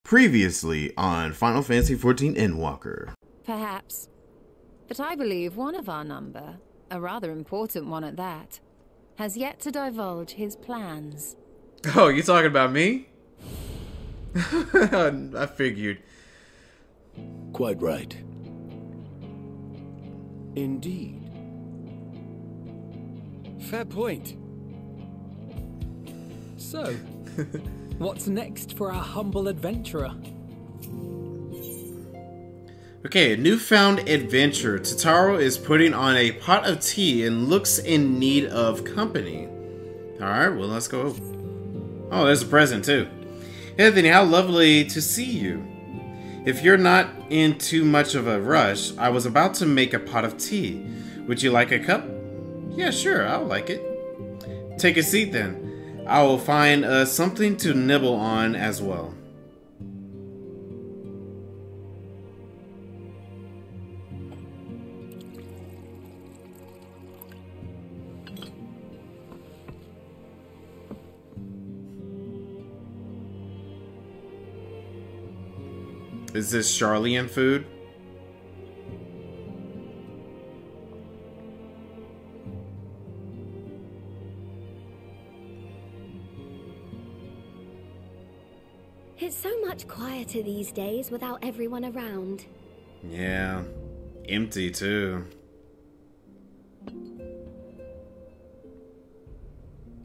Previously on Final Fantasy XIV Endwalker. Perhaps. But I believe one of our number, a rather important one at that, has yet to divulge his plans. Oh, you talking about me? I figured. Quite right. Indeed. Fair point. So, what's next for our humble adventurer? Okay, Newfound Adventure. Totaro is putting on a pot of tea and looks in need of company. Alright, well, let's go. Oh, there's a present, too. Hey, Anthony, how lovely to see you. If you're not in too much of a rush, I was about to make a pot of tea. Would you like a cup? Yeah, sure, I'll like it. Take a seat, then. I will find something to nibble on as well. Is this Charlian food? It's so much quieter these days without everyone around. Yeah, empty too.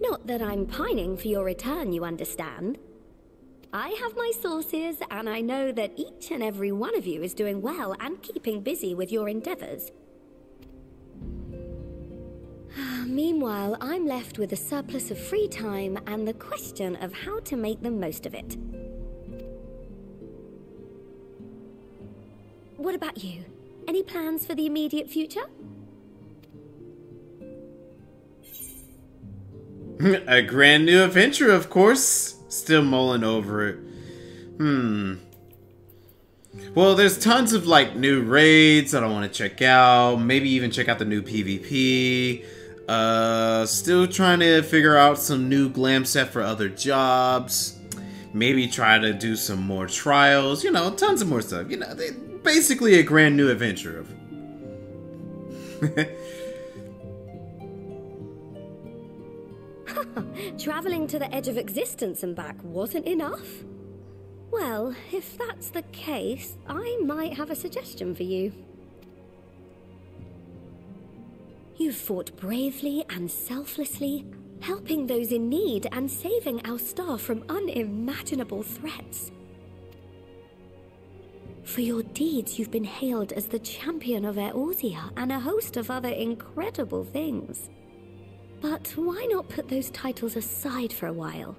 Not that I'm pining for your return, you understand. I have my sources, and I know that each and every one of you is doing well and keeping busy with your endeavors. Meanwhile, I'm left with a surplus of free time and the question of how to make the most of it. What about you? Any plans for the immediate future? A grand new adventure, of course. Still mulling over it. Well, there's tons of like new raids that I want to check out. Maybe even check out the new PvP. Still trying to figure out some new glam set for other jobs. Maybe try to do some more trials. You know, tons of more stuff. You know, basically a grand new adventure. Traveling to the edge of existence and back wasn't enough? Well, if that's the case, I might have a suggestion for you. You've fought bravely and selflessly, helping those in need and saving our star from unimaginable threats. For your deeds, you've been hailed as the champion of Eorzea and a host of other incredible things. But why not put those titles aside for a while?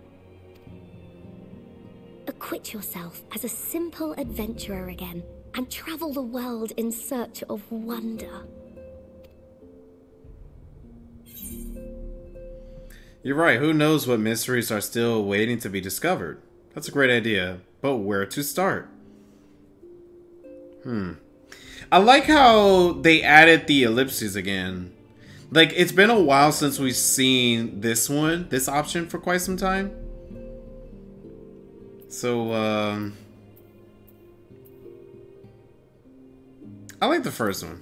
Acquit yourself as a simple adventurer again and travel the world in search of wonder. You're right, who knows what mysteries are still waiting to be discovered? That's a great idea, but where to start? I like how they added the ellipses again. Like, it's been a while since we've seen this option for quite some time. So, I like the first one.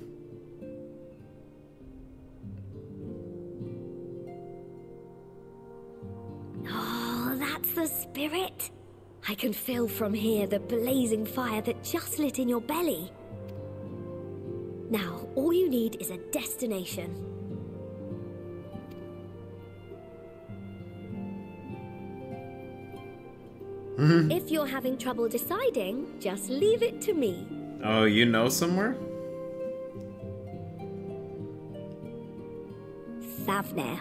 Oh, that's the spirit. I can feel from here the blazing fire that just lit in your belly. Now, all you need is a destination. If you're having trouble deciding, just leave it to me. Oh, you know somewhere? Thavner.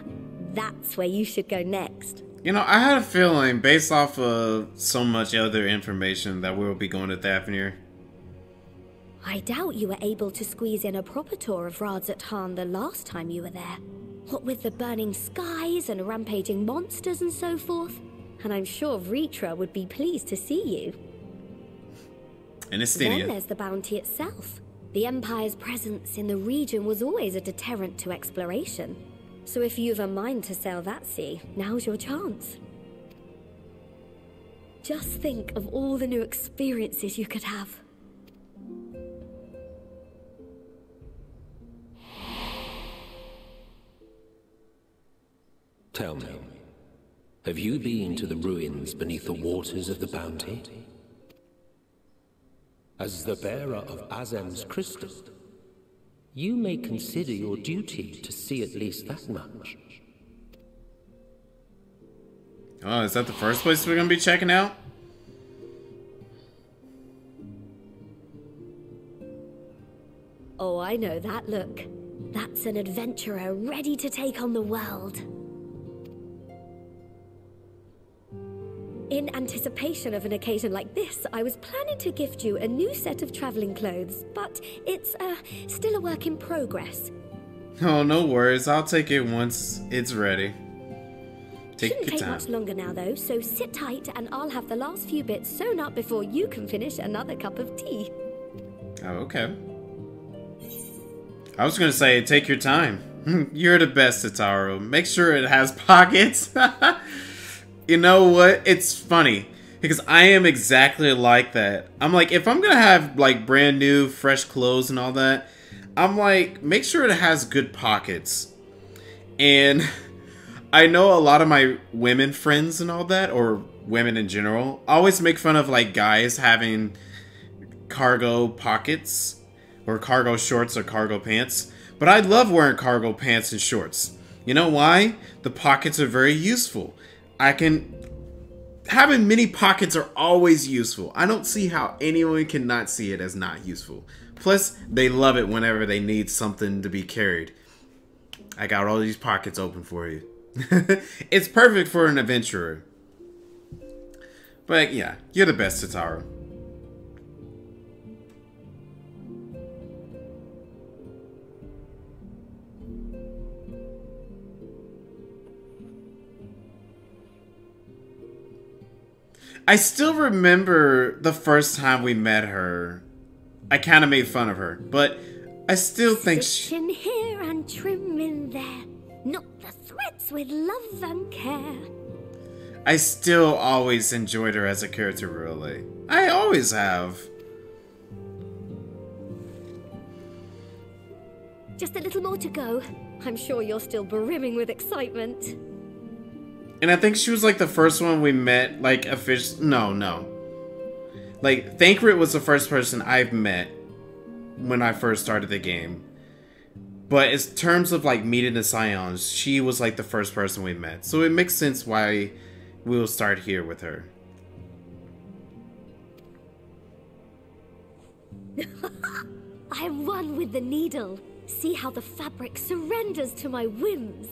That's where you should go next. You know, I had a feeling, based off of so much other information, that we'll be going to Thavner. I doubt you were able to squeeze in a proper tour of Radzatan the last time you were there. What with the burning skies and rampaging monsters and so forth. And I'm sure Ritra would be pleased to see you. And Then there's the bounty itself. The Empire's presence in the region was always a deterrent to exploration. So if you've a mind to sail that sea, now's your chance. Just think of all the new experiences you could have. Tell me, have you been to the ruins beneath the waters of the Bounty? As the bearer of Azem's crystal, you may consider your duty to see at least that much. Oh, is that the first place we're gonna be checking out? Oh, I know that look. That's an adventurer ready to take on the world. In anticipation of an occasion like this, I was planning to gift you a new set of traveling clothes, but it's still a work in progress. Oh, no worries. I'll take it once it's ready. Shouldn't take much longer now, though, so sit tight and I'll have the last few bits sewn up before you can finish another cup of tea. Oh, okay. I was gonna say, take your time. You're the best, Tataru. Make sure it has pockets. You know what? It's funny because I am exactly like that. I'm like, if I'm gonna have like brand new, fresh clothes and all that, I'm like, make sure it has good pockets. And I know a lot of my women friends and all that, or women in general, always make fun of like guys having cargo pockets or cargo shorts or cargo pants. But I love wearing cargo pants and shorts. You know why? The pockets are very useful. Having many pockets are always useful. I don't see how anyone cannot see it as not useful. Plus, they love it whenever they need something to be carried. I got all these pockets open for you. It's perfect for an adventurer. But yeah, you're the best, Tataru. I still remember the first time we met her. I kind of made fun of her, but I still think Stitch in here and trim in there. Knot the threads with love and care. I still always enjoyed her as a character, really. I always have. Just a little more to go. I'm sure you're still brimming with excitement. And I think she was like the first one we met, like official. No. Like, Thancred was the first person I've met when I first started the game. But in terms of like meeting the Scions, she was like the first person we met. So it makes sense why we'll start here with her. I'm one with the needle. See how the fabric surrenders to my whims.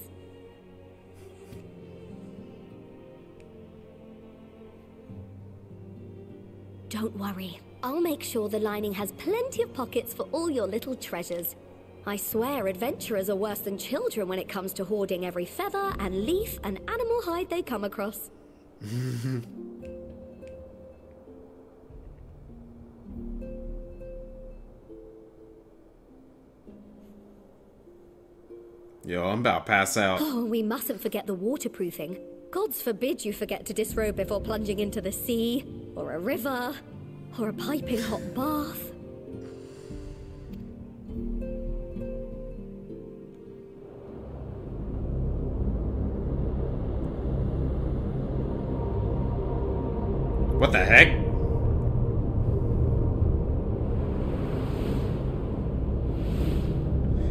Don't worry. I'll make sure the lining has plenty of pockets for all your little treasures. I swear adventurers are worse than children when it comes to hoarding every feather and leaf and animal hide they come across. Yo, I'm about to pass out. Oh, we mustn't forget the waterproofing. Gods forbid you forget to disrobe before plunging into the sea, or a river, or a piping hot bath. What the heck?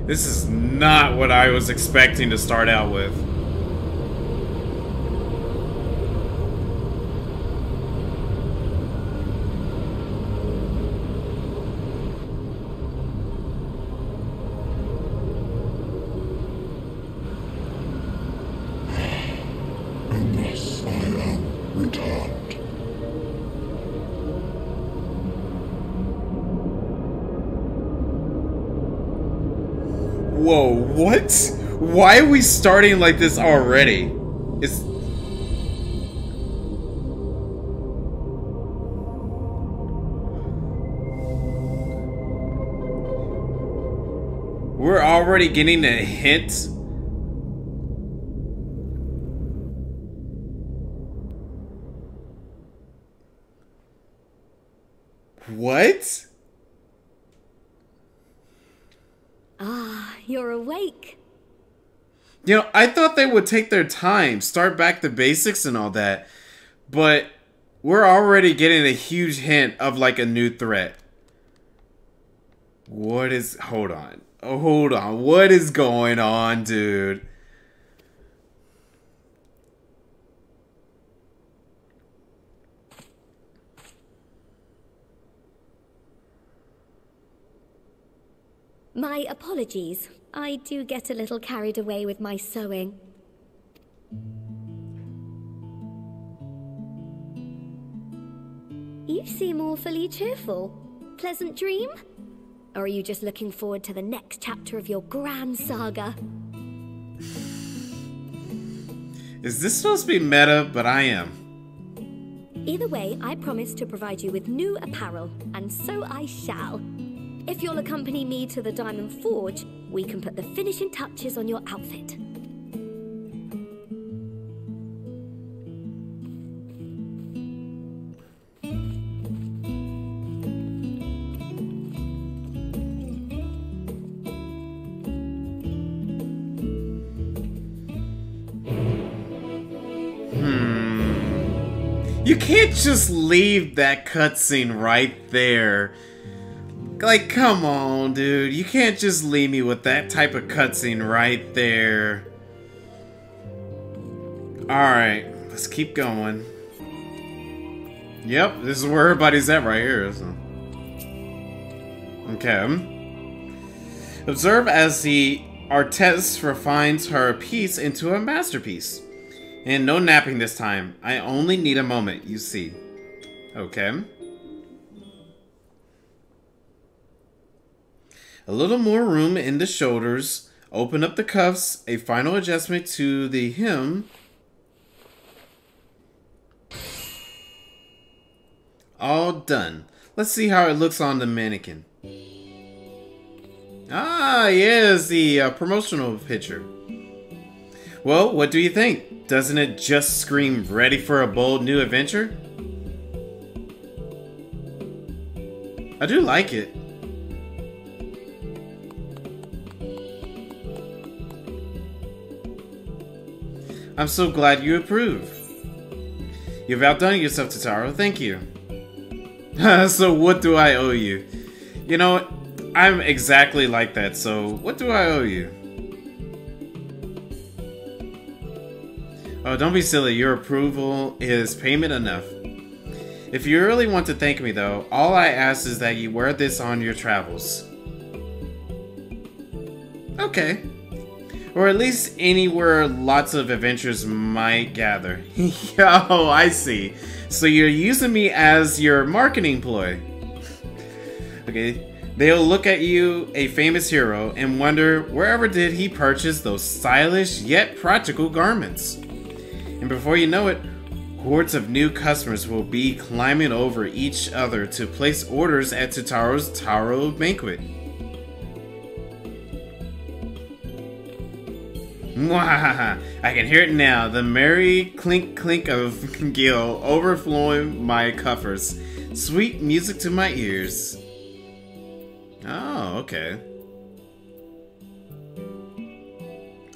This is not what I was expecting to start out with. Unless I am returned. Whoa, what? Why are we starting like this already? It's... We're already getting a hint? What? Ah, you're awake. You know, I thought they would take their time, start back the basics and all that. But we're already getting a huge hint of like a new threat. What is... Hold on. Oh, hold on. What is going on, dude? My apologies. I do get a little carried away with my sewing. You seem awfully cheerful. Pleasant dream? Or are you just looking forward to the next chapter of your grand saga? Is this supposed to be meta? But I am. Either way, I promise to provide you with new apparel, and so I shall. If you'll accompany me to the Diamond Forge, we can put the finishing touches on your outfit. You can't just leave that cutscene right there. Like, come on, dude. You can't just leave me with that type of cutscene right there. Alright, let's keep going. Yep, this is where everybody's at right here. So. Okay. Observe as the artist refines her piece into a masterpiece. And no napping this time. I only need a moment, you see. Okay. A little more room in the shoulders. Open up the cuffs. A final adjustment to the hem. All done. Let's see how it looks on the mannequin. Ah, yes, the promotional picture. Well, what do you think? Doesn't it just scream ready for a bold new adventure? I do like it. I'm so glad you approve. You've outdone yourself, Totaro. Thank you. So what do I owe you? You know, I'm exactly like that, so what do I owe you? Oh, don't be silly. Your approval is payment enough. If you really want to thank me, though, all I ask is that you wear this on your travels. Okay. Or at least anywhere lots of adventures might gather. Yo, I see. So you're using me as your marketing ploy. Okay. They'll look at you, a famous hero, and wonder wherever did he purchase those stylish yet practical garments. And before you know it, hordes of new customers will be climbing over each other to place orders at Totaro's Taro Banquet. Mwahaha! I can hear it now, the merry clink clink of gil overflowing my coffers. Sweet music to my ears. Oh, okay.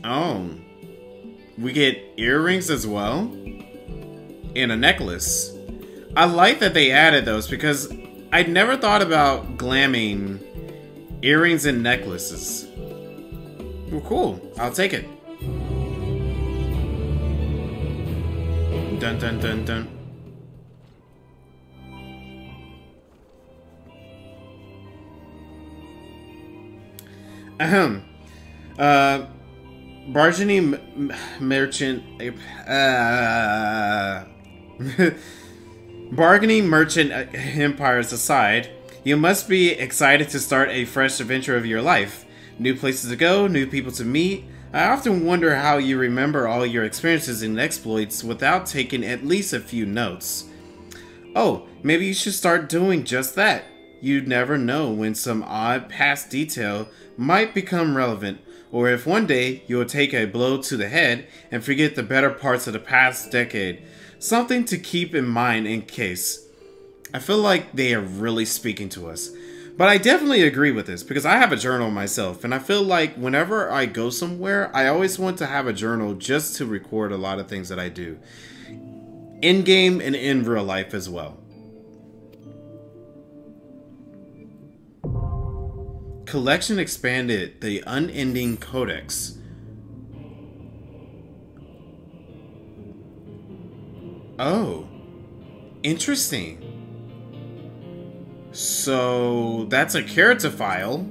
Oh. We get earrings as well? And a necklace. I like that they added those because I'd never thought about glamming earrings and necklaces. Well, cool. I'll take it. Dun dun dun dun. Ahem. Bargaining merchant bargaining merchant empires aside, you must be excited to start a fresh adventure of your life. New places to go, new people to meet. I often wonder how you remember all your experiences and exploits without taking at least a few notes. Oh, maybe you should start doing just that. You'd never know when some odd past detail might become relevant, or if one day you'll take a blow to the head and forget the better parts of the past decade. Something to keep in mind in case. I feel like they are really speaking to us. But I definitely agree with this because I have a journal myself, and I feel like whenever I go somewhere, I always want to have a journal just to record a lot of things that I do. In game and in real life as well. Collection expanded, the unending codex. Oh, interesting. So that's a character file.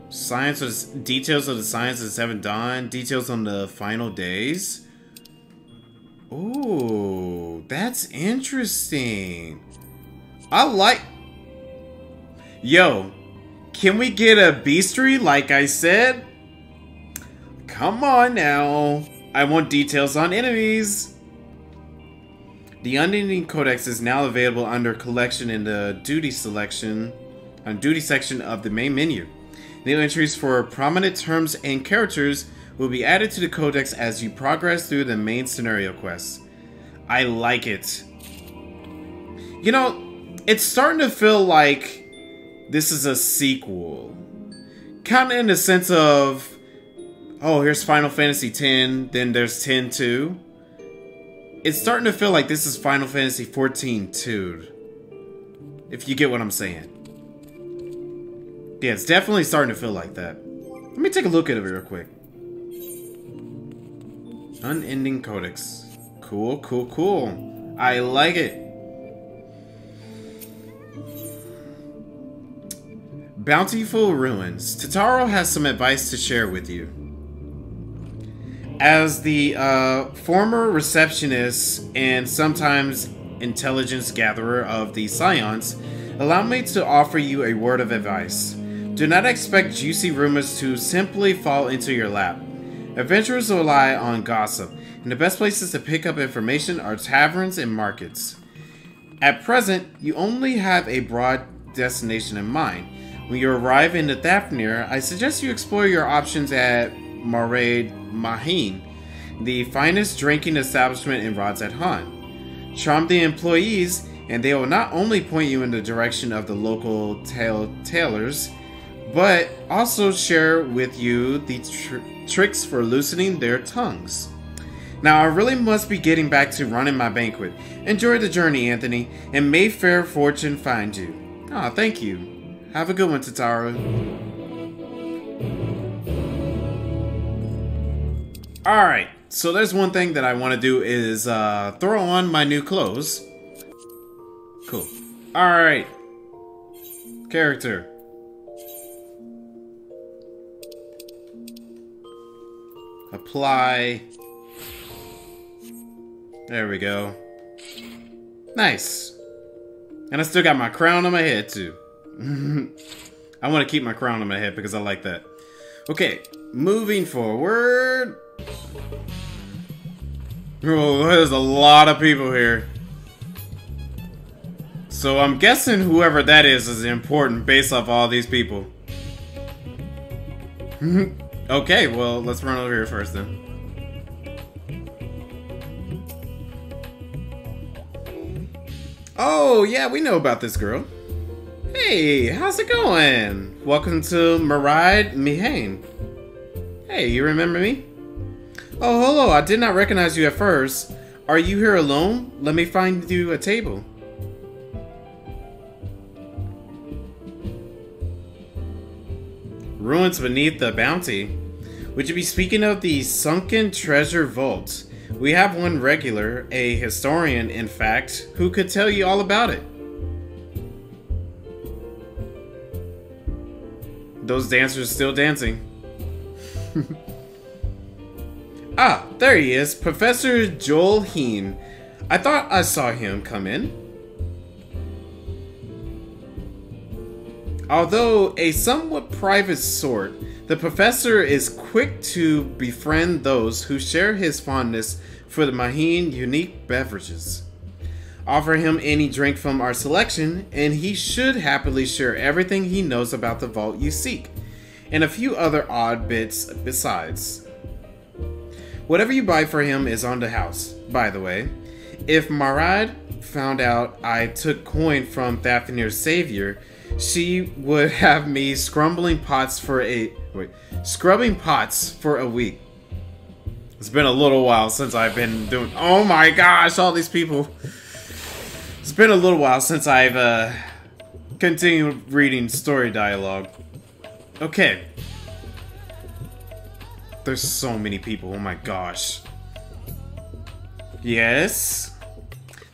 Science of details of the science of Seven Dawn, details on the final days. Ooh, that's interesting. I like. Yo, can we get a beastry like I said? Come on now. I want details on enemies. The Unending Codex is now available under collection in the duty section of the main menu. New entries for prominent terms and characters will be added to the codex as you progress through the main scenario quests. I like it. You know, it's starting to feel like this is a sequel. Kind of in the sense of, oh, here's Final Fantasy X, then there's 10-2. It's starting to feel like this is Final Fantasy 14-2. If you get what I'm saying. Yeah, it's definitely starting to feel like that. Let me take a look at it real quick. Unending Codex. Cool, cool, cool. I like it. Bountiful Ruins. Totaro has some advice to share with you. As the former receptionist and sometimes intelligence gatherer of the Scions, allow me to offer you a word of advice. Do not expect juicy rumors to simply fall into your lap. Adventurers rely on gossip, and the best places to pick up information are taverns and markets. At present, you only have a broad destination in mind. When you arrive in the Thafnir, I suggest you explore your options at Maraid Maheen, the finest drinking establishment in Rods at Han. Charm the employees, and they will not only point you in the direction of the local tailors, but also share with you the tricks for loosening their tongues. Now, I really must be getting back to running my banquet. Enjoy the journey, Anthony, and may fair fortune find you. Ah, thank you. Have a good one, Totaro. Alright, so there's one thing that I want to do is throw on my new clothes. Cool. Alright. Character. Apply. There we go. Nice. And I still got my crown on my head too. I want to keep my crown on my head because I like that. Okay, moving forward. Oh, there's a lot of people here. So I'm guessing whoever that is important based off all these people. Okay, well, let's run over here first then. Oh, yeah, we know about this girl. Hey, how's it going? Welcome to Maraid Maheen. Hey, you remember me? Oh, hello, I did not recognize you at first. Are you here alone? Let me find you a table. Ruins beneath the bounty. Would you be speaking of the sunken treasure vault? We have one regular, a historian in fact, who could tell you all about it. Those dancers still dancing. Ah, there he is, Professor Joel Heen. I thought I saw him come in. Although a somewhat private sort, the professor is quick to befriend those who share his fondness for the Maheen unique beverages. Offer him any drink from our selection, and he should happily share everything he knows about the vault you seek, and a few other odd bits besides. Whatever you buy for him is on the house, by the way. If Maraid found out I took coin from Thafnir's savior, she would have me scrubbing pots for a week. It's been a little while since I've been doing. Oh my gosh, all these people. It's been a little while since I've continued reading story dialogue. Okay. There's so many people. Oh my gosh. Yes.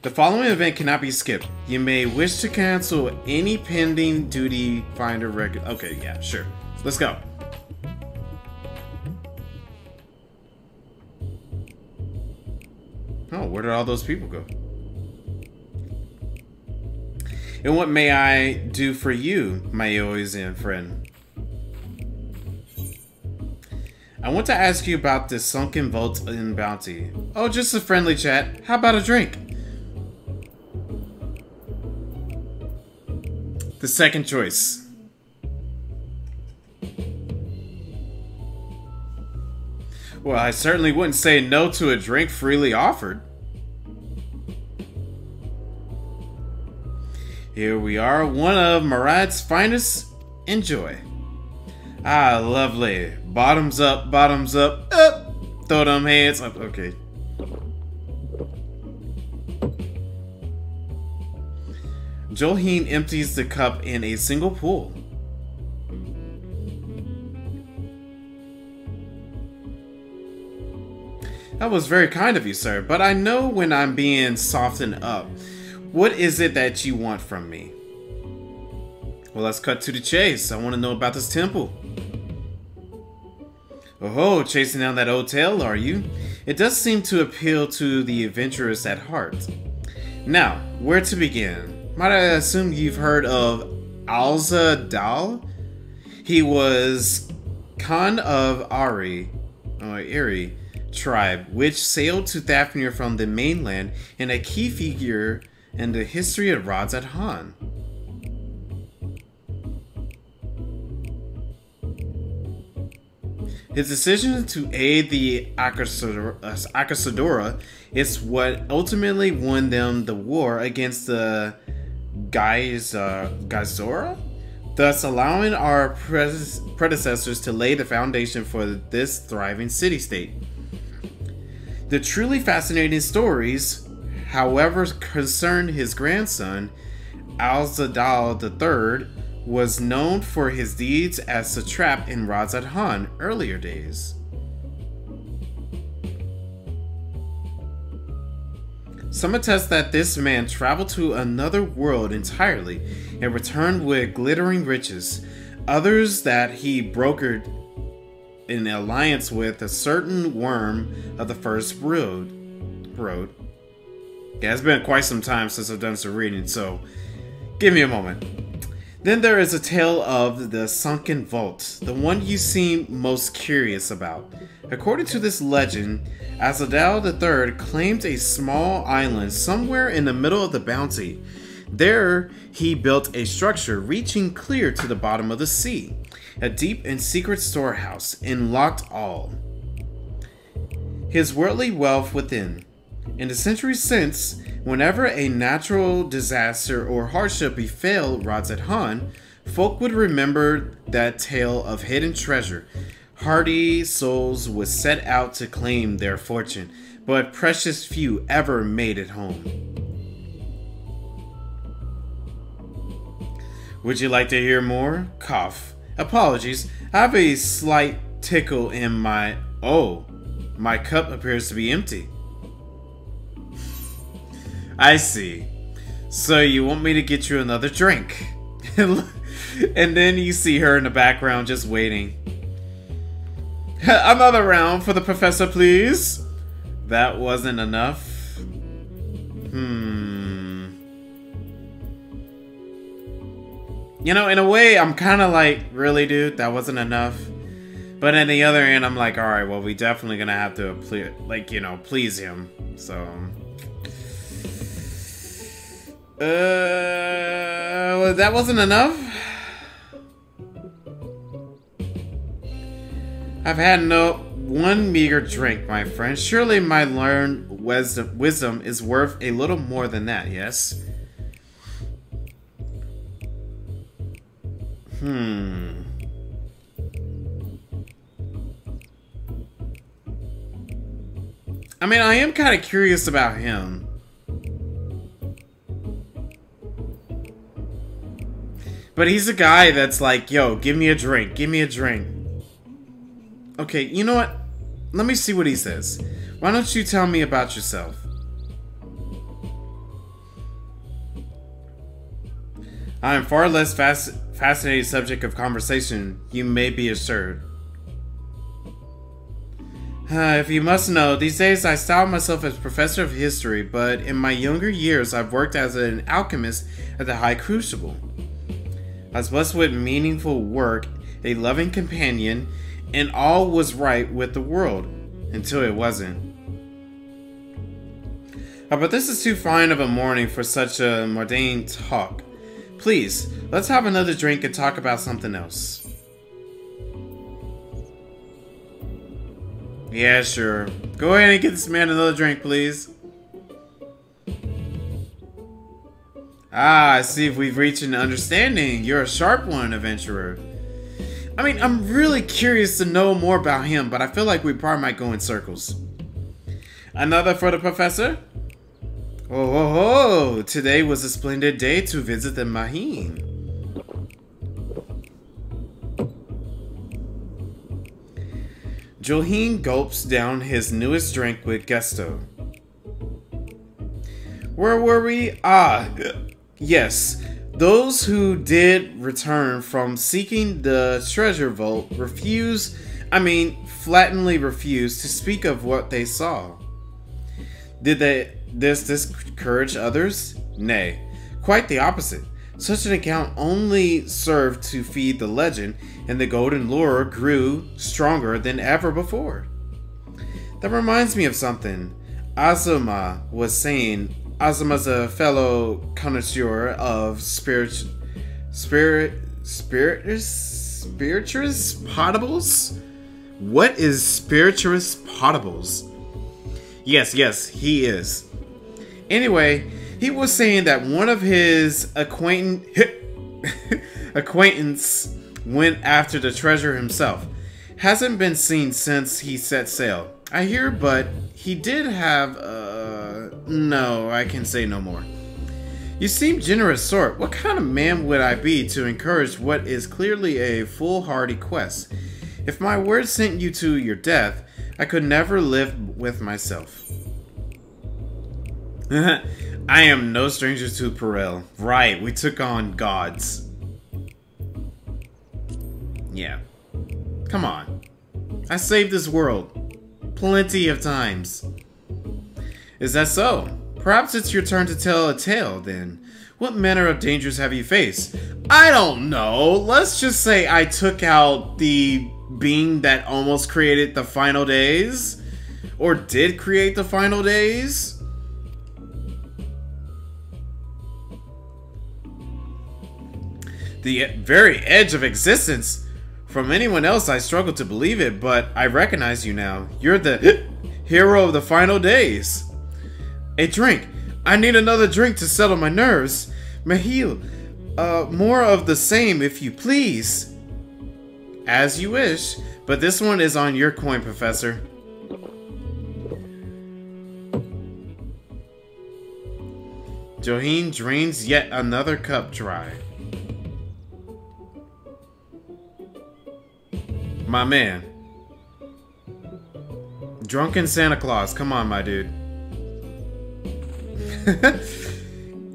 The following event cannot be skipped. You may wish to cancel any pending duty finder record. Okay, yeah, sure. Let's go. Oh, where did all those people go? And what may I do for you, my Eoesian friend? I want to ask you about this sunken vault in Bounty. Oh, just a friendly chat. How about a drink? The second choice. Well, I certainly wouldn't say no to a drink freely offered. Here we are, one of Marad's finest. Enjoy. Ah, lovely. Bottoms up, bottoms up, up. Throw them hands up. Okay. Jolheen empties the cup in a single pull. That was very kind of you, sir, but I know when I'm being softened up. What is it that you want from me? Well, let's cut to the chase. I want to know about this temple. Oh, chasing down that old tale, are you? It does seem to appeal to the adventurous at heart. Now, where to begin? Might I assume you've heard of Alza Dal? He was Khan of Eri tribe, which sailed to Thafnir from the mainland and a key figure in the history of Rods at Han. His decision to aid the Akasadora is what ultimately won them the war against the Gazora, thus allowing our predecessors to lay the foundation for this thriving city-state. The truly fascinating stories, however, concerned his grandson, Al-Zadal III, was known for his deeds as satrap in Razat Han earlier days. Some attest that this man traveled to another world entirely and returned with glittering riches. Others that he brokered an alliance with a certain worm of the first road. Yeah, it's been quite some time since I've done some reading, so give me a moment. Then there is a tale of the sunken vault, the one you seem most curious about. According to this legend, Azadal III claimed a small island somewhere in the middle of the Bounty. There, he built a structure reaching clear to the bottom of the sea, a deep and secret storehouse, and locked all his worldly wealth within. In the centuries since, whenever a natural disaster or hardship befell Razat Han, folk would remember that tale of hidden treasure. Hardy souls would set out to claim their fortune, but precious few ever made it home. Would you like to hear more? Cough. Apologies, I have a slight tickle in my... Oh, my cup appears to be empty. I see. So you want me to get you another drink? And then you see her in the background just waiting. Another round for the professor, please. That wasn't enough. You know, in a way, I'm kind of like, really, dude, that wasn't enough. But on the other end, I'm like, alright, well, we definitely gonna have to, please him. So... that wasn't enough? I've had one meager drink, my friend. Surely my wisdom is worth a little more than that, yes? I mean, I am kind of curious about him. But he's a guy that's like, yo, give me a drink. Give me a drink. Okay, you know what? Let me see what he says. Why don't you tell me about yourself? I am far less fascinating subject of conversation, you may be assured. If you must know, these days I style myself as professor of history, but in my younger years I've worked as an alchemist at the High Crucible. I was blessed with meaningful work, a loving companion, and all was right with the world, until it wasn't. But this is too fine of a morning for such a mundane talk. Please, let's have another drink and talk about something else. Yeah, sure. Go ahead and get this man another drink, please. Ah, I see if we've reached an understanding. You're a sharp one, adventurer. I mean, I'm really curious to know more about him, but I feel like we probably might go in circles. Another for the professor? Oh, ho, ho. Today was a splendid day to visit the Mahine. Joheen gulps down his newest drink with gusto. Where were we? Ah, yes. Those who did return from seeking the treasure vault flatly refused to speak of what they saw. Did this discourage others? Nay, quite the opposite. Such an account only served to feed the legend, and the golden lure grew stronger than ever before. That reminds me of something. Azuma was saying. Azuma's a fellow connoisseur of spirituous potables? What is spirituous potables? Yes, he is. Anyway, he was saying that one of his acquaintance went after the treasure himself. Hasn't been seen since he set sail. I hear, but he did have, no, I can say no more. You seem generous sort. What kind of man would I be to encourage what is clearly a foolhardy quest? If my words sent you to your death, I could never live with myself. I am no stranger to Perel. Right, we took on gods. Yeah. Come on. I saved this world. Plenty of times. Is that so? Perhaps it's your turn to tell a tale, then. What manner of dangers have you faced? I don't know. Let's just say I took out the being that almost created the final days. Or did create the final days. The very edge of existence. From anyone else, I struggle to believe it, but I recognize you now. You're the hero of the final days. A drink. I need another drink to settle my nerves. Mahil, more of the same if you please. As you wish, but this one is on your coin, Professor. Joheen drains yet another cup dry. My man. Drunken Santa Claus, come on, my dude.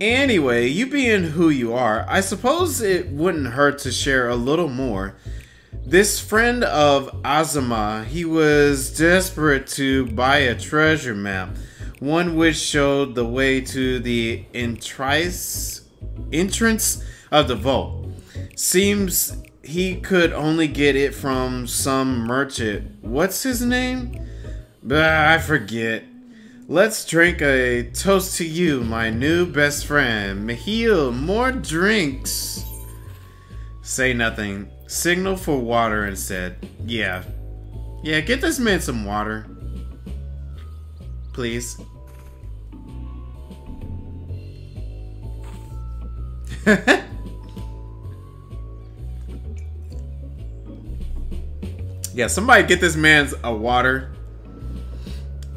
Anyway, you being who you are, I suppose it wouldn't hurt to share a little more. This friend of Azuma, he was desperate to buy a treasure map, one which showed the way to the entrance of the vault. Seems he could only get it from some merchant. What's his name? I forget. Let's drink a toast to you, my new best friend. Mahil, more drinks. Say nothing. Signal for water instead. Yeah, get this man some water. Please. Yeah, somebody get this man's a water.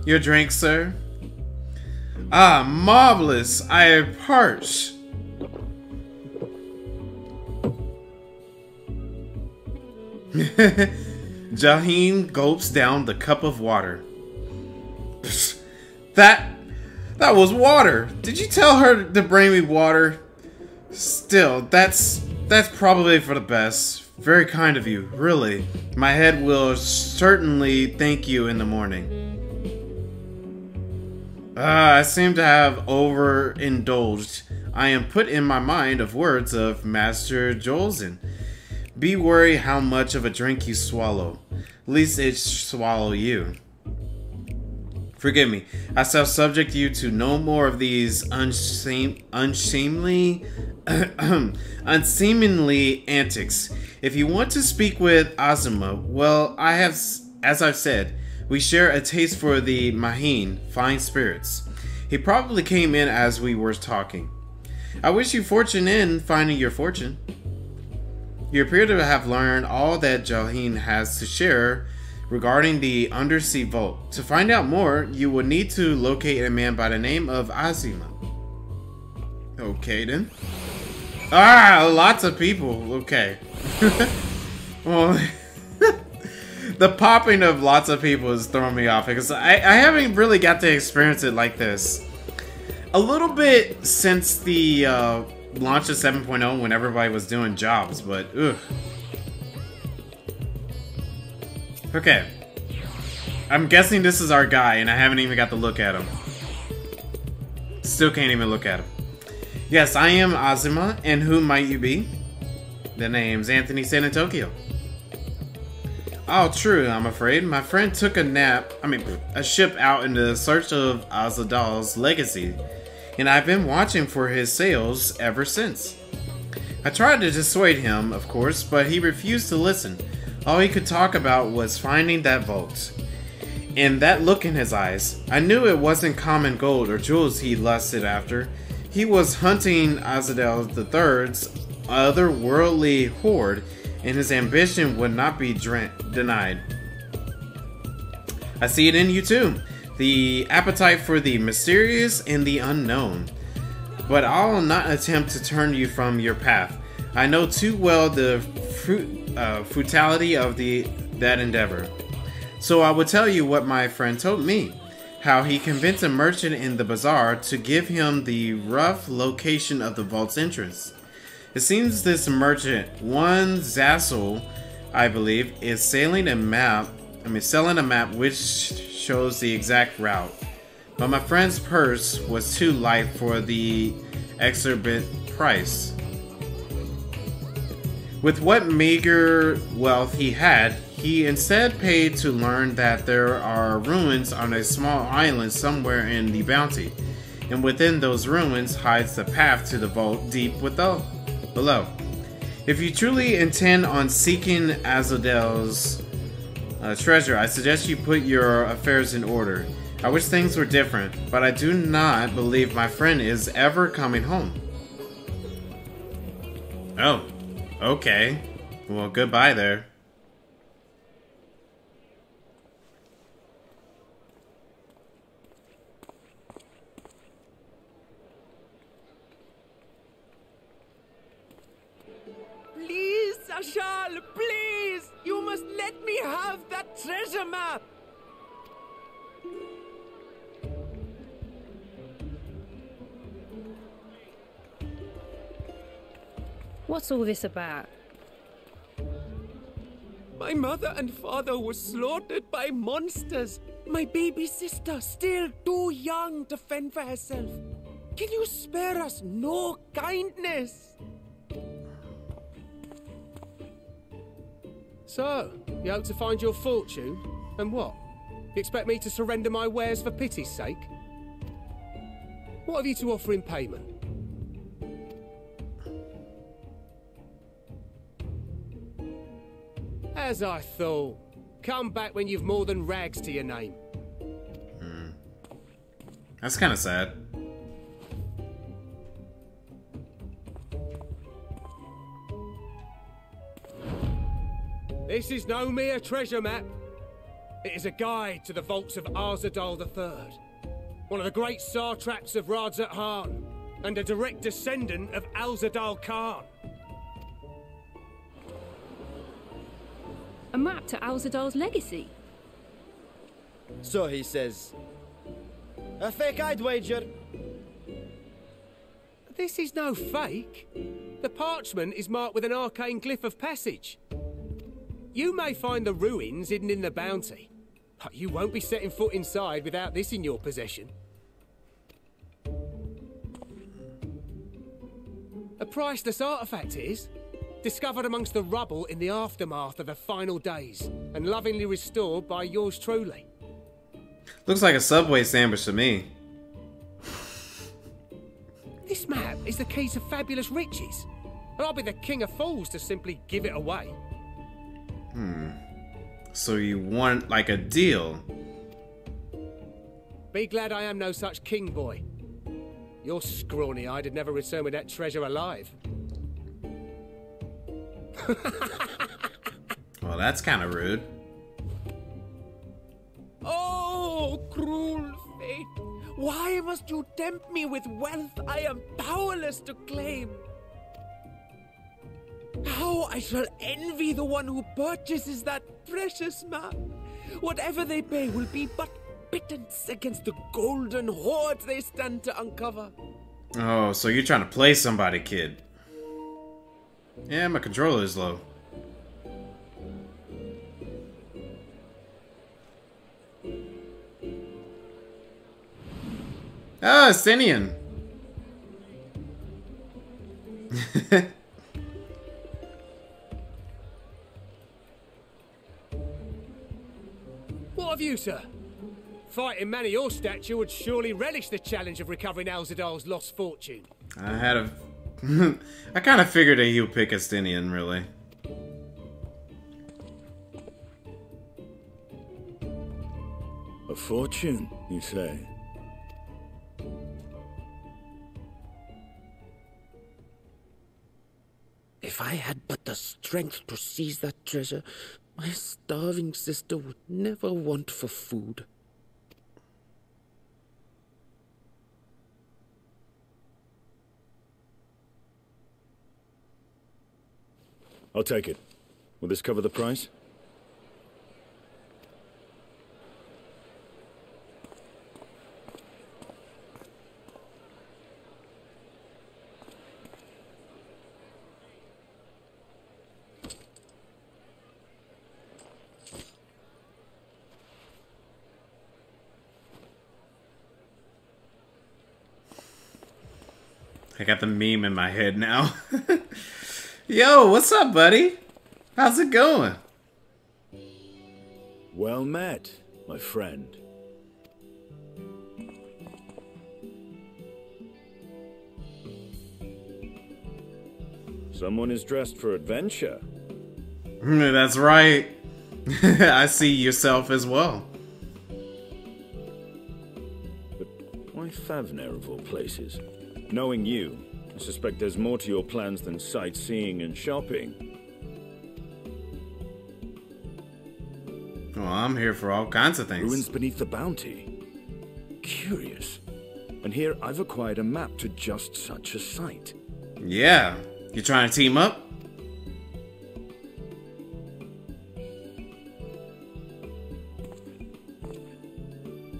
Your drink, sir. Ah, marvelous. I am parched. Jaheen gulps down the cup of water. That was water. Did you tell her to bring me water? Still, that's probably for the best. Very kind of you, really. My head will certainly thank you in the morning. I seem to have overindulged. I am put in my mind of words of Master Jolzen. Be wary how much of a drink you swallow, lest it swallow you. Forgive me, I shall subject you to no more of these unseemly antics. If you want to speak with Azuma, well, as I've said, we share a taste for the Maheen, fine spirits. He probably came in as we were talking. I wish you fortune in finding your fortune. You appear to have learned all that Jaheen has to share regarding the undersea vault. To find out more, you will need to locate a man by the name of Azuma. Okay then. Ah, lots of people. Okay. Well, the popping of lots of people is throwing me off because I haven't really got to experience it like this. A little bit since the launch of 7.0 when everybody was doing jobs, but ugh. Okay. I'm guessing this is our guy, and I haven't even got to look at him. Still can't even look at him. Yes, I am Azuma, and who might you be? The name's Anthony San Tokyo. Oh, true, I'm afraid. My friend took a ship out in the search of Azadal's legacy, and I've been watching for his sails ever since. I tried to dissuade him, of course, but he refused to listen. All he could talk about was finding that vault. And that look in his eyes, I knew it wasn't common gold or jewels he lusted after. He was hunting Azadel III's otherworldly hoard, and his ambition would not be denied. I see it in you too. The appetite for the mysterious and the unknown. But I'll not attempt to turn you from your path. I know too well the futility of that endeavor. So I will tell you what my friend told me. How he convinced a merchant in the bazaar to give him the rough location of the vault's entrance. It seems this merchant, one Zassel, I believe, is selling a map which shows the exact route. But my friend's purse was too light for the exorbitant price. With what meager wealth he had, he instead paid to learn that there are ruins on a small island somewhere in the bounty, and within those ruins hides the path to the vault deep below. If you truly intend on seeking Azadel's treasure, I suggest you put your affairs in order. I wish things were different, but I do not believe my friend is ever coming home. Oh, okay. Well, goodbye there. Please, Sashal, please! You must let me have that treasure map! What's all this about? My mother and father were slaughtered by monsters. My baby sister, still too young to fend for herself. Can you spare us no kindness? So, you hope to find your fortune? And what? You expect me to surrender my wares for pity's sake? What have you to offer in payment? As I thought. Come back when you've more than rags to your name. That's kind of sad. This is no mere treasure map. It is a guide to the vaults of Arzadal III, one of the great satraps of Radzat Han, and a direct descendant of Alzadal Khan. A map to Alzadal's legacy? So he says. A fake, I'd wager. This is no fake. The parchment is marked with an arcane glyph of passage. You may find the ruins hidden in the bounty, but you won't be setting foot inside without this in your possession. A priceless artifact is, discovered amongst the rubble in the aftermath of the final days, and lovingly restored by yours truly. Looks like a Subway sandwich to me. This map is the key to fabulous riches, and I'll be the king of fools to simply give it away. So you want like a deal? Be glad I am no such king, boy. Your scrawny-eyed had never returned with that treasure alive. Well, that's kind of rude. Oh, cruel fate! Why must you tempt me with wealth I am powerless to claim? How I shall envy the one who purchases that precious map! Whatever they pay will be but pittance against the golden hoards they stand to uncover. Oh, so you're trying to play somebody, kid. Yeah, my controller is low. Ah, Estinian. What of you, sir? Fighting man of your stature would surely relish the challenge of recovering Alzadal's lost fortune. I had a... I kind of figured that he would pick Estinian, really. A fortune, you say? If I had but the strength to seize that treasure, my starving sister would never want for food. I'll take it. Will this cover the price? I got the meme in my head now. Yo, what's up, buddy? How's it going? Well met, my friend. Someone is dressed for adventure. That's right. I see yourself as well. But why Favner of all places? Knowing you, I suspect there's more to your plans than sightseeing and shopping. Well, I'm here for all kinds of things. Ruins beneath the bounty. Curious. And here I've acquired a map to just such a site. Yeah. You trying to team up?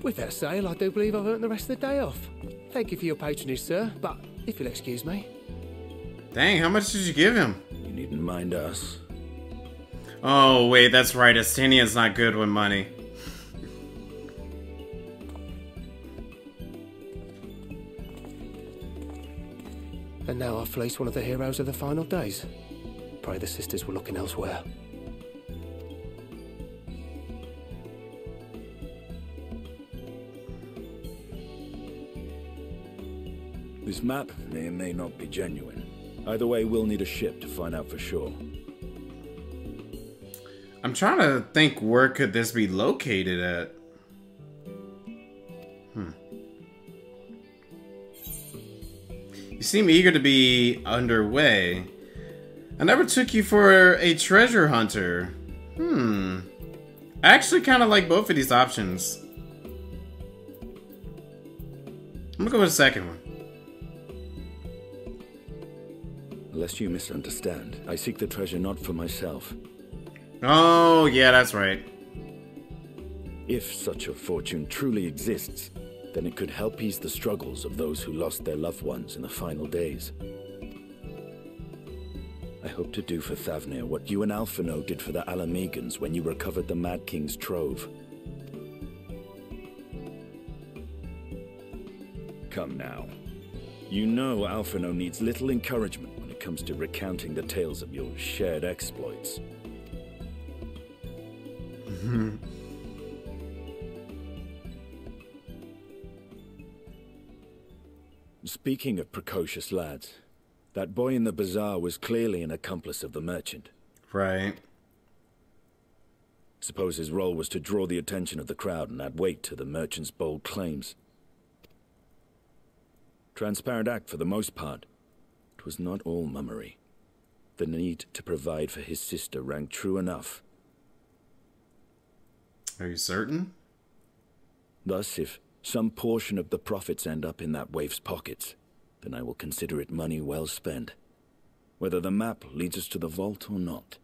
With that sale, I do believe I've earned the rest of the day off. Thank you for your patronage, sir, but if you'll excuse me. Dang, how much did you give him? You needn't mind us. Oh, wait, that's right. Estinian's not good with money. And now I've fleeced one of the heroes of the final days. Pray the sisters were looking elsewhere. This map may or may not be genuine. Either way, we'll need a ship to find out for sure. I'm trying to think, where could this be located at? You seem eager to be underway. I never took you for a treasure hunter. I actually kind of like both of these options. I'm gonna go with the second one. Lest you misunderstand, I seek the treasure not for myself. Oh, yeah, that's right. If such a fortune truly exists, then it could help ease the struggles of those who lost their loved ones in the final days. I hope to do for Thavnir what you and Alphino did for the Alamegans when you recovered the Mad King's trove. Come now. You know Alphino needs little encouragement when it comes to recounting the tales of your shared exploits. Speaking of precocious lads, that boy in the bazaar was clearly an accomplice of the merchant. Right. Suppose his role was to draw the attention of the crowd and add weight to the merchant's bold claims. Transparent act for the most part. It was not all mummery. The need to provide for his sister rang true enough. Are you certain? Thus, if some portion of the profits end up in that waif's pockets, then I will consider it money well spent, whether the map leads us to the vault or not.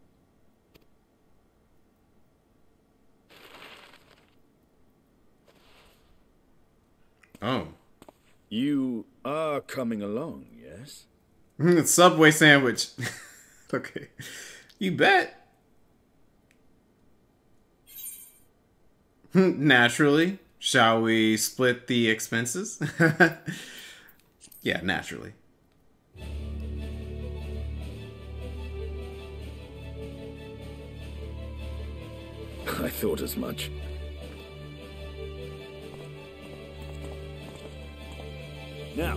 Oh. You are coming along, yes? Subway sandwich. Okay. You bet. Naturally. Shall we split the expenses? Yeah, naturally. I thought as much. Now,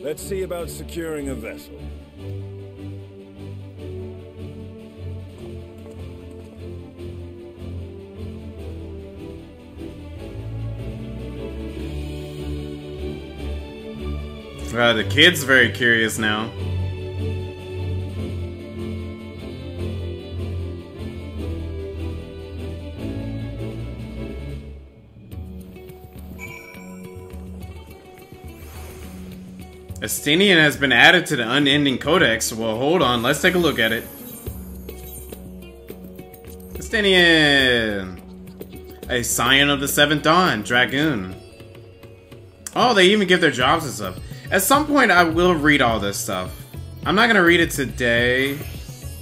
let's see about securing a vessel. The kid's very curious now. Estinian has been added to the unending codex. Well, hold on. Let's take a look at it. Estinian! A scion of the Seventh Dawn, Dragoon. Oh, they even give their jobs and stuff. At some point, I will read all this stuff. I'm not gonna read it today.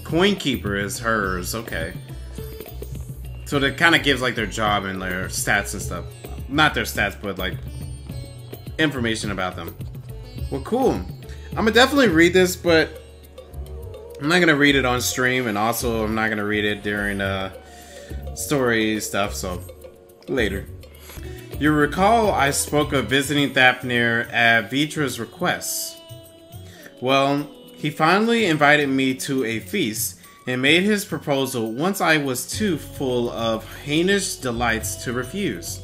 Coin Keeper is hers. Okay. So that kind of gives like their job and their stats and stuff. Not their stats, but like information about them. Well, cool. I'm gonna definitely read this, but I'm not gonna read it on stream, and also I'm not gonna read it during story stuff. So later. You recall I spoke of visiting Thavnir at Vitra's request. Well, he finally invited me to a feast and made his proposal once I was too full of heinous delights to refuse.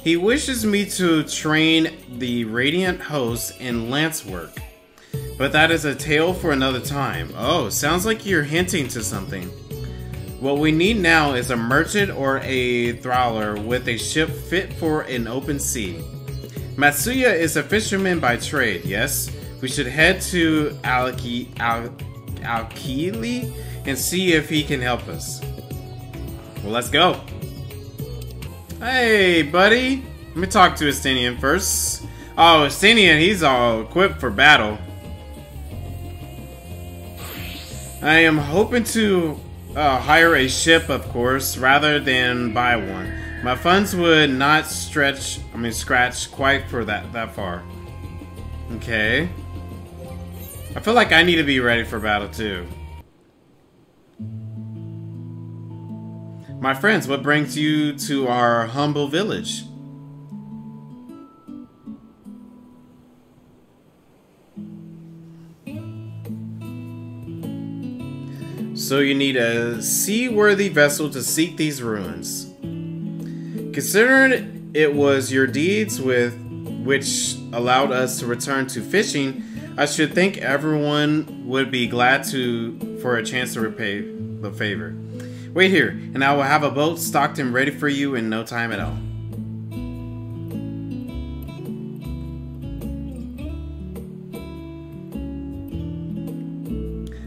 He wishes me to train the Radiant host in lance work. But that is a tale for another time. Oh, sounds like you're hinting to something. What we need now is a merchant or a trawler with a ship fit for an open sea. Matsuya is a fisherman by trade, yes? We should head to Alkili and see if he can help us. Well, let's go. Hey, buddy. Let me talk to Estinian first. Oh, Estinian, he's all equipped for battle. I am hoping to hire a ship, of course, rather than buy one. My funds would not scratch quite for that far. Okay. I feel like I need to be ready for battle too. My friends, what brings you to our humble village? So you need a seaworthy vessel to seek these ruins. Considering it was your deeds which allowed us to return to fishing, I should think everyone would be glad for a chance to repay the favor. Wait here, and I will have a boat stocked and ready for you in no time at all.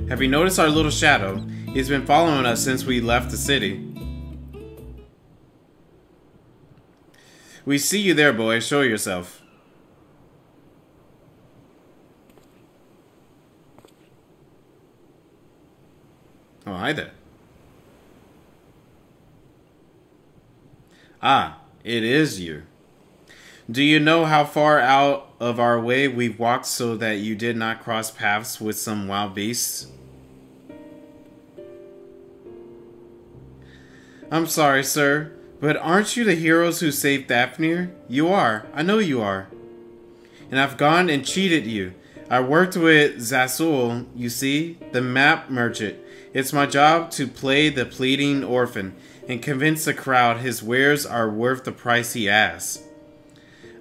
Have you noticed our little shadow? He's been following us since we left the city. We see you there, boy. Show yourself. Oh, hi there. Ah, it is you. Do you know how far out of our way we've walked so that you did not cross paths with some wild beasts? I'm sorry, sir, but aren't you the heroes who saved Daphne? You are. I know you are. And I've gone and cheated you. I worked with Zasul, you see, the map merchant. It's my job to play the pleading orphan and convince the crowd his wares are worth the price he asks.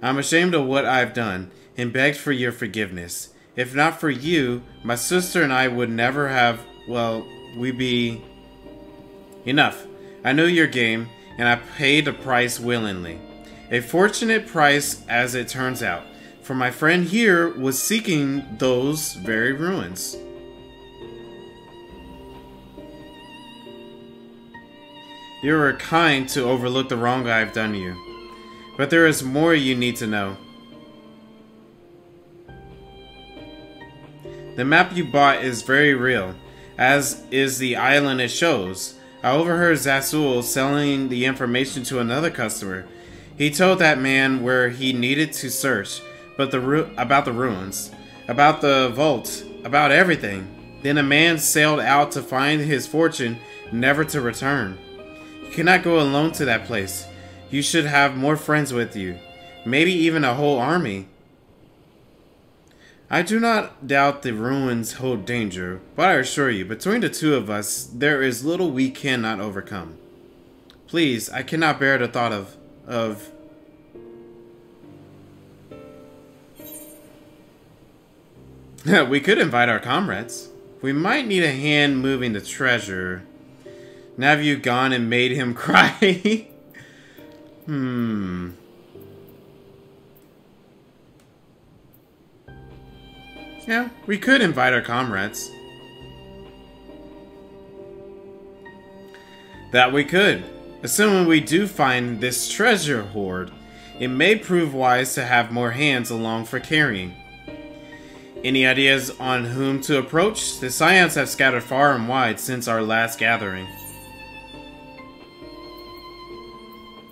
I'm ashamed of what I've done and begged for your forgiveness. If not for you, my sister and I would never have, well, we'd be... Enough. I know your game, and I paid the price willingly. A fortunate price, as it turns out, for my friend here was seeking those very ruins. You were kind to overlook the wrong I have done to you. But there is more you need to know. The map you bought is very real, as is the island it shows. I overheard Zasul selling the information to another customer. He told that man where he needed to search, but about the ruins, about the vault, about everything. Then a man sailed out to find his fortune, never to return. You cannot go alone to that place. You should have more friends with you, maybe even a whole army. I do not doubt the ruins hold danger, but I assure you, between the two of us, there is little we cannot overcome. Please, I cannot bear the thought of... We could invite our comrades. We might need a hand moving the treasure. Now have you gone and made him cry? Yeah, we could invite our comrades. That we could. Assuming we do find this treasure hoard, it may prove wise to have more hands along for carrying. Any ideas on whom to approach? The Scions have scattered far and wide since our last gathering.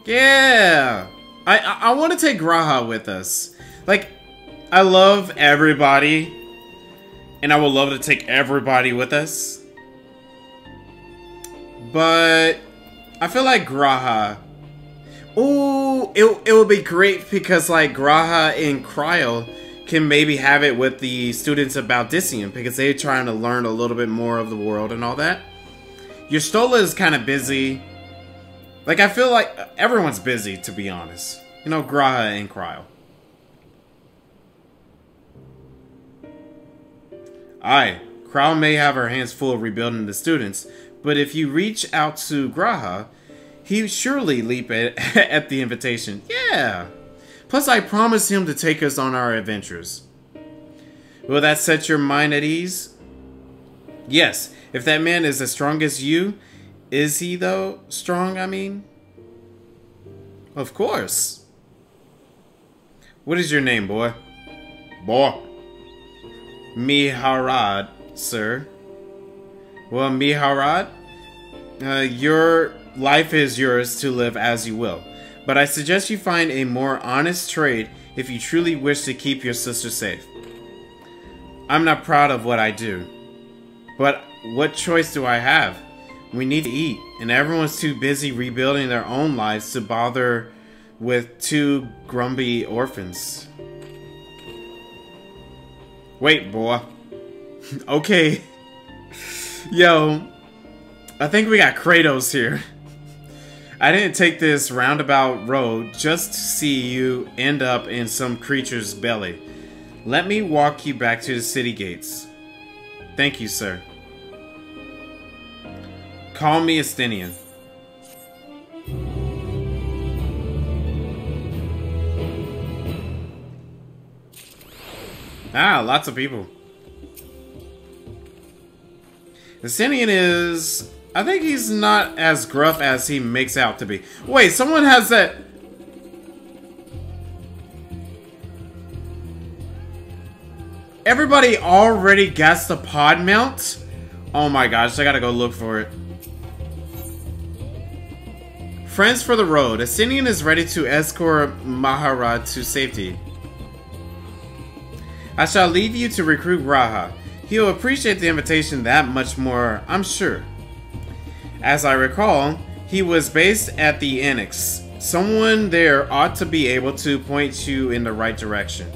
Yeah! I want to take Graha with us. Like, I love everybody. And I would love to take everybody with us. But I feel like Graha... Ooh, it would be great because like Graha and Cryo can maybe have it with the students of Baldysian because they're trying to learn a little bit more of the world and all that. Yustola is kind of busy. Like, I feel like everyone's busy, to be honest. You know, Graha and Cryo. Aye, Cryo may have her hands full of rebuilding the students, but if you reach out to Graha, he'd surely leap at the invitation. Yeah. Plus, I promised him to take us on our adventures. Will that set your mind at ease? Yes, if that man is as strong as you. Is he, though, strong, I mean? Of course. What is your name, boy? Boy. Miharad, sir. Well, Miharad, your life is yours to live as you will. But I suggest you find a more honest trade if you truly wish to keep your sister safe. I'm not proud of what I do. But what choice do I have? We need to eat, and everyone's too busy rebuilding their own lives to bother with two grumpy orphans. Wait, boy. Okay. Yo, I think we got Kratos here. I didn't take this roundabout road just to see you end up in some creature's belly. Let me walk you back to the city gates. Thank you, sir. Call me Estinian. Ah, lots of people. Estinian is... I think he's not as gruff as he makes out to be. Wait, someone has that... Everybody already gets the pod mount? Oh my gosh, I gotta go look for it. Friends for the road. Estinian is ready to escort Maharad to safety. I shall leave you to recruit Raha. He'll appreciate the invitation that much more, I'm sure. As I recall, he was based at the Enix. Someone there ought to be able to point you in the right direction.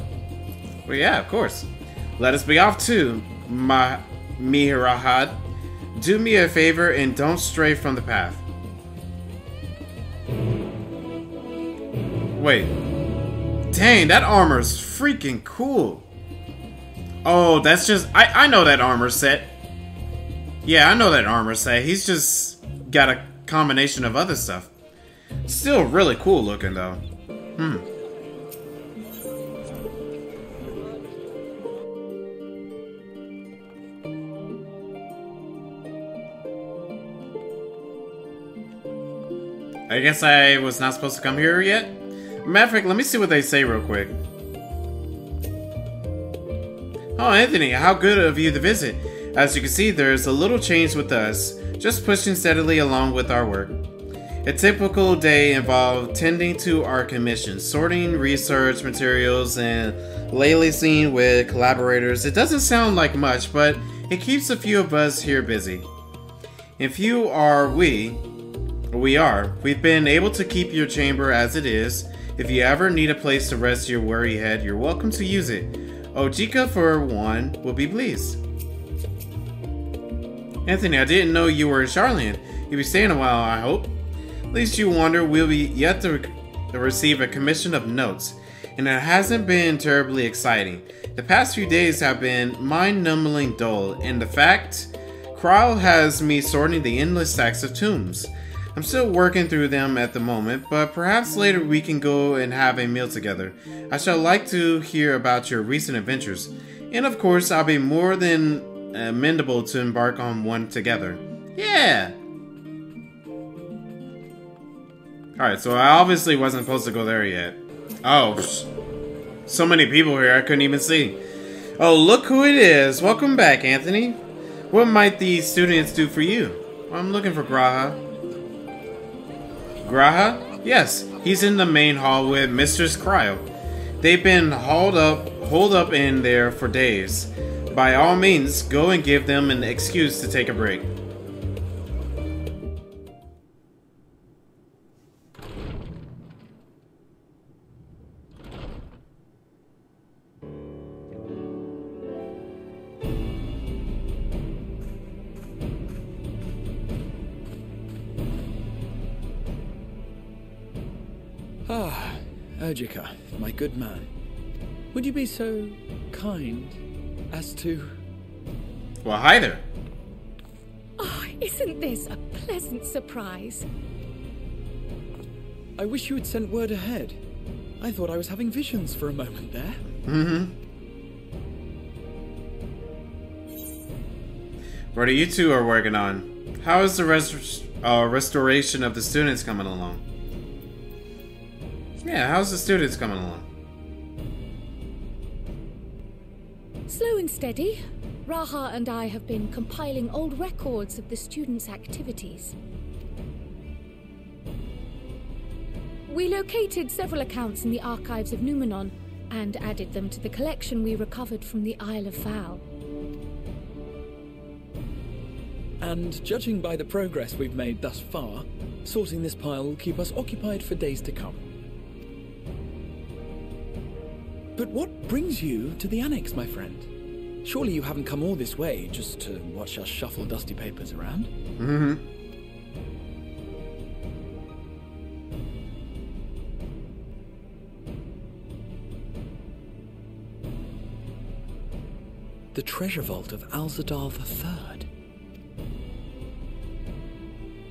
Well, yeah, of course. Let us be off too, Mihrahad. Do me a favor and don't stray from the path. Wait. Dang, that armor's freaking cool. Oh, that's just... I know that armor set. Yeah, I know that armor set. He's just got a combination of other stuff. Still really cool looking, though. I guess I was not supposed to come here yet? Matter of fact, let me see what they say real quick. Oh, Anthony, how good of you to visit. As you can see, there's a little change with us, just pushing steadily along with our work. A typical day involved tending to our commissions, sorting research materials, and liaising with collaborators. It doesn't sound like much, but it keeps a few of us here busy. And few are we are. We've been able to keep your chamber as it is. If you ever need a place to rest your weary head, you're welcome to use it. Ojika, for one, will be pleased. Anthony, I didn't know you were in Charlian. You'll be staying a while, I hope. Least you wonder, we'll be yet to receive a commission of notes, and it hasn't been terribly exciting. The past few days have been mind-numbingly dull, and the fact, Kryle has me sorting the endless stacks of tombs. I'm still working through them at the moment, but perhaps later we can go and have a meal together. I shall like to hear about your recent adventures, and of course I'll be more than amenable to embark on one together. Yeah! Alright, so I obviously wasn't supposed to go there yet. Oh, so many people here I couldn't even see. Oh, look who it is! Welcome back, Anthony. What might these students do for you? I'm looking for Graha. Graha? Yes, he's in the main hall with Mistress Kryle. They've been holed up in there for days. By all means, go and give them an excuse to take a break. Ah, Ojika, my good man. Would you be so kind as to... Well, hi there. Oh, isn't this a pleasant surprise? I wish you had sent word ahead. I thought I was having visions for a moment there. What are you two are working on? How is the restoration of the students coming along? Yeah, how's the students coming along? Slow and steady. Raha and I have been compiling old records of the students' activities. We located several accounts in the archives of Numenon and added them to the collection we recovered from the Isle of Val. And judging by the progress we've made thus far, sorting this pile will keep us occupied for days to come. But what brings you to the Annex, my friend? Surely you haven't come all this way just to watch us shuffle dusty papers around? The treasure vault of Alzadal III.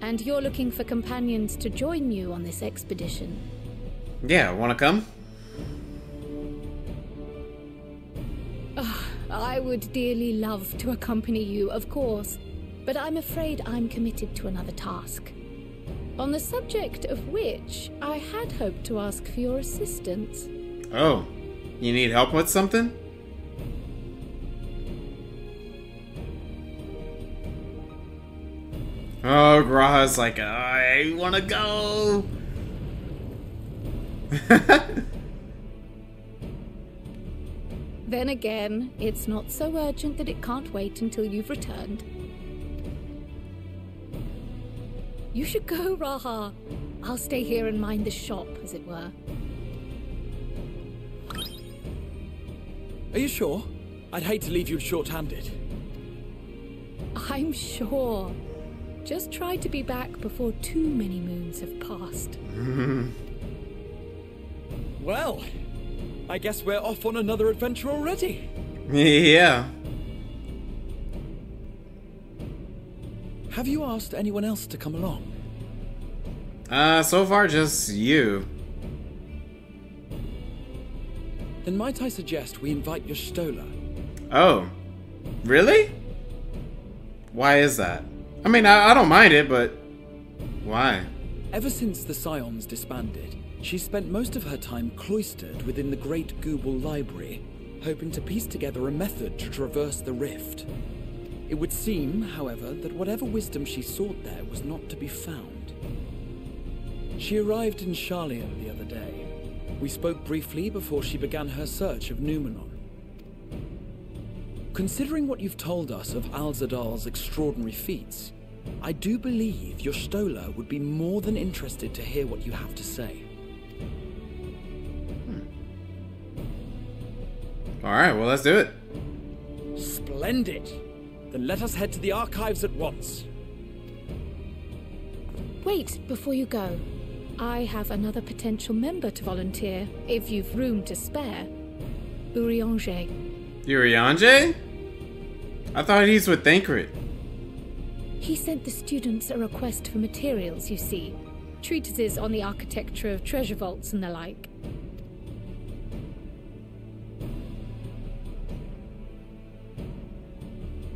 And you're looking for companions to join you on this expedition. Yeah, wanna come? I would dearly love to accompany you, of course, but I'm afraid I'm committed to another task. On the subject of which, I had hoped to ask for your assistance. Oh, you need help with something? Oh, Graha's like, I wanna go! Then again, it's not so urgent that it can't wait until you've returned. You should go, Raha. I'll stay here and mind the shop, as it were. Are you sure? I'd hate to leave you short-handed. I'm sure. Just try to be back before too many moons have passed. Well, I guess we're off on another adventure already. Yeah. Have you asked anyone else to come along? So far just you. Then might I suggest we invite your Stola? Oh. Really? Why is that? I mean, I don't mind it, but why? Ever since the Scions disbanded, she spent most of her time cloistered within the Great Google Library, hoping to piece together a method to traverse the rift. It would seem, however, that whatever wisdom she sought there was not to be found. She arrived in Charlian the other day. We spoke briefly before she began her search of Numenon. Considering what you've told us of Alzadal's extraordinary feats, I do believe your Stola would be more than interested to hear what you have to say. Alright, well, let's do it. Splendid! Then let us head to the archives at once. Wait, before you go. I have another potential member to volunteer, if you've room to spare. Urianger. Urianger? I thought he's with Thancred. He sent the students a request for materials, you see. Treatises on the architecture of treasure vaults and the like.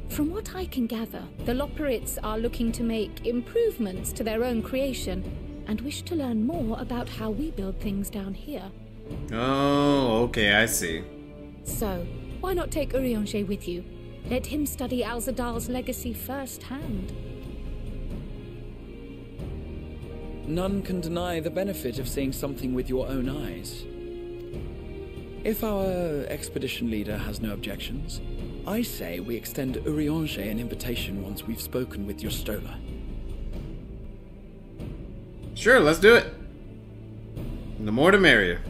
From what I can gather, the Loperites are looking to make improvements to their own creation and wish to learn more about how we build things down here. Oh, okay, I see. So, why not take Urianger with you? Let him study Alzadal's legacy firsthand. None can deny the benefit of seeing something with your own eyes. If our expedition leader has no objections, I say we extend Urianger an invitation once we've spoken with your Stola. Sure, let's do it. The more the merrier.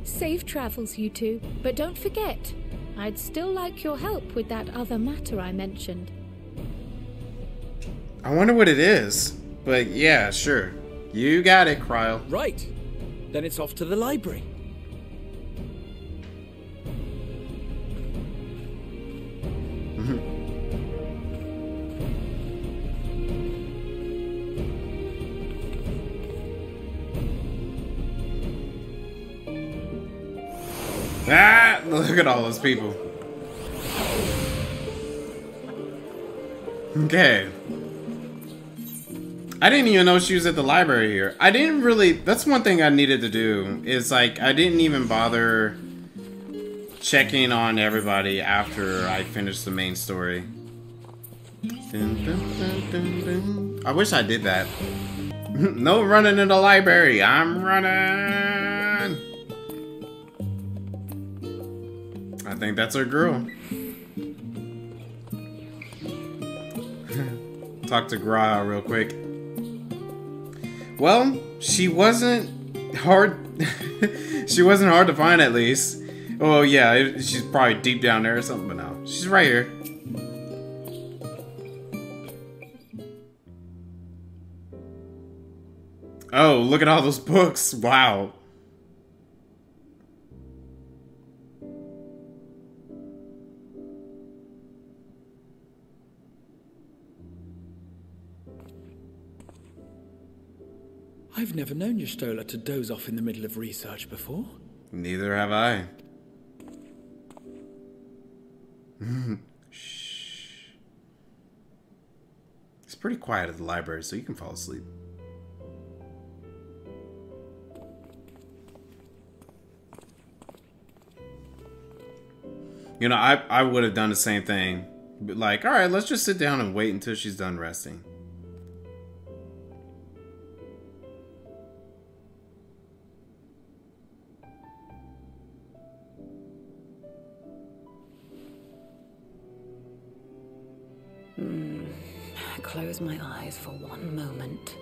Safe travels, you two. But don't forget, I'd still like your help with that other matter I mentioned. I wonder what it is. But yeah, sure. You got it, Kryle. Right. Then it's off to the library. Ah! Look at all those people. Okay. I didn't even know she was at the library here. I didn't really... That's one thing I needed to do. Is like, I didn't even bother checking on everybody after I finished the main story. Dun, dun, dun, dun, dun. I wish I did that. No running in the library. I'm running. I think that's our girl. Talk to Gra real quick. Well, she wasn't hard. She wasn't hard to find, at least. Oh yeah, she's probably deep down there or something, but no, she's right here. Oh, look at all those books! Wow. I've never known Y'shtola to doze off in the middle of research before. Neither have I. Shh. It's pretty quiet at the library, so you can fall asleep. You know, I would have done the same thing. But like, alright, let's just sit down and wait until she's done resting. Close my eyes for one moment.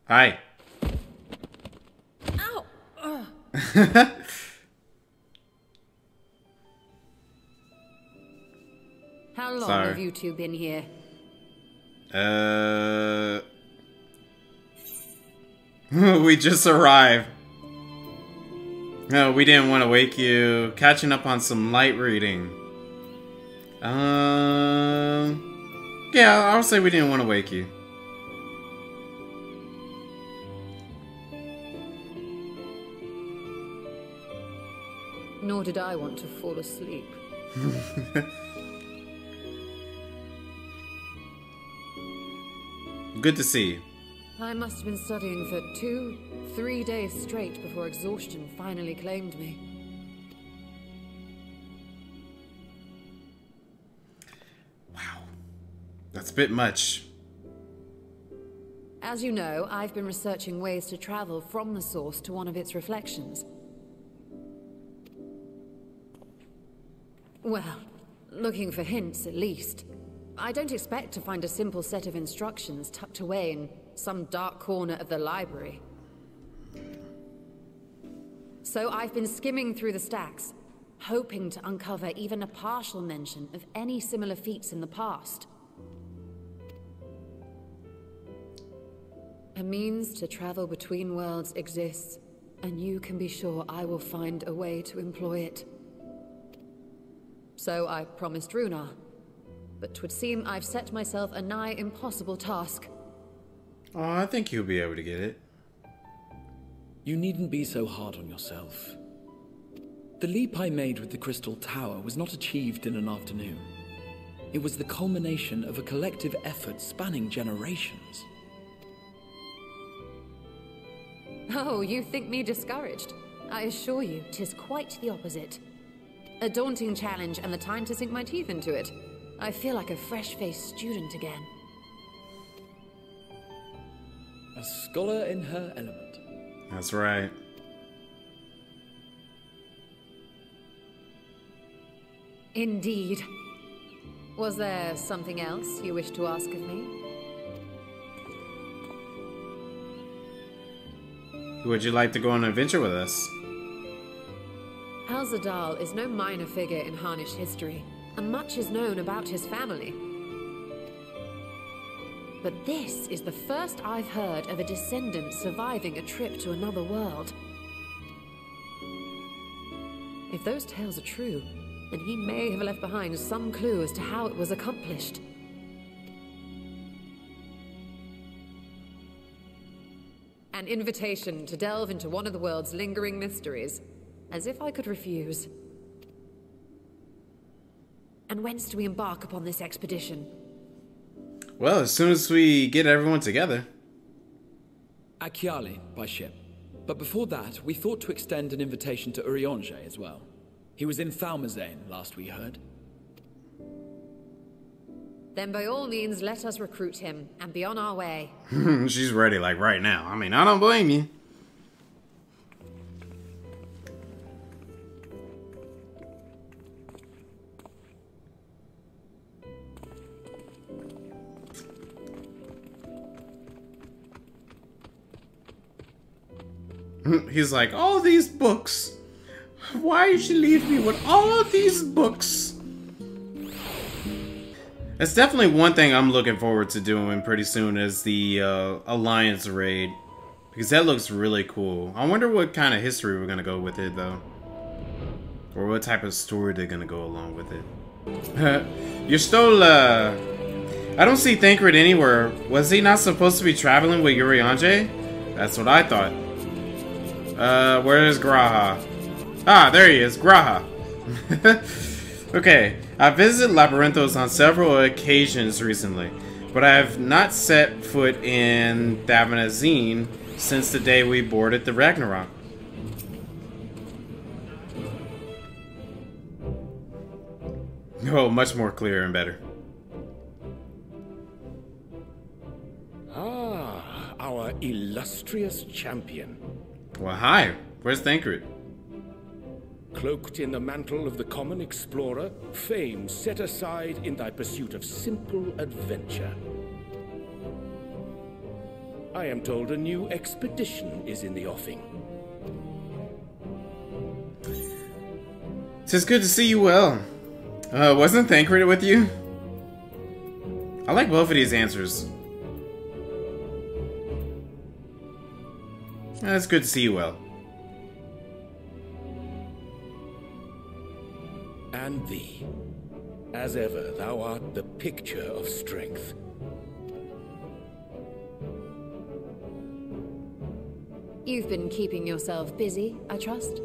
Hi. Ow! How long Sorry. have you two been here? We just arrived. No, we didn't want to wake you. Catching up on some light reading. Yeah, I would say we didn't want to wake you. Nor did I want to fall asleep. Good to see you. I must have been studying for 2-3 days straight before exhaustion finally claimed me. Wow. That's a bit much. As you know, I've been researching ways to travel from the source to one of its reflections. Well, looking for hints at least. I don't expect to find a simple set of instructions tucked away in some dark corner of the library. So I've been skimming through the stacks, hoping to uncover even a partial mention of any similar feats in the past. A means to travel between worlds exists, and you can be sure I will find a way to employ it. So I promised Runar, but 'twould seem I've set myself a nigh impossible task. Oh, I think you'll be able to get it. You needn't be so hard on yourself. The leap I made with the Crystal Tower was not achieved in an afternoon. It was the culmination of a collective effort spanning generations. Oh, you think me discouraged? I assure you, 'tis quite the opposite. A daunting challenge and the time to sink my teeth into it. I feel like a fresh-faced student again. A scholar in her element. That's right. Indeed. Was there something else you wish to ask of me? Would you like to go on an adventure with us? Al-Zadal is no minor figure in Harnish history, and much is known about his family. But this is the first I've heard of a descendant surviving a trip to another world. If those tales are true, then he may have left behind some clue as to how it was accomplished. An invitation to delve into one of the world's lingering mysteries. As if I could refuse. And whence do we embark upon this expedition? Well, as soon as we get everyone together. Akyali, by ship. But before that, we thought to extend an invitation to Urianger as well. He was in Thalmazane, last we heard. Then by all means, let us recruit him, and be on our way. She's ready, like, right now. I mean, I don't blame you. He's like, all these books. Why did you leave me with all these books? That's definitely one thing I'm looking forward to doing pretty soon is the Alliance raid. Because that looks really cool. I wonder what kind of history we're going to go with it, though. Or what type of story they're gonna go along with it. You're still, I don't see Thancred anywhere. Was he not supposed to be traveling with Urianger? That's what I thought. Where is Graha? Ah, there he is, Graha. Okay, I visited Labyrinthos on several occasions recently, but I have not set foot in Thavanazine since the day we boarded the Ragnarok. Oh, much more clear and better. Ah, our illustrious champion. Well, hi. Where's Thancred? Cloaked in the mantle of the common explorer, fame set aside in thy pursuit of simple adventure. I am told a new expedition is in the offing. 'Tis good to see you well. Wasn't Thancred with you? I like both of these answers. It's good to see you well. And thee. As ever, thou art the picture of strength. You've been keeping yourself busy, I trust?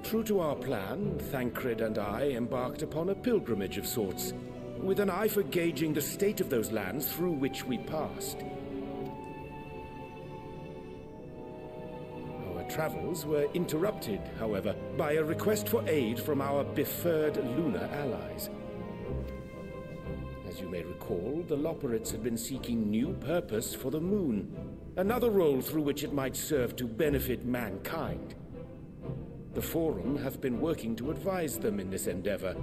True to our plan, Thancred and I embarked upon a pilgrimage of sorts, with an eye for gauging the state of those lands through which we passed. Our travels were interrupted, however, by a request for aid from our befurred lunar allies. As you may recall, the Loporrits had been seeking new purpose for the moon, another role through which it might serve to benefit mankind. The Forum hath been working to advise them in this endeavor,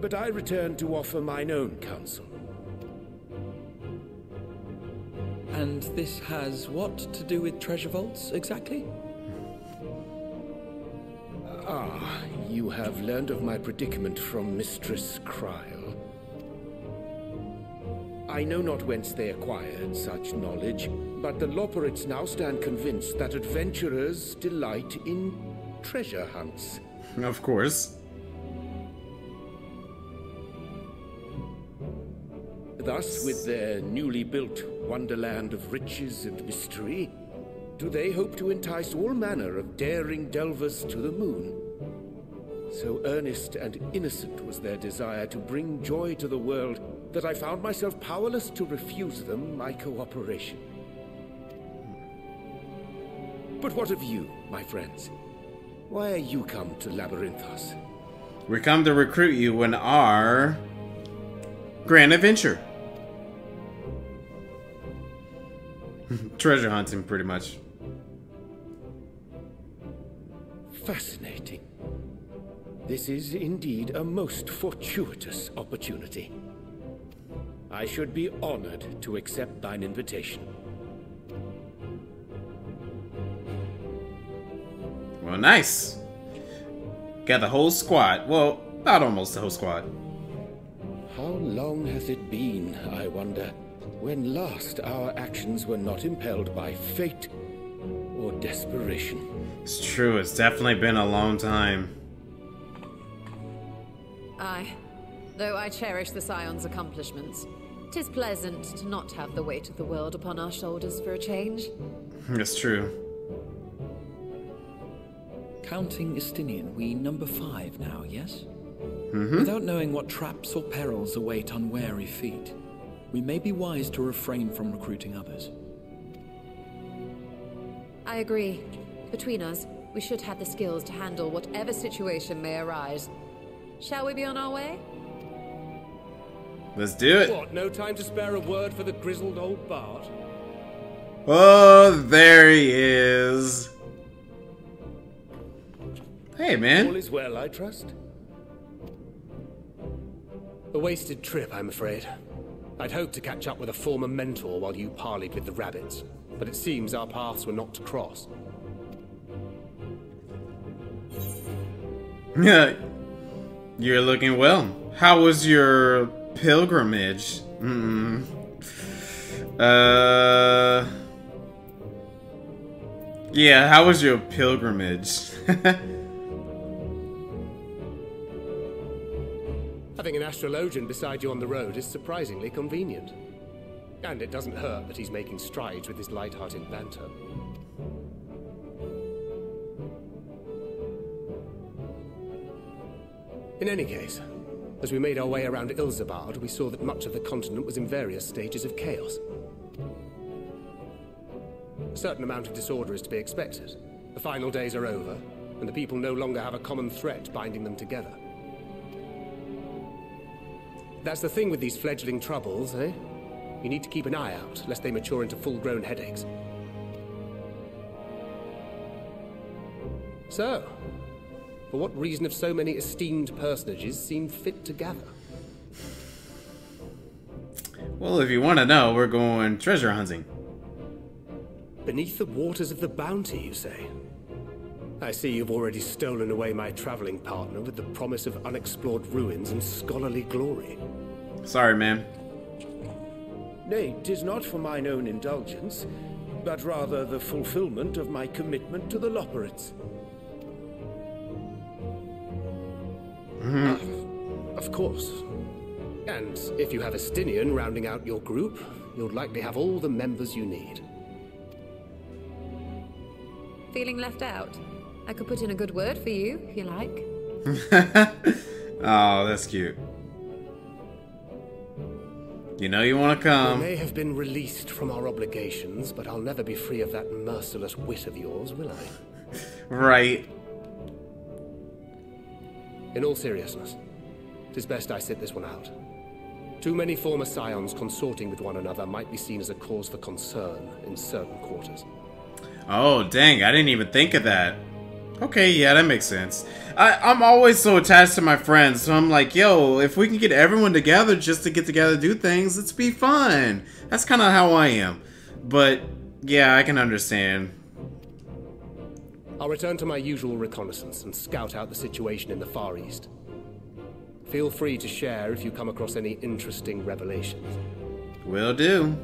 but I return to offer mine own counsel. And this has what to do with treasure vaults, exactly? Ah, you have learned of my predicament from Mistress Kryle. I know not whence they acquired such knowledge, but the Loporrits now stand convinced that adventurers delight in treasure hunts. Of course. Thus, with their newly built wonderland of riches and mystery, do they hope to entice all manner of daring delvers to the moon. So earnest and innocent was their desire to bring joy to the world that I found myself powerless to refuse them my cooperation. But what of you, my friends? Why are you come to Labyrinthos? We come to recruit you in our grand adventure. Treasure hunting, pretty much. Fascinating. This is indeed a most fortuitous opportunity. I should be honored to accept thine invitation. Well, nice. Got the whole squad. Well, not almost the whole squad. How long hath it been, I wonder, when last our actions were not impelled by fate or desperation? It's true, it's definitely been a long time. Aye. Though I cherish the Scion's accomplishments, 'tis pleasant to not have the weight of the world upon our shoulders for a change. It's true. Counting Istinian, we number 5 now, yes? Mm-hmm. Without knowing what traps or perils await unwary feet, we may be wise to refrain from recruiting others. I agree. Between us, we should have the skills to handle whatever situation may arise. Shall we be on our way? Let's do it. What, no time to spare a word for the grizzled old bard? Oh, there he is. Hey, man. All is well, I trust? A wasted trip, I'm afraid. I'd hoped to catch up with a former mentor while you parleyed with the rabbits, but it seems our paths were not to cross. Yeah, you're looking well. How was your pilgrimage? Yeah, how was your pilgrimage? Having an astrologian beside you on the road is surprisingly convenient. And it doesn't hurt that he's making strides with his light-hearted banter. In any case, as we made our way around Ilzabard, we saw that much of the continent was in various stages of chaos. A certain amount of disorder is to be expected. The final days are over, and the people no longer have a common threat binding them together. That's the thing with these fledgling troubles, eh? You need to keep an eye out, lest they mature into full-grown headaches. So, for what reason have so many esteemed personages seemed fit together? Well, if you want to know, we're going treasure hunting. Beneath the waters of the bounty, you say? I see you've already stolen away my traveling partner with the promise of unexplored ruins and scholarly glory. Sorry, man. Nay, 'tis not for mine own indulgence, but rather the fulfillment of my commitment to the Loporrits. Of course. And if you have a Stinian rounding out your group, you'll likely have all the members you need. Feeling left out? I could put in a good word for you, if you like. Oh, that's cute. You know you want to come. We may have been released from our obligations, but I'll never be free of that merciless wit of yours, will I? Right. In all seriousness, it is best I sit this one out. Too many former scions consorting with one another might be seen as a cause for concern in certain quarters. Oh, dang, I didn't even think of that. Okay, yeah, that makes sense. I'm always so attached to my friends, so I'm like, yo, if we can get everyone together just to get together and do things, let's be fun. That's kind of how I am. But, yeah, I can understand. I'll return to my usual reconnaissance and scout out the situation in the Far East. Feel free to share if you come across any interesting revelations. Will do.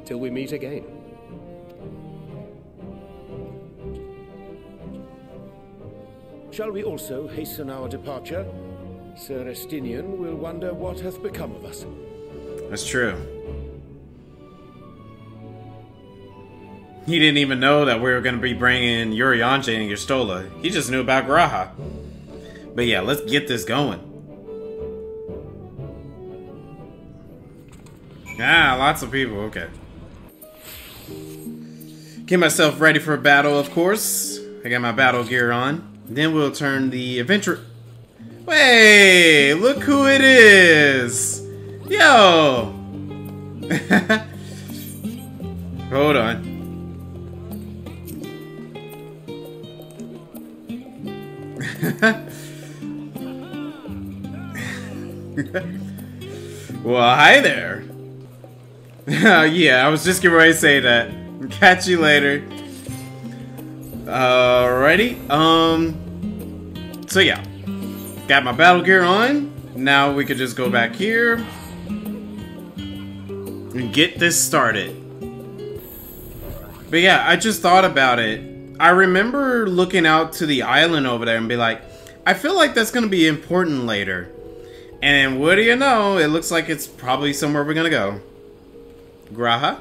Till we meet again. Shall we also hasten our departure? Sir Estinian will wonder what hath become of us. That's true. He didn't even know that we were going to be bringing Urianger and Yerstola. He just knew about Graha. But yeah, let's get this going. Ah, lots of people. Okay. Get myself ready for a battle, of course. I got my battle gear on. Then we'll turn the adventure... Hey, look who it is! Yo! Hold on. Well, hi there. Yeah, I was just getting ready to say that. Catch you later. Alrighty. So yeah, got my battle gear on. Now we could just go back here and get this started. But yeah, I just thought about it. I remember looking out to the island over there and be like, I feel like that's gonna be important later. And what do you know? It looks like it's probably somewhere we're gonna go. Graha?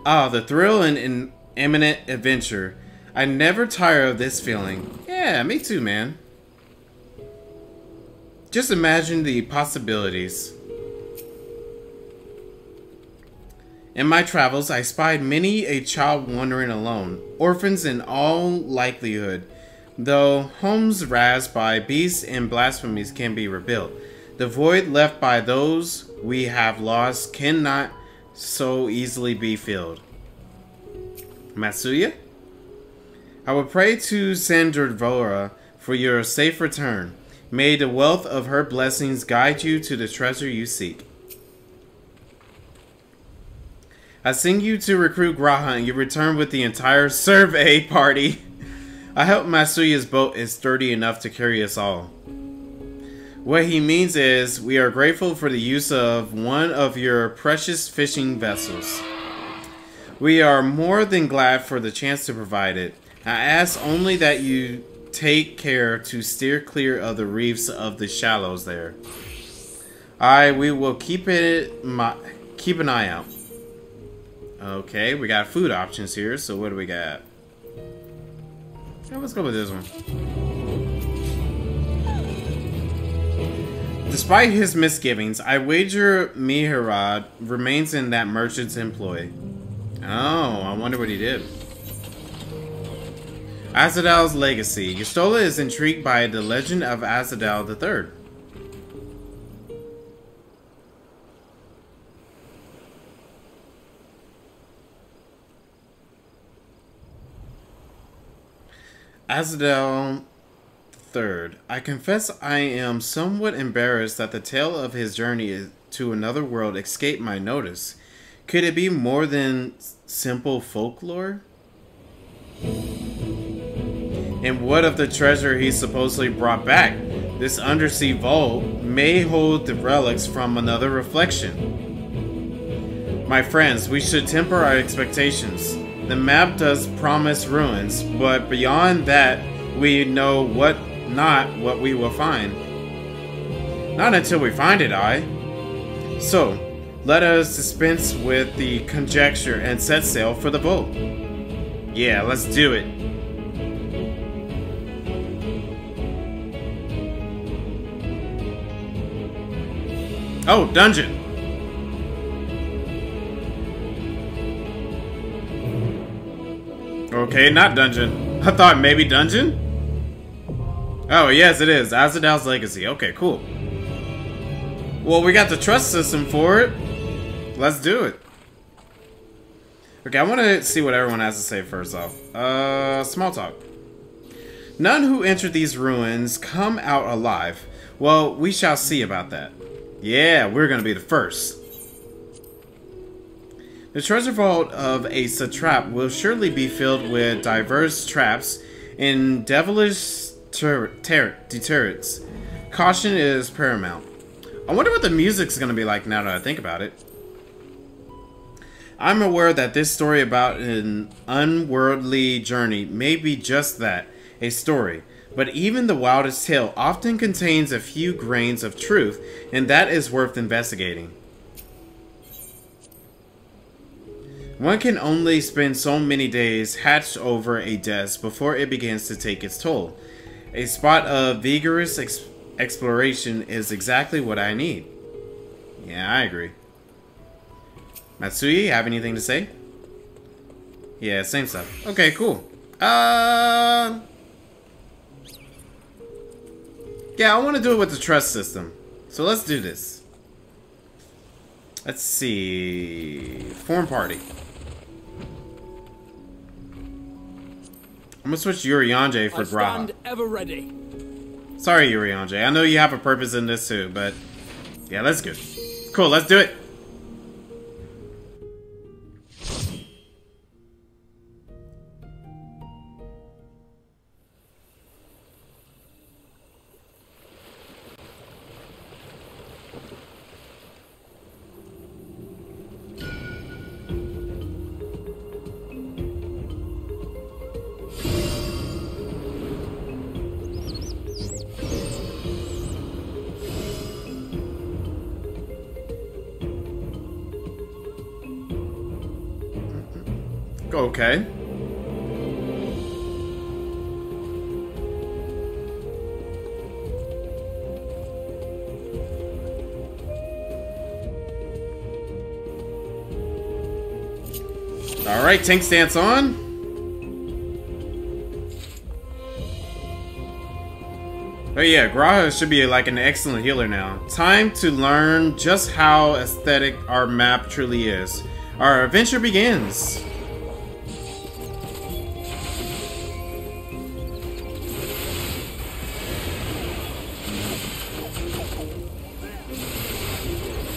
Ah, the thrill and imminent adventure. I never tire of this feeling. Yeah, me too, man. Just imagine the possibilities. In my travels, I spied many a child wandering alone, orphans in all likelihood. Though homes razed by beasts and blasphemies can be rebuilt, the void left by those we have lost cannot so easily be filled. Matsuya? I will pray to Sandravora for your safe return. May the wealth of her blessings guide you to the treasure you seek. I send you to recruit Graha and you return with the entire survey party. I hope Matsuya's boat is sturdy enough to carry us all. What he means is, we are grateful for the use of one of your precious fishing vessels. We are more than glad for the chance to provide it. I ask only that you take care to steer clear of the reefs of the shallows there. Alright, we will keep an eye out. Okay, we got food options here, so what do we got? Yeah, let's go with this one. Despite his misgivings, I wager Mihrad remains in that merchant's employ. Oh, I wonder what he did. Azadal's legacy. Yustola is intrigued by the legend of Azadal III. Azadal III. I confess I am somewhat embarrassed that the tale of his journey to another world escaped my notice. Could it be more than simple folklore? And what of the treasure he supposedly brought back? This undersea vault may hold the relics from another reflection. My friends, we should temper our expectations. The map does promise ruins, but beyond that, we know not what we will find. Not until we find it, So, let us dispense with the conjecture and set sail for the vault. Yeah, let's do it. Oh, dungeon. Okay, not dungeon. I thought maybe dungeon? Oh, yes, it is. Azadal's legacy. Okay, cool. Well, we got the trust system for it. Let's do it. Okay, I want to see what everyone has to say first off. Small talk. None who enter these ruins come out alive. Well, we shall see about that. Yeah, we're going to be the first. The treasure vault of a satrap will surely be filled with diverse traps and devilish deterrents. Caution is paramount. I wonder what the music's going to be like now that I think about it. I'm aware that this story about an unworldly journey may be just that, a story. But even the wildest tale often contains a few grains of truth, and that is worth investigating. One can only spend so many days hatched over a desk before it begins to take its toll. A spot of vigorous exploration is exactly what I need. Yeah, I agree. Matsuye, have anything to say? Yeah, same stuff. Okay, cool. Yeah, I want to do it with the trust system. So let's do this. Let's see. Form party. I'm gonna switch Urianger for Graha. Stand ever ready. Sorry, Urianger. I know you have a purpose in this too, but yeah, that's good. Cool, let's do it. Okay. Alright, tank stance on. Oh yeah, Graha should be like an excellent healer now. Time to learn just how aesthetic our map truly is. Our adventure begins.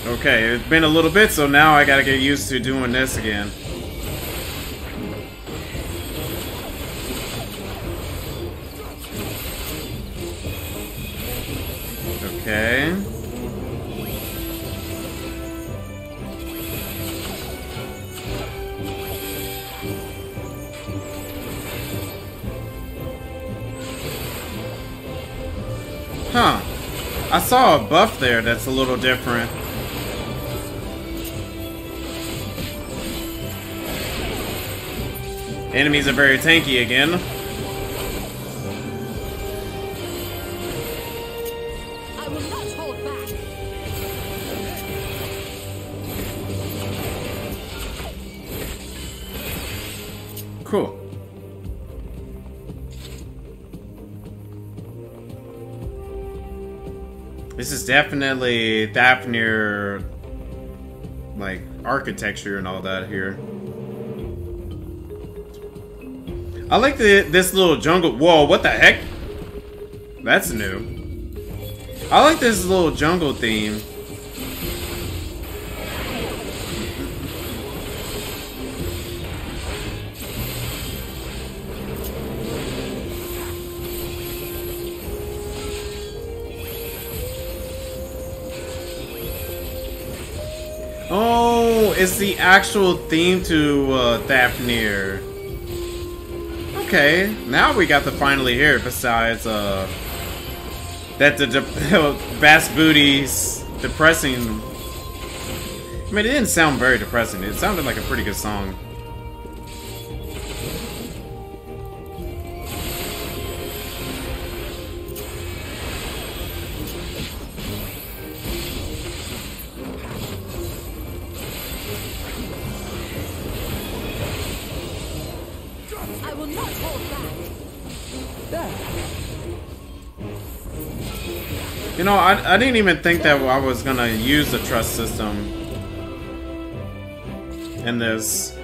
Okay, it's been a little bit, so now I gotta get used to doing this again. Okay. Huh. I saw a buff there that's a little different. Enemies are very tanky again. I will not hold back. Cool. This is definitely Daphne, like, architecture and all that here. I like this little jungle. Whoa, what the heck? That's new. I like this little jungle theme. Oh, it's the actual theme to Daphne. Okay, now we got to finally hear it, besides that the Bass Booty's depressing. I mean, it didn't sound very depressing. It sounded like a pretty good song. I will not hold back. You know, I didn't even think that I was gonna use the trust system in this.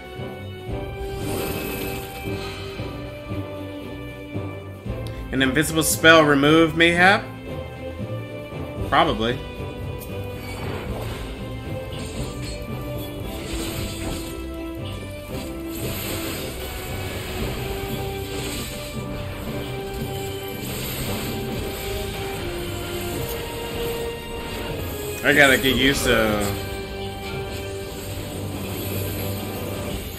An invisible spell remove, mayhap? Probably. I gotta get used to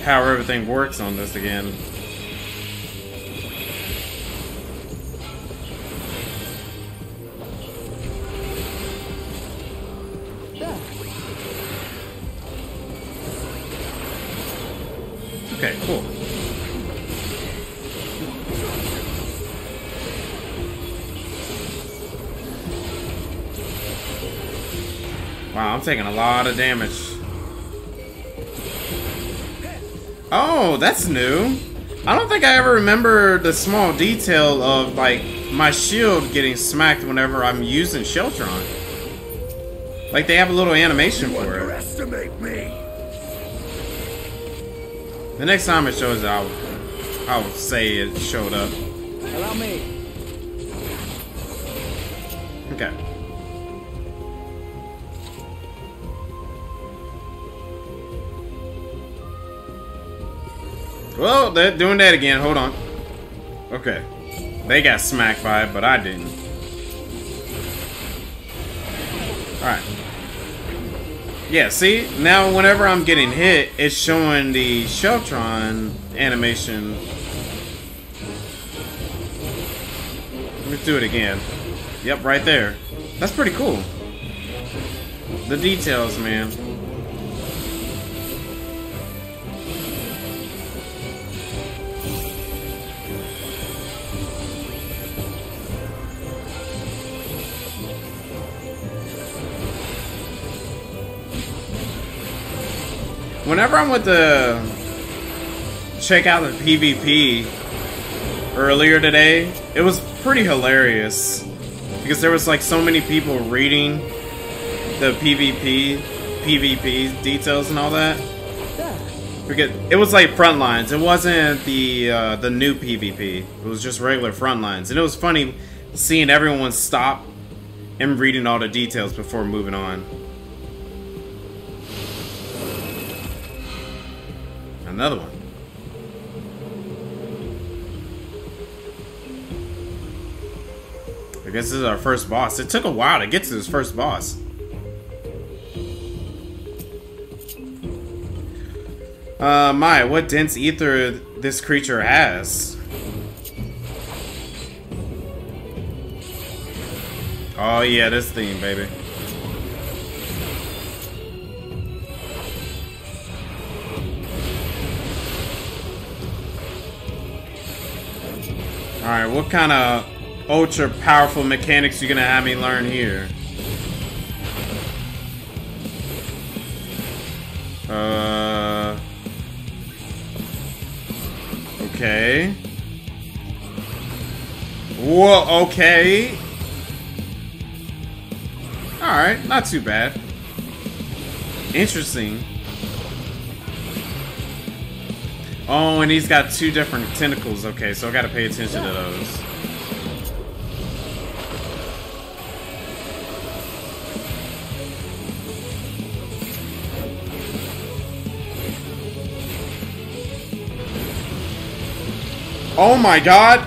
how everything works on this again. Okay, cool. Wow, I'm taking a lot of damage. Oh, that's new. I don't think I ever remember the small detail of, like, my shield getting smacked whenever I'm using Sheltron. Like, they have a little animation for it. Underestimate me. The next time it shows up, I'll say it showed up. Allow me. Okay. Well, they're doing that again. Hold on. Okay. They got smacked by it, but I didn't. Alright. Yeah, see? Now whenever I'm getting hit, it's showing the Sheltron animation. Let's do it again. Yep, right there. That's pretty cool. The details, man. Whenever I went to check out the PvP earlier today, it was pretty hilarious because there was like so many people reading the PvP details and all that. Because it was like front lines. It wasn't the new PvP. It was just regular front lines, and it was funny seeing everyone stop and reading all the details before moving on. Another one. I guess this is our first boss. It took a while to get to this first boss. My, what dense ether this creature has. Oh yeah, this theme, baby. Alright, what kind of ultra powerful mechanics you gonna have me learn here? Okay. Whoa, okay. Alright, not too bad. Interesting. Oh, and he's got 2 different tentacles. Okay, so I gotta pay attention to those. Oh my god!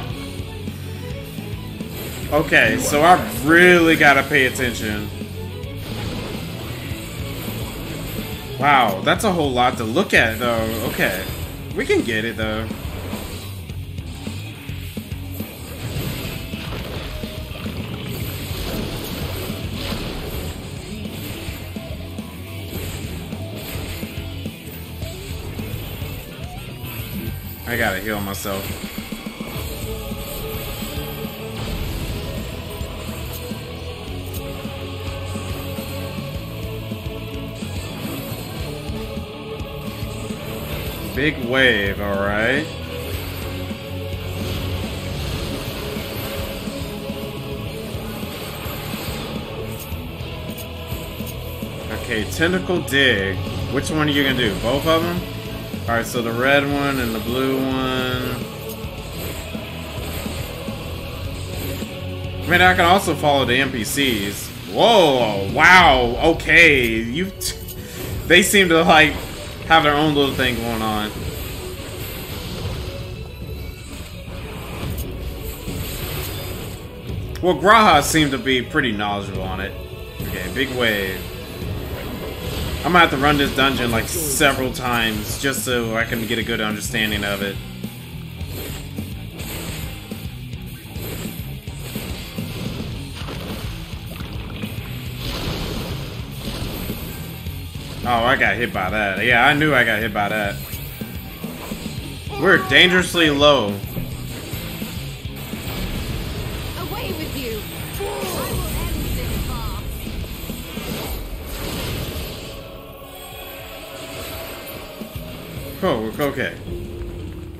Okay, so I really gotta pay attention. Wow, that's a whole lot to look at, though. Okay. We can get it, though. I gotta heal myself. Big wave, alright. Okay, tentacle dig. Which one are you gonna do? Both of them? Alright, so the red one and the blue one. I mean, I can also follow the NPCs. Whoa, wow, okay. They seem to, like, have their own little thing going on. Well, Graha seemed to be pretty knowledgeable on it. Okay, big wave. I'm gonna have to run this dungeon like several times just so I can get a good understanding of it. Oh, I got hit by that. Yeah, I knew I got hit by that. We're dangerously low. Away with you! I will end this farce. Oh, okay.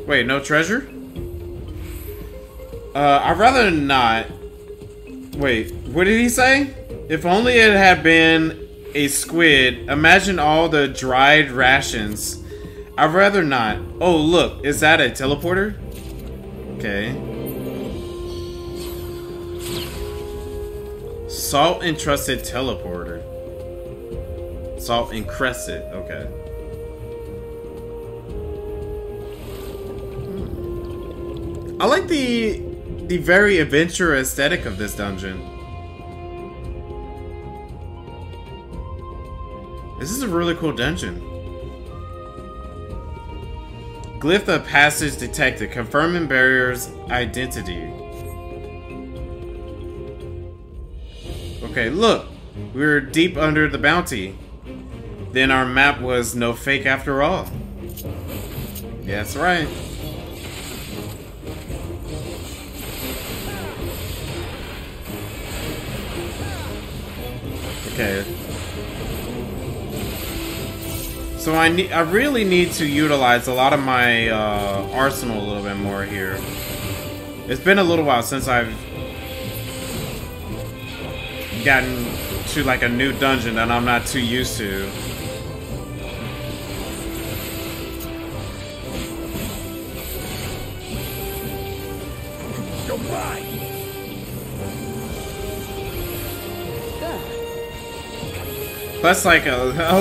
Wait, no treasure? I'd rather not. Wait, what did he say? If only it had been a squid. Imagine all the dried rations. I'd rather not. Oh, look. Is that a teleporter? Okay. Salt encrusted teleporter. Salt encrusted. Okay. I like the very adventure aesthetic of this dungeon. This is a really cool dungeon. Glyph of passage detected, confirming barrier's identity. Okay, look, we were deep under the bounty. Then our map was no fake after all. Yeah, that's right. Okay. So I really need to utilize a lot of my arsenal a little bit more here. It's been a little while since I've gotten to like a new dungeon that I'm not too used to. Goodbye. Plus, like, a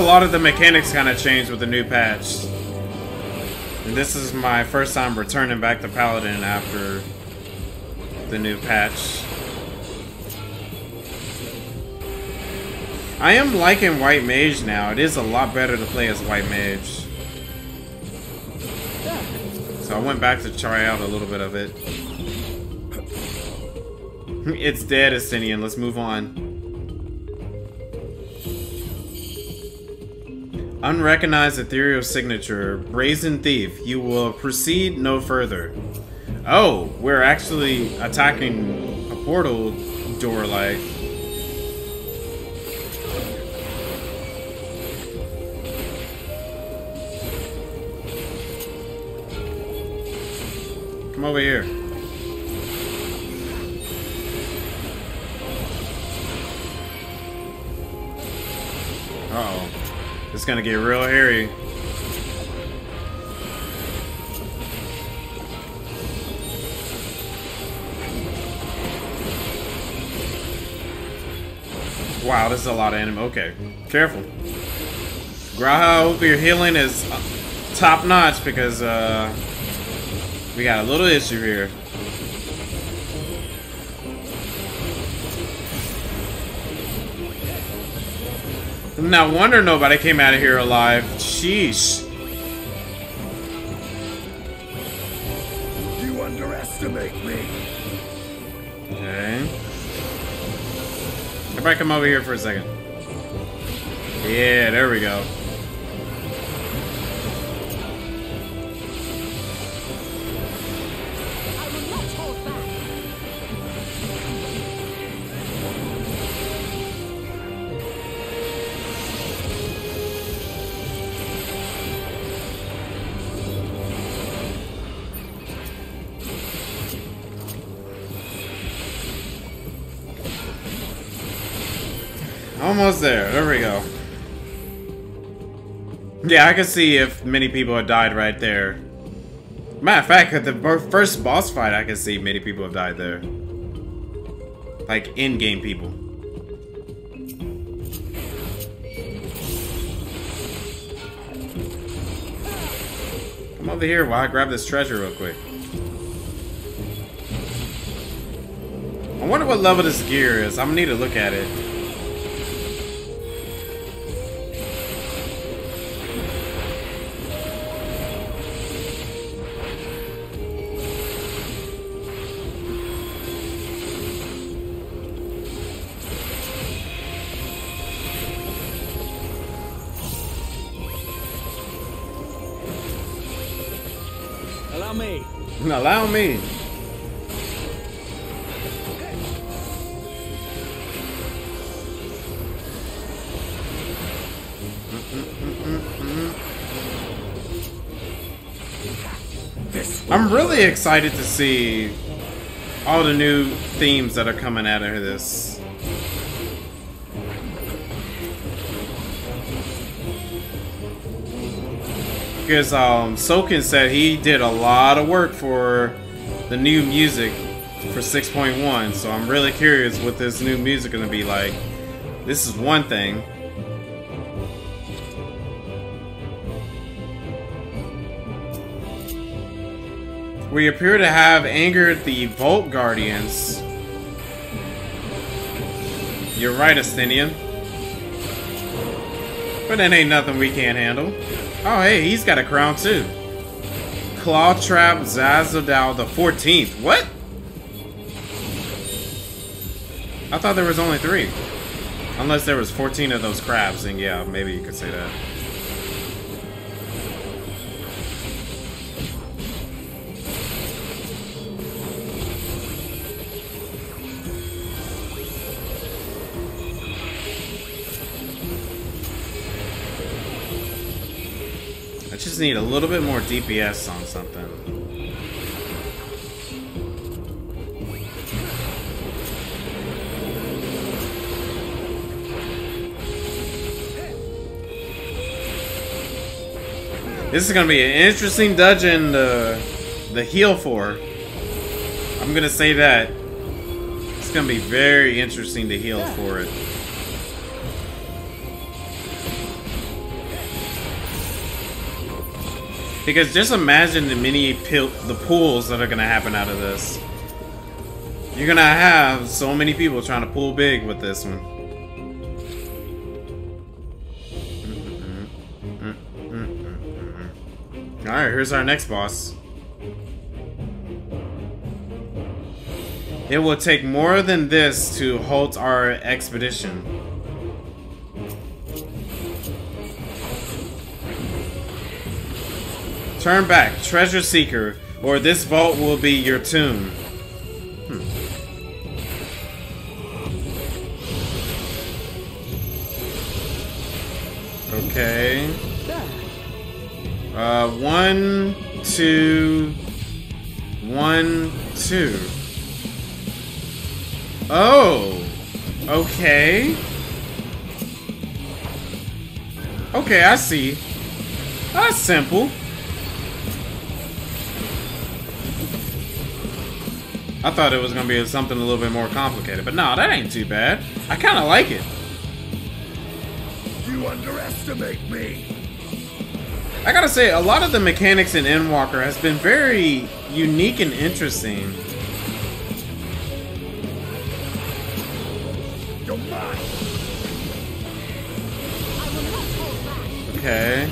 lot of the mechanics kind of changed with the new patch. And this is my first time returning back to Paladin after the new patch. I am liking White Mage now. It is a lot better to play as White Mage. So I went back to try out a little bit of it. It's dead, Estinian. Let's move on. Unrecognized ethereal signature. Brazen thief. You will proceed no further. Oh, we're actually attacking a portal door, like. Come over here. Uh-oh. It's gonna get real hairy. Wow, this is a lot of enemy. Okay, careful. Graha, I hope your healing is top notch because we got a little issue here. No wonder nobody came out of here alive. Sheesh. You underestimate me. Okay. Everybody come over here for a second. Yeah, there we go. Almost there. There we go. Yeah, I can see if many people had died right there. Matter of fact, at the first boss fight, I can see many people have died there. Like, in-game people. Come over here while I grab this treasure real quick. I wonder what level this gear is. I'm gonna need to look at it. Allow me. Allow me. I'm really excited to see all the new themes that are coming out of this. Because Soken said he did a lot of work for the new music for 6.1, so I'm really curious what this new music is gonna be like. This is one thing. We appear to have angered the Vault Guardians. You're right, Estinian. But it ain't nothing we can't handle. Oh, hey, he's got a crown too. Claw Trap Zazodal the 14th. What? I thought there was only 3. Unless there was 14 of those crabs, then yeah, maybe you could say that. I just need a little bit more DPS on something. This is gonna be an interesting dungeon to heal for. I'm gonna say that. It's gonna be very interesting to heal for it. Because just imagine the pools that are gonna happen out of this. You're gonna have so many people trying to pull big with this one. Alright, here's our next boss. It will take more than this to halt our expedition. Turn back, treasure seeker, or this vault will be your tomb. Okay. 1, 2, 1, 2. Oh, okay. Okay, I see. That's simple. I thought it was gonna be something a little bit more complicated, but no, that ain't too bad. I kind of like it. You underestimate me. I gotta say, a lot of the mechanics in Endwalker has been very unique and interesting. You're mine. Okay.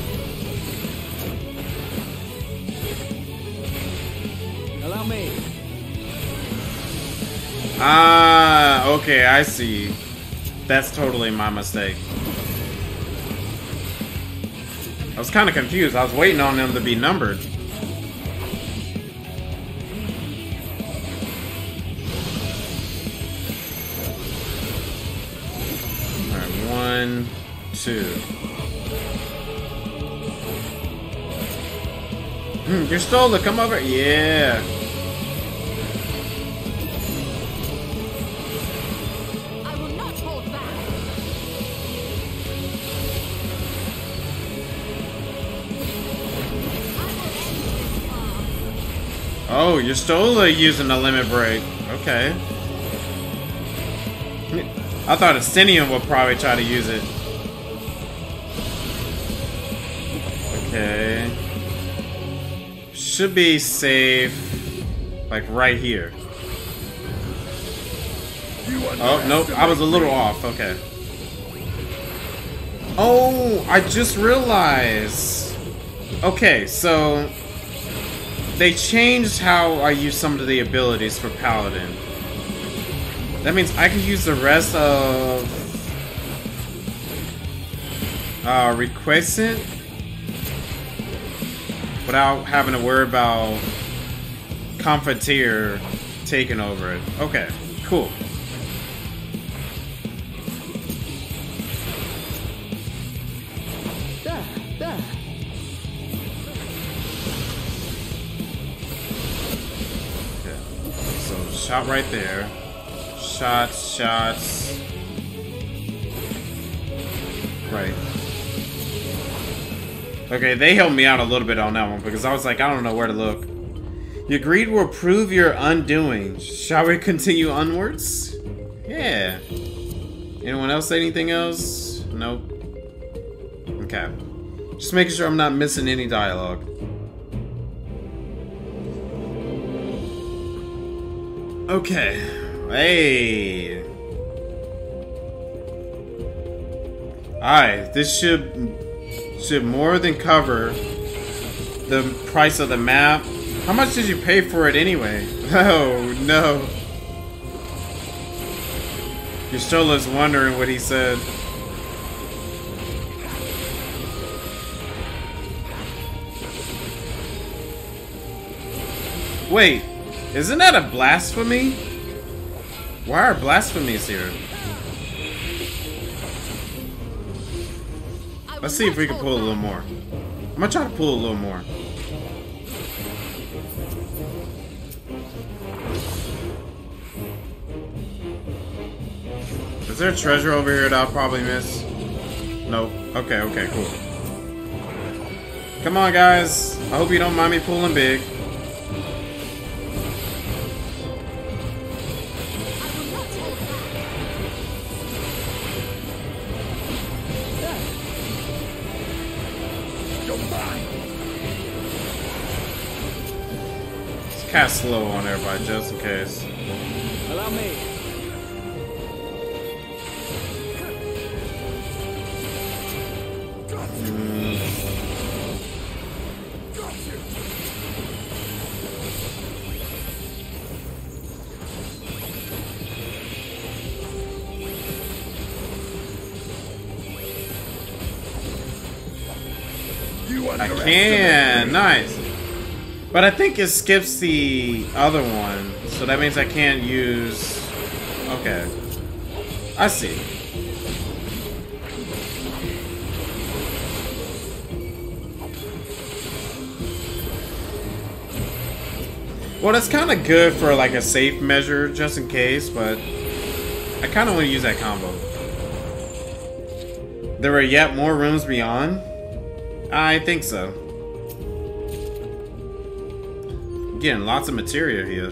Allow me. Ah, okay, I see. That's totally my mistake. I was kind of confused. I was waiting on them to be numbered. Alright, 1, 2. You're stolen. Come over. Yeah. Oh, you're still using the limit break. Okay. I thought Astinian would probably try to use it. Okay. Should be safe. Like right here. Oh, nope. I was a little off. Okay. Oh, I just realized. Okay, so they changed how I use some of the abilities for Paladin. That means I can use the rest of Requiescent without having to worry about Confiteer taking over it. Okay, cool. Shot right there. Shots, shots. Right. Okay, they helped me out a little bit on that one because I was like, I don't know where to look. Your greed will prove your undoing. Shall we continue onwards? Yeah. Anyone else say anything else? Nope. Okay. Just making sure I'm not missing any dialogue. Okay. Hey. Alright, this should more than cover the price of the map. How much did you pay for it anyway? Oh no. Yostola's wondering what he said. Wait. Isn't that a blasphemy? Why are blasphemies here? Let's see if we can pull a little more. I'm gonna try to pull a little more. Is there a treasure over here that I'll probably miss? Nope. Okay, okay, cool. Come on, guys. I hope you don't mind me pulling big. Cast slow on everybody just in case. Allow me. I can. Nice. But I think it skips the other one, so that means I can't use... Okay. I see. Well, that's kind of good for like a safe measure, just in case, but I kind of want to use that combo. There were yet more rooms beyond? I think so. Getting lots of material here.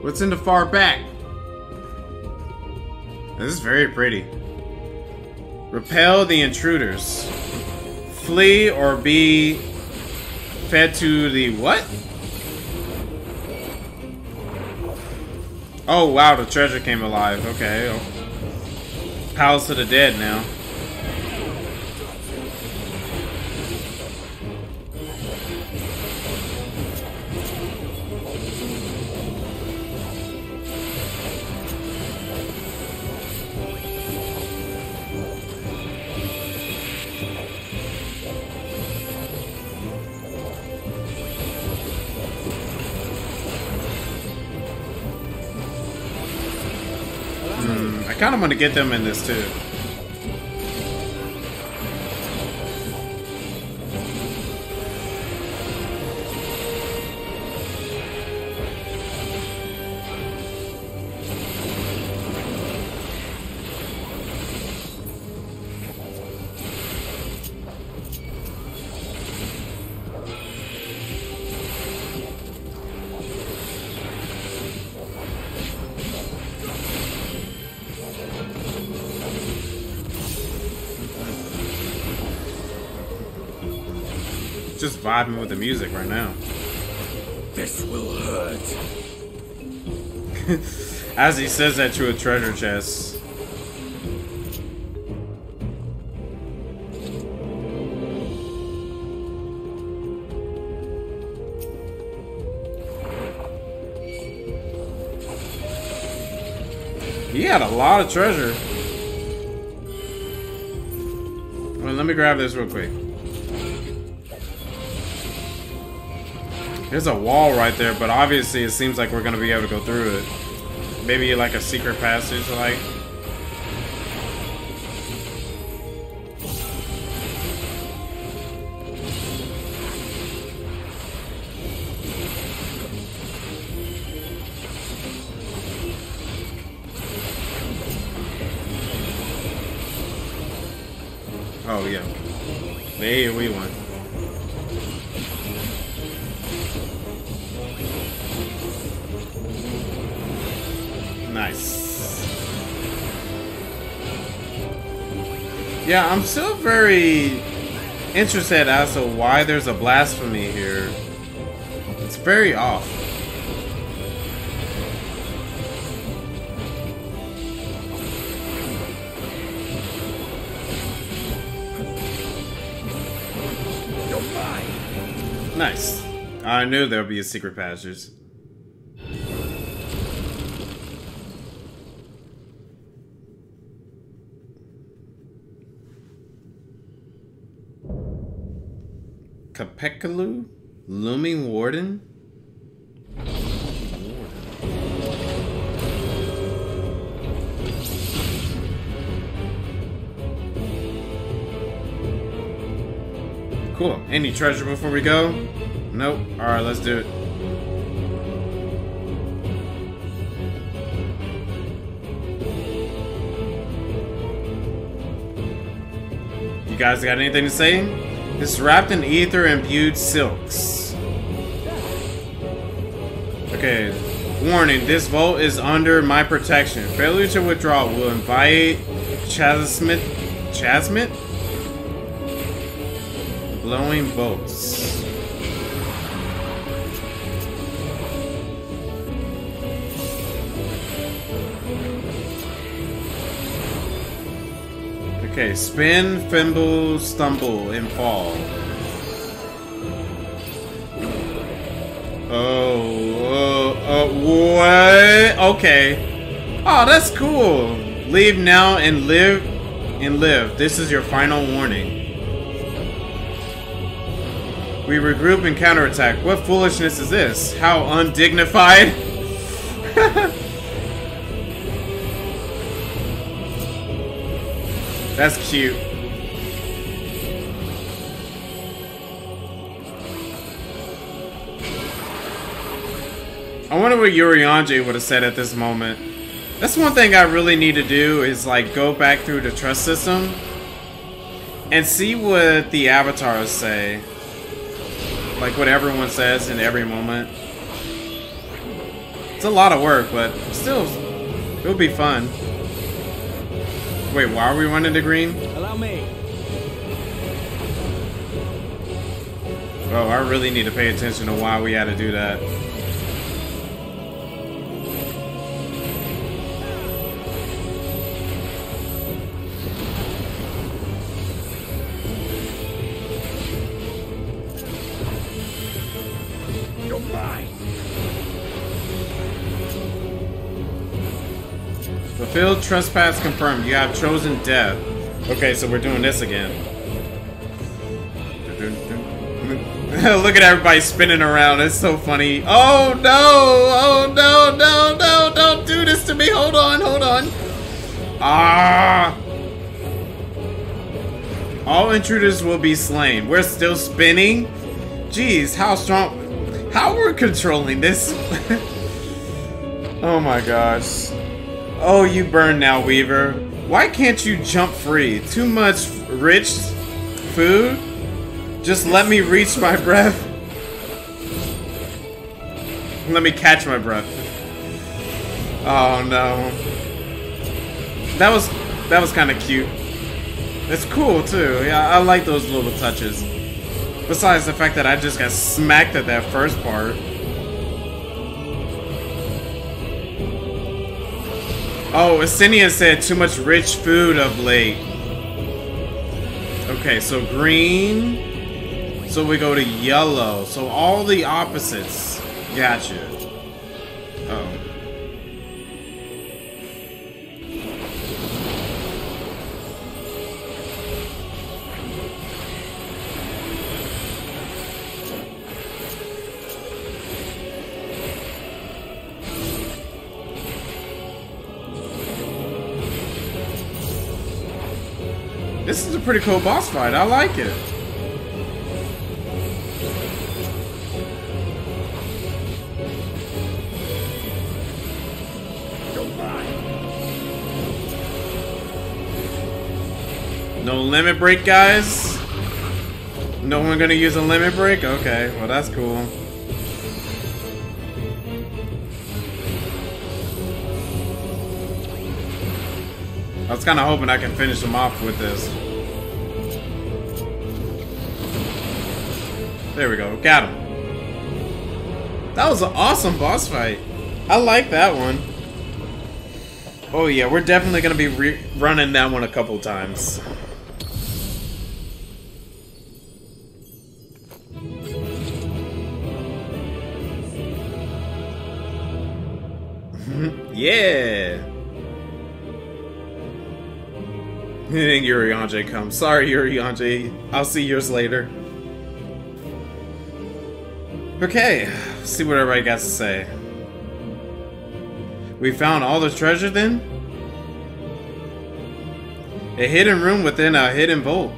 What's in the far back? This is very pretty. Repel the intruders. Flee or be fed to the what? Oh wow, the treasure came alive. Okay. Palace of the Dead now. I kind of want to get them in this too. Just vibing with the music right now. This will hurt. As he says that to a treasure chest. He had a lot of treasure. Well, let me grab this real quick. There's a wall right there, but obviously it seems like we're gonna be able to go through it. Maybe like a secret passage, like. Oh yeah. There we went. Nice. Yeah, I'm still very interested as to why there's a blasphemy here. It's very off. Nice. I knew there would be a secret passage. Capekalu? Looming Warden? Cool. Any treasure before we go? Nope. Alright, let's do it. You guys got anything to say? It's wrapped in ether-imbued silks. Okay. Warning, this vault is under my protection. Failure to withdraw will invite chasmit? Blowing bolts. Okay, spin, fimble, stumble, and fall. What? Okay. Oh, that's cool. Leave now and live This is your final warning. We regroup and counterattack. What foolishness is this? How undignified. That's cute. I wonder what Urianger would have said at this moment. That's one thing I really need to do is like go back through the trust system and see what the avatars say. Like what everyone says in every moment. It's a lot of work, but still, it'll be fun. Wait, why are we running to green? Allow me. Oh, I really need to pay attention to why we had to do that. Fulfilled trespass confirmed. You have chosen death. Okay, so we're doing this again. Look at everybody spinning around. It's so funny. Oh no! Oh no! No! No! Don't do this to me! Hold on! Hold on! Ah! All intruders will be slain. We're still spinning? Jeez, how strong... How we're controlling this? Oh my gosh. Oh, you burn now, Weaver. Why can't you jump free? Too much rich food? Just let me reach my breath. Let me catch my breath. Oh no. That was kind of cute. It's cool too. Yeah, I like those little touches. Besides the fact that I just got smacked at that first part. Oh, Asenia said too much rich food of late. Okay, so green. So we go to yellow. So all the opposites. Gotcha. Oh. This is a pretty cool boss fight. I like it. No limit break, guys? No one gonna use a limit break? Okay, well that's cool. I was kind of hoping I can finish him off with this. There we go. Got him. That was an awesome boss fight. I like that one. Oh yeah, we're definitely going to be running that one a couple times. Yeah. Urianger comes. Sorry, Urianger. I'll see yours later. Okay, let's see what everybody got to say. We found all the treasure then? A hidden room within a hidden vault.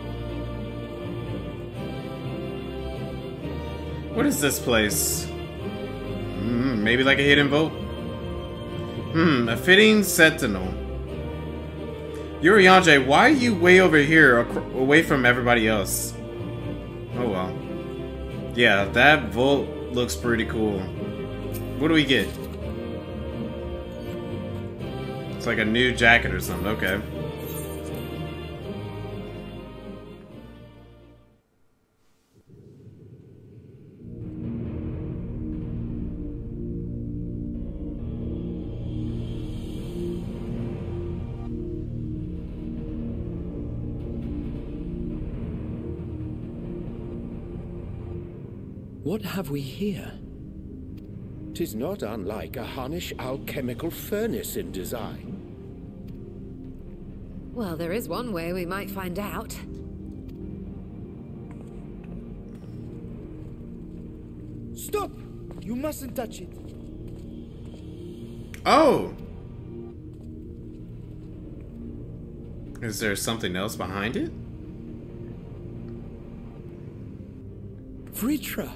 What is this place? Maybe like a hidden vault? A fitting sentinel. Urianger, why are you way over here, away from everybody else? Oh well. Yeah, that vault looks pretty cool. What do we get? It's like a new jacket or something, okay. What have we here? 'Tis not unlike a Hunnish alchemical furnace in design. Well, there is one way we might find out. Stop! You mustn't touch it. Oh! Is there something else behind it? Vritra!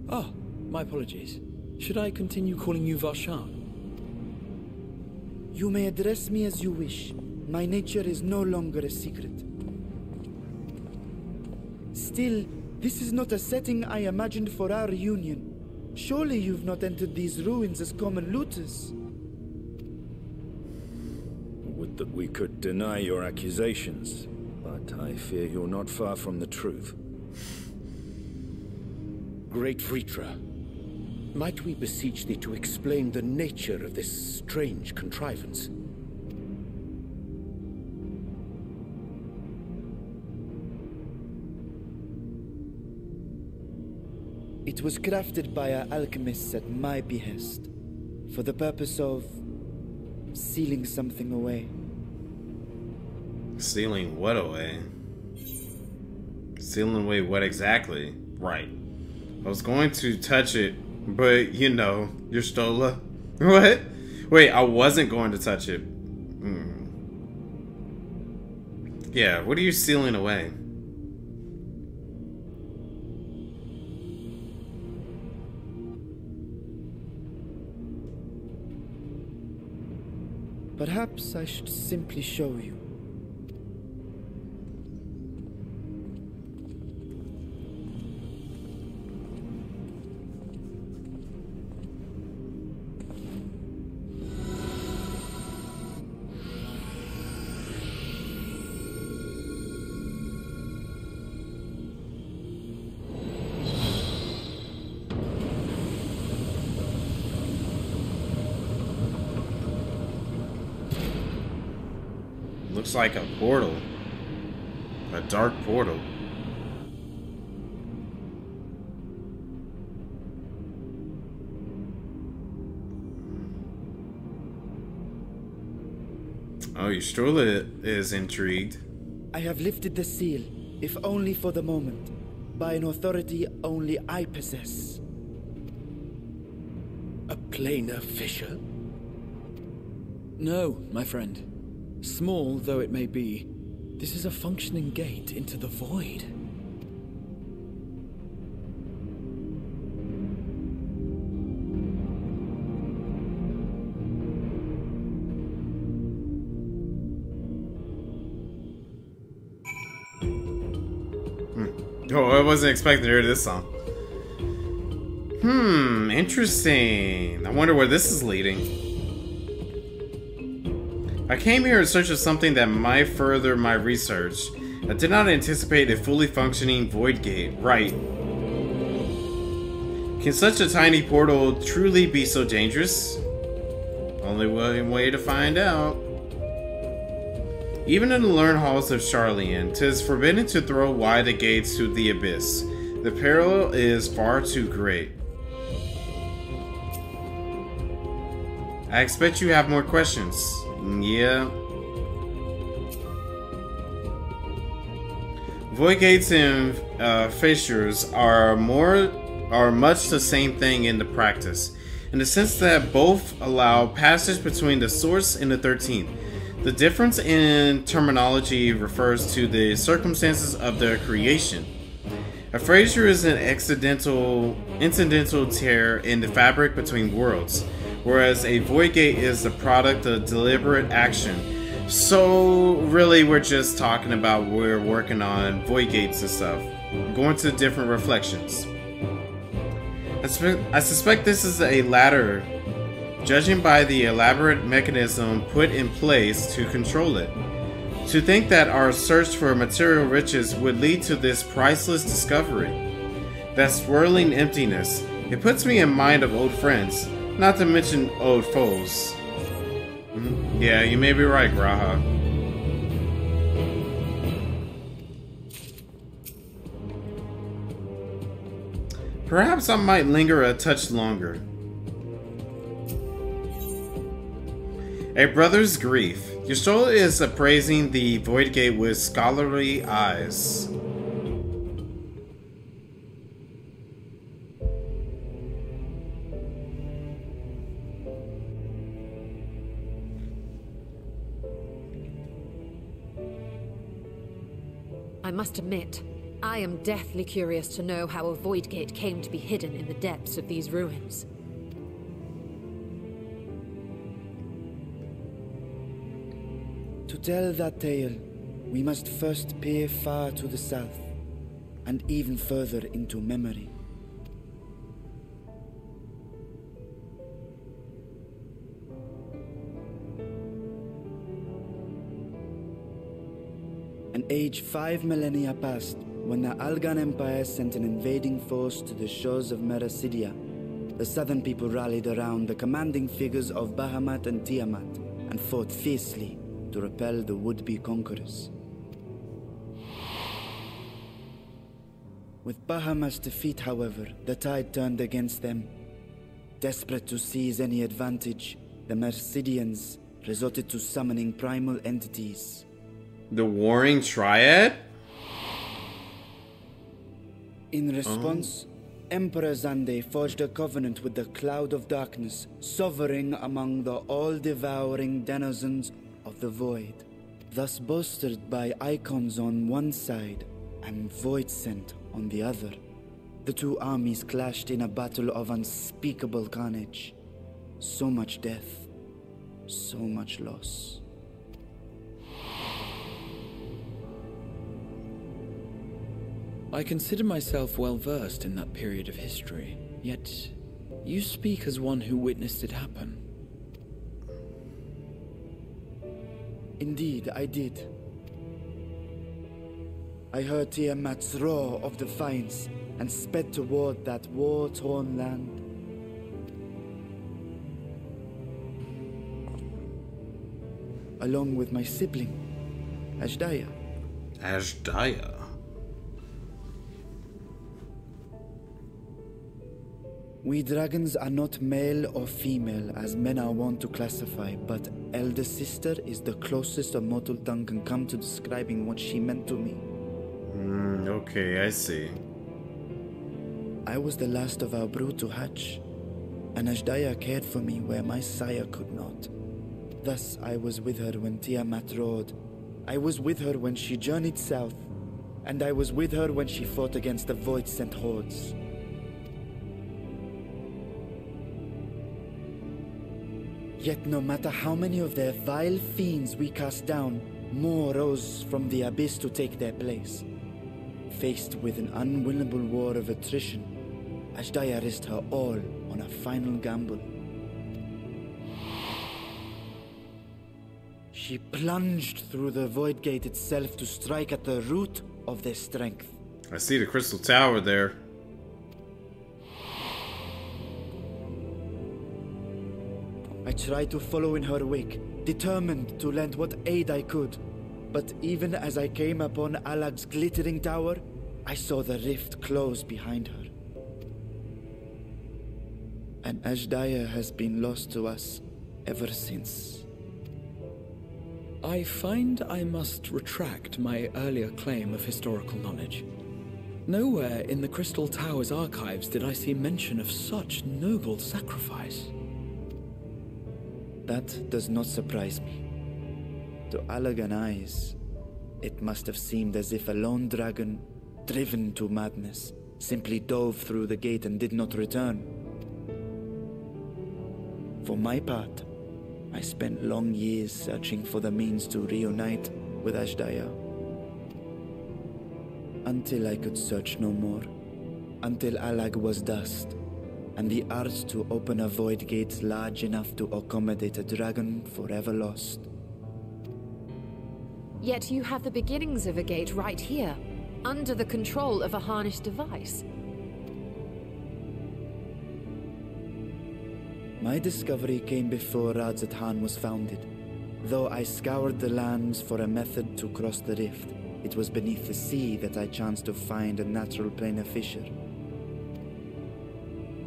Oh, my apologies. Should I continue calling you Varshan? You may address me as you wish. My nature is no longer a secret. Still, this is not a setting I imagined for our reunion. Surely you've not entered these ruins as common looters. Would that we could deny your accusations, but I fear you're not far from the truth. Great Vritra, might we beseech thee to explain the nature of this strange contrivance? It was crafted by our alchemists at my behest, for the purpose of sealing something away. Sealing what away? Sealing away what exactly? Right. I was going to touch it, but you know, you're Stola. What? Wait, I wasn't going to touch it. Yeah, what are you sealing away? Perhaps I should simply show you. Looks like a portal. A dark portal. Oh, Strula is intrigued. I have lifted the seal, if only for the moment, by an authority only I possess. A planar fissure? No, my friend. Small though it may be, this is a functioning gate into the void. Oh, I wasn't expecting to hear this song. Interesting. I wonder where this is leading. I came here in search of something that might further my research. I did not anticipate a fully functioning void gate. Right. Can such a tiny portal truly be so dangerous? Only one way to find out. Even in the learned halls of Charlian, 'tis forbidden to throw wide the gates to the abyss. The peril is far too great. I expect you have more questions. Yeah. Void gates and fissures are much the same thing in the practice, in the sense that both allow passage between the source and the 13th. The difference in terminology refers to the circumstances of their creation. A fissure is an incidental tear in the fabric between worlds, whereas a void gate is the product of deliberate action. So really we're just talking about we're working on void gates and stuff, going to different reflections. I suspect this is a latter, judging by the elaborate mechanism put in place to control it. To think that our search for material riches would lead to this priceless discovery, that swirling emptiness, it puts me in mind of old friends, not to mention old foes. Yeah, you may be right, Graha. Perhaps I might linger a touch longer. A brother's grief. Your soul is appraising the void gate with scholarly eyes. I must admit, I am deathly curious to know how a void gate came to be hidden in the depths of these ruins. To tell that tale, we must first peer far to the south, and even further into memory. An age 5 millennia passed when the Algan Empire sent an invading force to the shores of Mericidia. The southern people rallied around the commanding figures of Bahamut and Tiamat and fought fiercely to repel the would-be conquerors. With Bahamut's defeat, however, the tide turned against them. Desperate to seize any advantage, the Mercidians resorted to summoning primal entities. The Warring Triad? In response, Emperor Zande forged a covenant with the Cloud of Darkness, sovereign among the all-devouring denizens of the Void, thus bolstered by icons on one side and Void Scent on the other. The two armies clashed in a battle of unspeakable carnage. So much death, so much loss. I consider myself well versed in that period of history, yet you speak as one who witnessed it happen. Indeed, I did. I heard Tiamat's roar of defiance and sped toward that war-torn land. Along with my sibling, Ashdaya. Ashdaya? We dragons are not male or female as men are wont to classify, but elder sister is the closest a mortal tongue can come to describing what she meant to me. Okay, I see. I was the last of our brood to hatch, and Ashdaya cared for me where my sire could not. Thus I was with her when Tiamat roared. I was with her when she journeyed south, and I was with her when she fought against the void-sent hordes. Yet no matter how many of their vile fiends we cast down, more rose from the abyss to take their place. Faced with an unwinnable war of attrition, Ashdaya risked her all on a final gamble. She plunged through the Void Gate itself to strike at the root of their strength. I see the Crystal Tower there. I tried to follow in her wake, determined to lend what aid I could. But even as I came upon Alag's glittering tower, I saw the rift close behind her. And Ashdaya has been lost to us ever since. I find I must retract my earlier claim of historical knowledge. Nowhere in the Crystal Tower's archives did I see mention of such noble sacrifice. That does not surprise me. To Allagan eyes, it must have seemed as if a lone dragon, driven to madness, simply dove through the gate and did not return. For my part, I spent long years searching for the means to reunite with Ashdaya. Until I could search no more. Until Allag was dust, and the art to open a void gate large enough to accommodate a dragon forever lost. Yet you have the beginnings of a gate right here, under the control of a harnessed device. My discovery came before Radzat was founded. Though I scoured the lands for a method to cross the rift, it was beneath the sea that I chanced to find a natural planar fissure.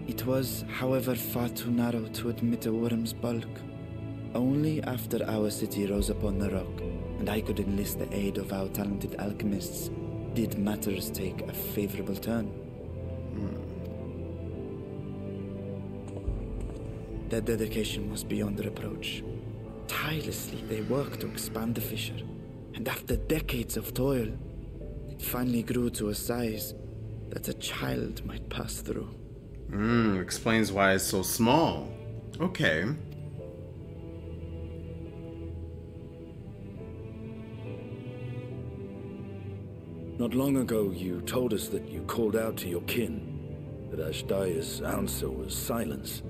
It was, however, far too narrow to admit a worm's bulk. Only after our city rose upon the rock, and I could enlist the aid of our talented alchemists, did matters take a favorable turn. Their dedication was beyond reproach. Tirelessly they worked to expand the fissure, and after decades of toil, it finally grew to a size that a child might pass through. Explains why it's so small. Okay. Not long ago, you told us that you called out to your kin, that Ashdaya's answer was silence.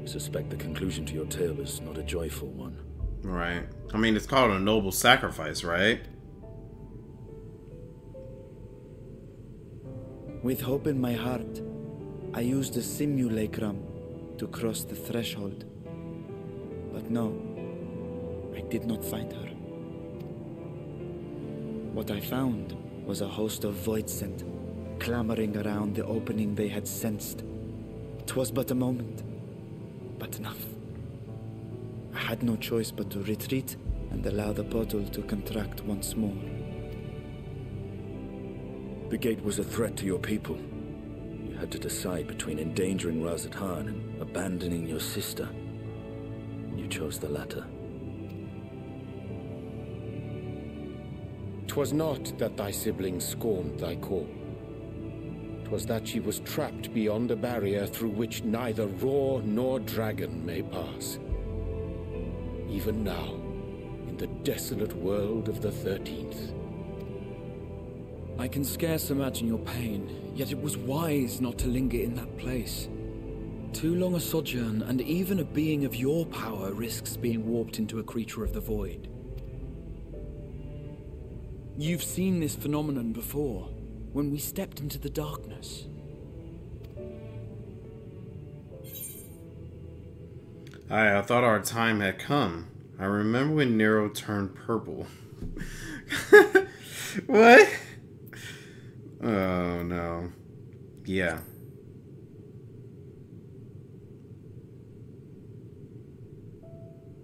I suspect the conclusion to your tale is not a joyful one. Right. I mean, it's called a noble sacrifice, right? With hope in my heart, I used the simulacrum to cross the threshold. But no, I did not find her. What I found was a host of void scent, clamoring around the opening they had sensed. 'Twas but a moment, but enough. I had no choice but to retreat and allow the portal to contract once more. The gate was a threat to your people. You had to decide between endangering Razathan and abandoning your sister. You chose the latter. 'Twas not that thy siblings scorned thy call. 'Twas that she was trapped beyond a barrier through which neither roar nor dragon may pass. Even now, in the desolate world of the 13th. I can scarce imagine your pain, yet it was wise not to linger in that place. Too long a sojourn, and even a being of your power risks being warped into a creature of the void. You've seen this phenomenon before, when we stepped into the darkness. I thought our time had come. I remember when Nero turned purple. What? Oh, no. Yeah.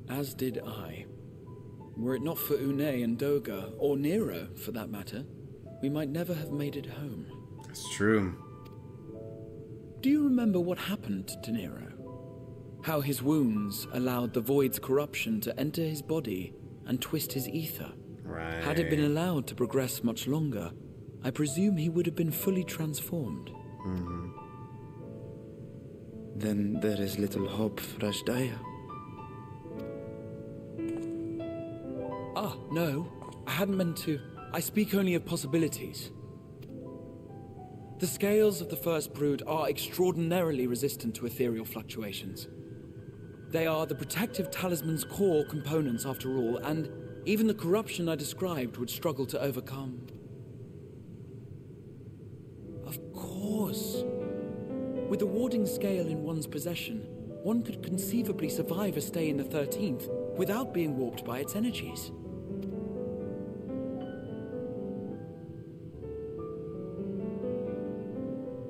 As did I. Were it not for Une and Doga, or Nero, for that matter, we might never have made it home. It's true. Do you remember what happened to Nero? How his wounds allowed the void's corruption to enter his body and twist his ether? Right. Had it been allowed to progress much longer, I presume he would have been fully transformed. Then there is little hope for Ashdaya. Ah, no. I hadn't meant to. I speak only of possibilities. The scales of the First Brood are extraordinarily resistant to ethereal fluctuations. They are the protective talisman's core components after all, and even the corruption I described would struggle to overcome. Of course. With the warding scale in one's possession, one could conceivably survive a stay in the 13th without being warped by its energies.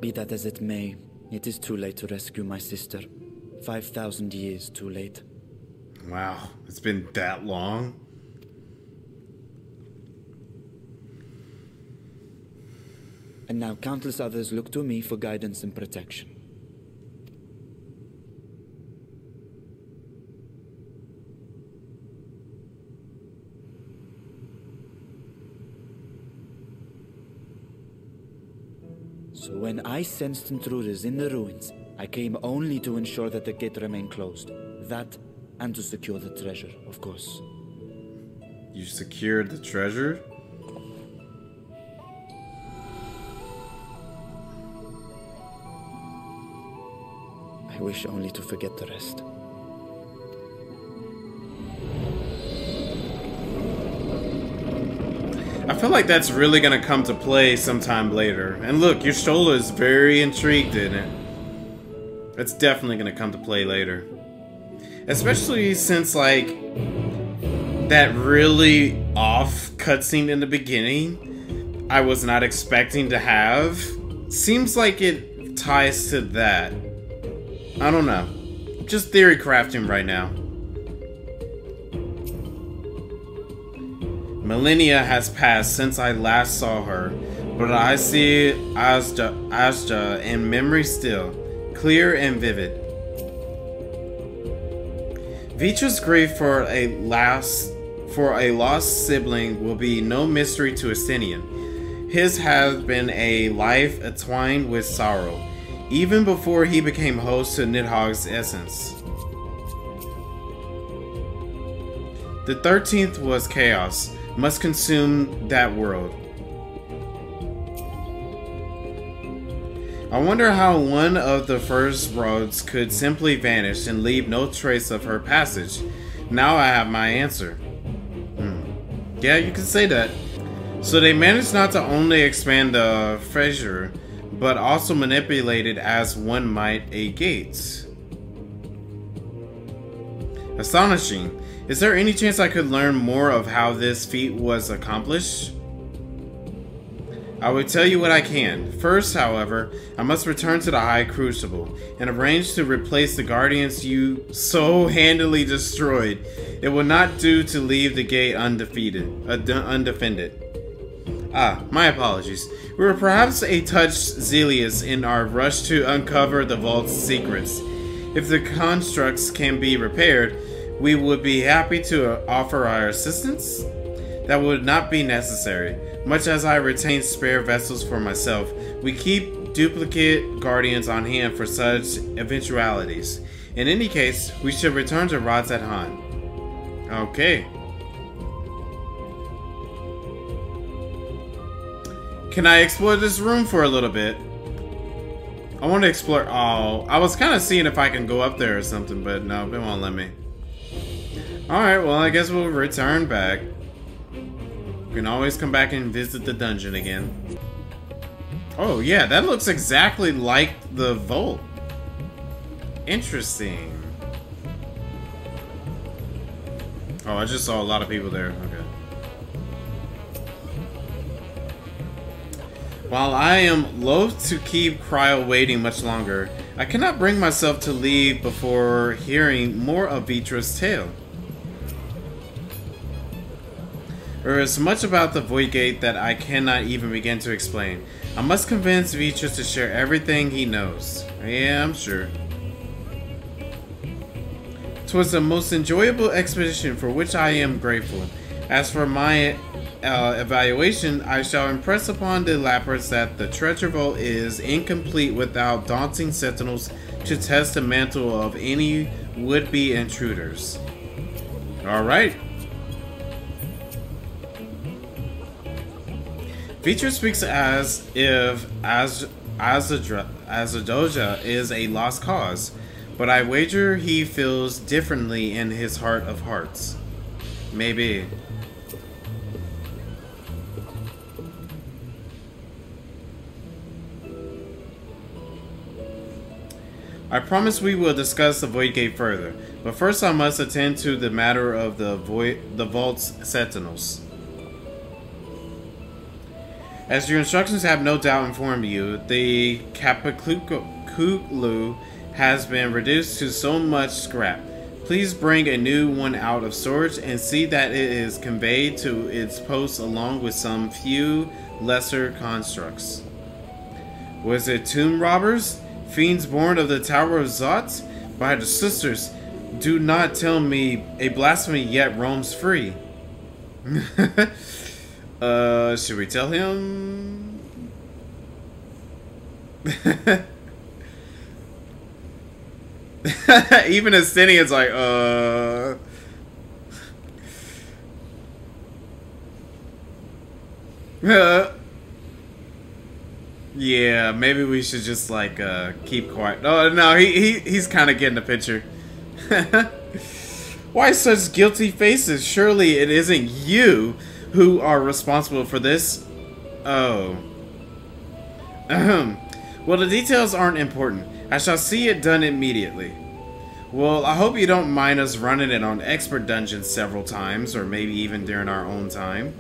Be that as it may, it is too late to rescue my sister. 5,000 years too late. Wow, it's been that long? And now countless others look to me for guidance and protection. So when I sensed intruders in the ruins, I came only to ensure that the gate remained closed. That, and to secure the treasure, of course. You secured the treasure? I wish only to forget the rest. I feel like that's really gonna come to play sometime later. And look, your Shola is very intrigued in it. It's definitely gonna come to play later. Especially since, like, that really off cutscene in the beginning I was not expecting to have. Seems like it ties to that. I don't know. Just theory crafting right now. Millennia has passed since I last saw her, but I see Asja in memory still, clear and vivid. Vitra's grief for a lost sibling will be no mystery to Estinian. His has been a life entwined with sorrow, even before he became host to Nidhogg's essence. The 13th was chaos, must consume that world. I wonder how one of the first roads could simply vanish and leave no trace of her passage. Now I have my answer. Yeah, you can say that. So they managed not to only expand the fissure, but also manipulate it as one might a gate. Astonishing. Is there any chance I could learn more of how this feat was accomplished? I will tell you what I can. First, however, I must return to the High Crucible and arrange to replace the guardians you so handily destroyed. It will not do to leave the gate undefended. My apologies. We were perhaps a touch zealous in our rush to uncover the vault's secrets. If the constructs can be repaired, we would be happy to offer our assistance. That would not be necessary. Much as I retain spare vessels for myself, we keep duplicate guardians on hand for such eventualities. In any case, we should return to Rods at Han. Okay. Can I explore this room for a little bit? I want to explore. Oh, I was kind of seeing if I can go up there or something, but no, it won't let me. Alright, well, I guess we'll return back. We can always come back and visit the dungeon again. Oh, yeah, that looks exactly like the vault. Interesting. Oh, I just saw a lot of people there. Okay. While I am loath to keep Cryo waiting much longer, I cannot bring myself to leave before hearing more of Vitra's tale. There is much about the Void Gate that I cannot even begin to explain. I must convince Vitra to share everything he knows. Yeah, I'm sure. 'Twas the most enjoyable expedition for which I am grateful. As for my evaluation, I shall impress upon the Lappers that the treasure vault is incomplete without daunting sentinels to test the mantle of any would-be intruders. Alright. Vitra speaks as if Azadoja is a lost cause, but I wager he feels differently in his heart of hearts. Maybe. I promise we will discuss the Void Gate further, but first I must attend to the matter of the vault's sentinels. As your instructions have no doubt informed you, the Kapakulu has been reduced to so much scrap. Please bring a new one out of storage and see that it is conveyed to its post along with some few lesser constructs. Was it tomb robbers? Fiends born of the Tower of Zot? By the sisters, do not tell me a blasphemy yet roams free. Should we tell him? Even Estinian's like, yeah, maybe we should just like keep quiet. Oh no, he's kind of getting the picture. Why such guilty faces? Surely it isn't you who are responsible for this. Oh. Well, the details aren't important. I shall see it done immediately. Well, I hope you don't mind us running it on expert dungeons several times, or maybe even during our own time.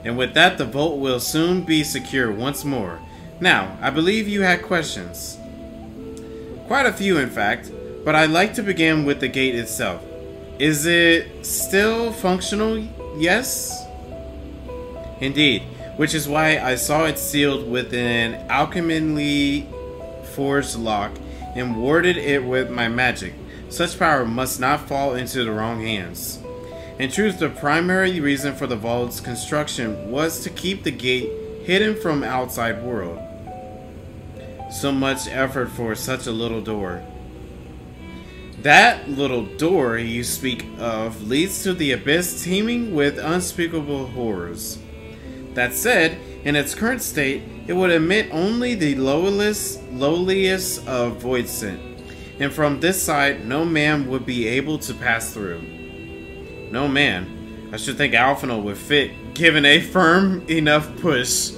And with that, the vault will soon be secure once more. Now, I believe you had questions. Quite a few, in fact, but I'd like to begin with the gate itself. Is it still functional? Yes. Indeed, which is why I saw it sealed with an alchemically forged lock and warded it with my magic. Such power must not fall into the wrong hands. In truth, the primary reason for the vault's construction was to keep the gate hidden from outside world. So much effort for such a little door. That little door you speak of leads to the abyss teeming with unspeakable horrors. That said, in its current state, it would emit only the lowliest of void scent, and from this side, no man would be able to pass through. No man. I should think Alphinaud would fit, given a firm enough push.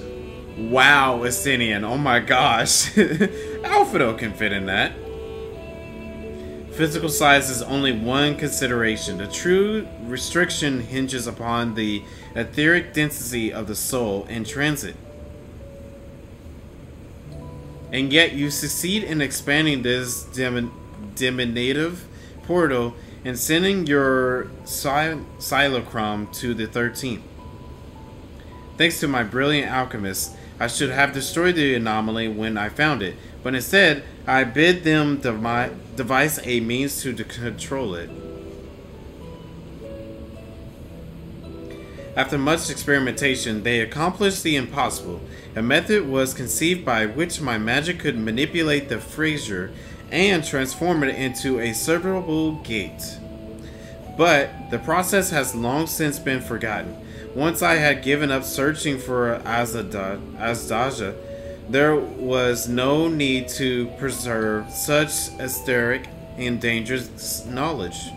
Wow, Estinian, oh my gosh. Alphinaud can fit in that. Physical size is only one consideration. The true restriction hinges upon the etheric density of the soul in transit. And yet you succeed in expanding this diminutive portal and sending your Silochrome to the 13th. Thanks to my brilliant alchemist, I should have destroyed the anomaly when I found it, but instead I bid them devise a means to control it. After much experimentation, they accomplished the impossible. A method was conceived by which my magic could manipulate the Fraser and transform it into a servable gate. But the process has long since been forgotten. Once I had given up searching for Azdaja, there was no need to preserve such esoteric and dangerous knowledge.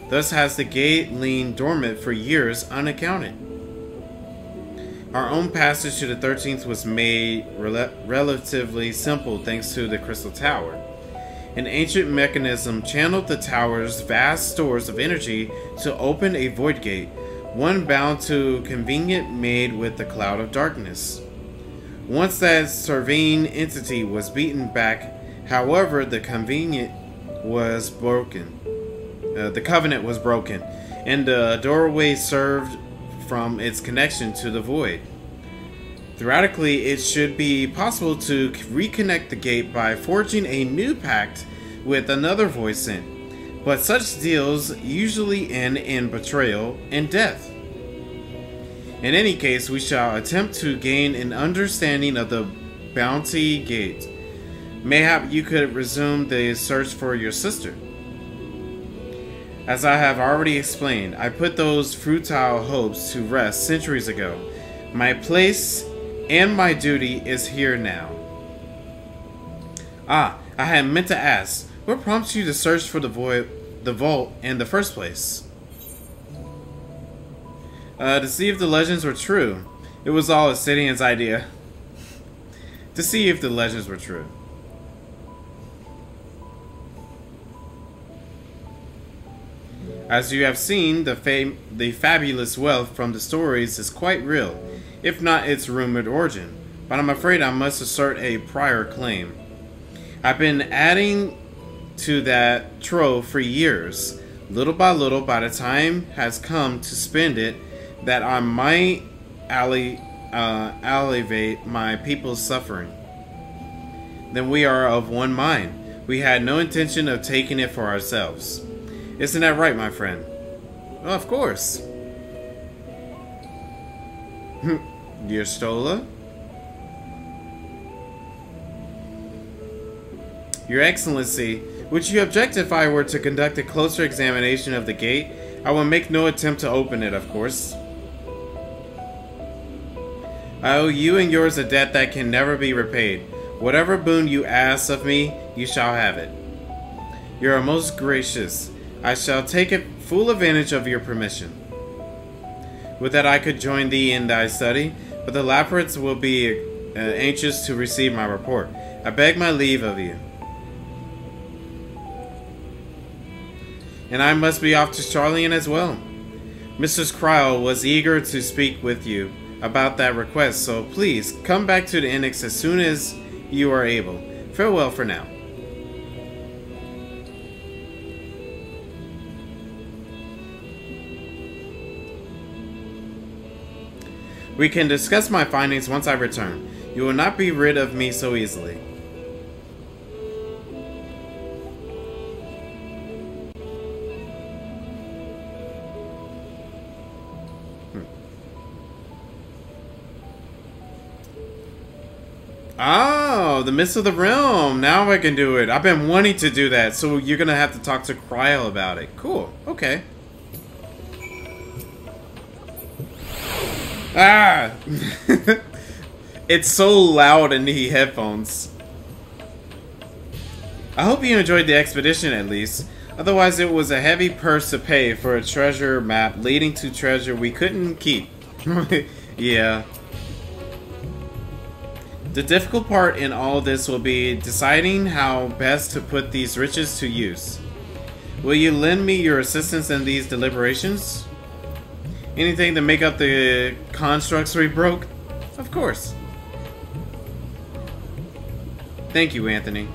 Thus has the gate lain dormant for years unaccounted. Our own passage to the 13th was made relatively simple thanks to the Crystal Tower. An ancient mechanism channeled the tower's vast stores of energy to open a void gate, one bound to convenient made with the cloud of darkness. Once that surveying entity was beaten back, however, the covenant was broken, and the doorway served from its connection to the void. Theoretically, it should be possible to reconnect the gate by forging a new pact with another void scent, but such deals usually end in betrayal and death. In any case, we shall attempt to gain an understanding of the Bounty Gate. Mayhap you could resume the search for your sister. As I have already explained, I put those futile hopes to rest centuries ago. My place and my duty is here now. Ah, I had meant to ask, what prompts you to search for the vault in the first place? To see if the legends were true. It was all Estinian's idea. To see if the legends were true. As you have seen, the fabulous wealth from the stories is quite real, if not its rumored origin, but I'm afraid I must assert a prior claim. I've been adding to that trove for years, little by the time has come to spend it, that I might alleviate my people's suffering. Then we are of one mind. We had no intention of taking it for ourselves. Isn't that right, my friend? Well, of course. Dear Stola? Your Excellency, would you object if I were to conduct a closer examination of the gate? I will make no attempt to open it, of course. I owe you and yours a debt that can never be repaid. Whatever boon you ask of me, you shall have it. You are most gracious. I shall take full advantage of your permission. Would that I could join thee in thy study, but the Lappets will be anxious to receive my report. I beg my leave of you. And I must be off to Charlian as well. Mrs. Cryle was eager to speak with you about that request, so please come back to the Enix as soon as you are able. Farewell for now. We can discuss my findings once I return. You will not be rid of me so easily. Oh, the Mist of the Realm. Now I can do it. I've been wanting to do that, so you're gonna have to talk to Cryo about it. Cool. Okay. Ah! It's so loud in the headphones. I hope you enjoyed the expedition at least. Otherwise, it was a heavy purse to pay for a treasure map leading to treasure we couldn't keep. Yeah. The difficult part in all this will be deciding how best to put these riches to use. Will you lend me your assistance in these deliberations? Anything to make up the constructs we broke? Of course. Thank you, Anthony.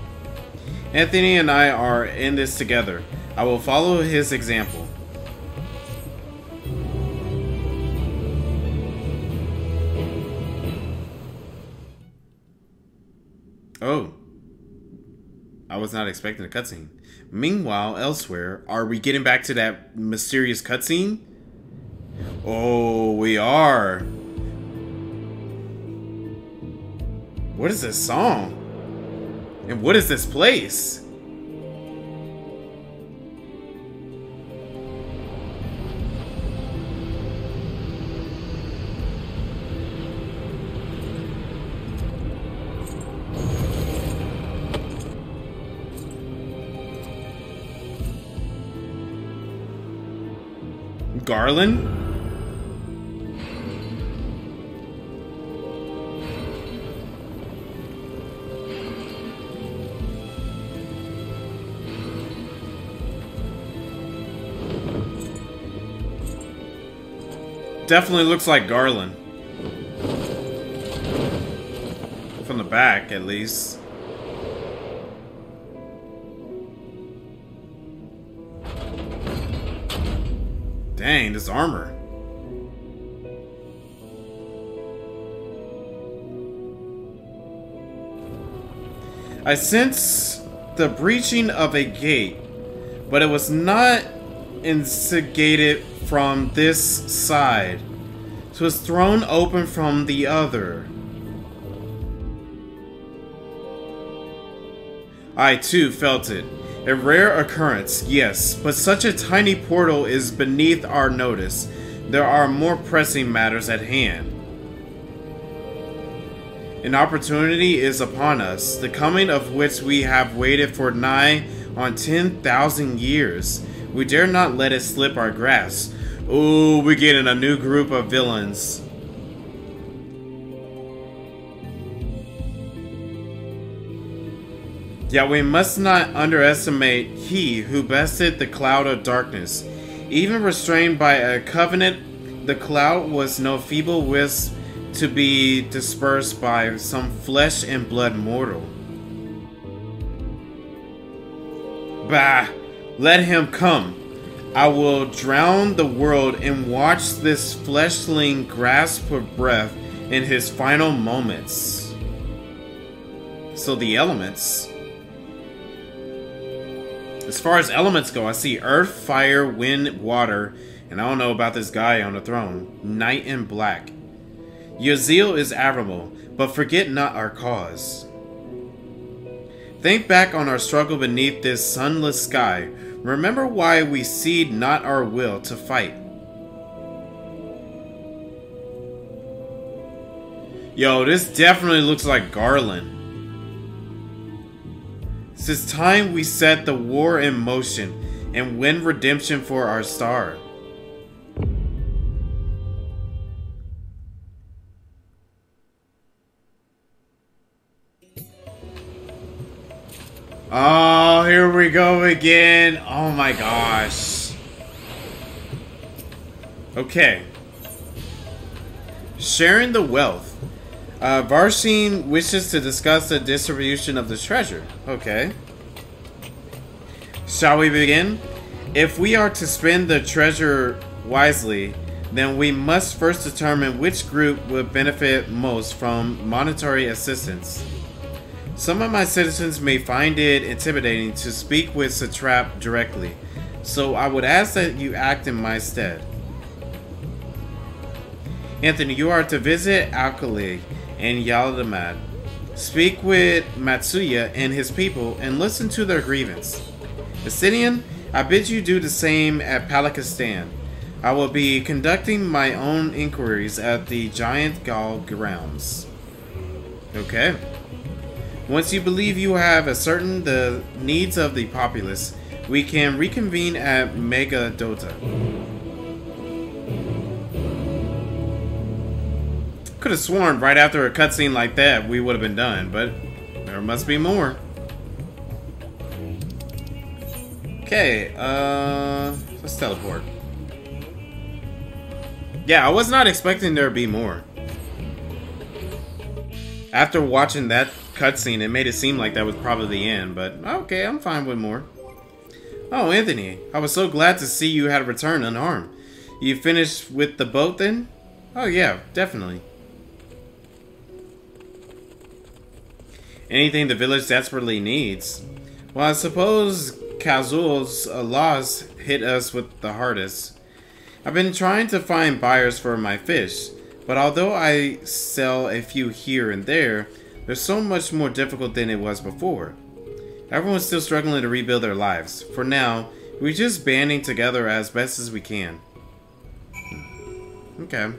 Anthony and I are in this together. I will follow his example. Oh. I was not expecting a cutscene. Meanwhile, elsewhere, are we getting back to that mysterious cutscene? Oh, we are. What is this song? And what is this place? Garland? Definitely looks like Garland. From the back, at least. Dang, this armor. I sense the breaching of a gate, but it was not instigated from this side. It was thrown open from the other. I too felt it. A rare occurrence, yes, but such a tiny portal is beneath our notice. There are more pressing matters at hand. An opportunity is upon us, the coming of which we have waited for nigh on 10,000 years. We dare not let it slip our grasp. Ooh, we're getting a new group of villains. Yet we must not underestimate he who bested the cloud of darkness. Even restrained by a covenant, the cloud was no feeble wisp to be dispersed by some flesh and blood mortal. Bah! Let him come. I will drown the world and watch this fleshling grasp for breath in his final moments. So the elements. As far as elements go, I see earth, fire, wind, water, and I don't know about this guy on the throne. Night and black. Your zeal is admirable, but forget not our cause. Think back on our struggle beneath this sunless sky. Remember why we cede not our will to fight. Yo, this definitely looks like Garland. It's time we set the war in motion and win redemption for our star. Oh, here we go again. Oh my gosh. Okay. Sharing the wealth. Varsine wishes to discuss the distribution of the treasure. Okay. Shall we begin? If we are to spend the treasure wisely, then we must first determine which group would benefit most from monetary assistance. Some of my citizens may find it intimidating to speak with Satrap directly, so I would ask that you act in my stead. Anthony, you are to visit Alkali and Yaladamad. Speak with Matsuya and his people and listen to their grievance. Astidian, I bid you do the same at Palakistan. I will be conducting my own inquiries at the Giant Gaul grounds. Okay. Once you believe you have ascertained the needs of the populace, we can reconvene at Megadota. Could have sworn right after a cutscene like that we would have been done, but there must be more. Okay, let's teleport. Yeah, I was not expecting there to be more. After watching that cutscene, it made it seem like that was probably the end, but okay, I'm fine with more. Oh, Anthony, I was so glad to see you had returned unharmed. You finished with the boat then? Oh yeah, definitely. Anything the village desperately needs. Well, I suppose Kazul's loss hit us with the hardest. I've been trying to find buyers for my fish, but although I sell a few here and there, they're so much more difficult than it was before. Everyone's still struggling to rebuild their lives. For now, we're just banding together as best as we can. Okay.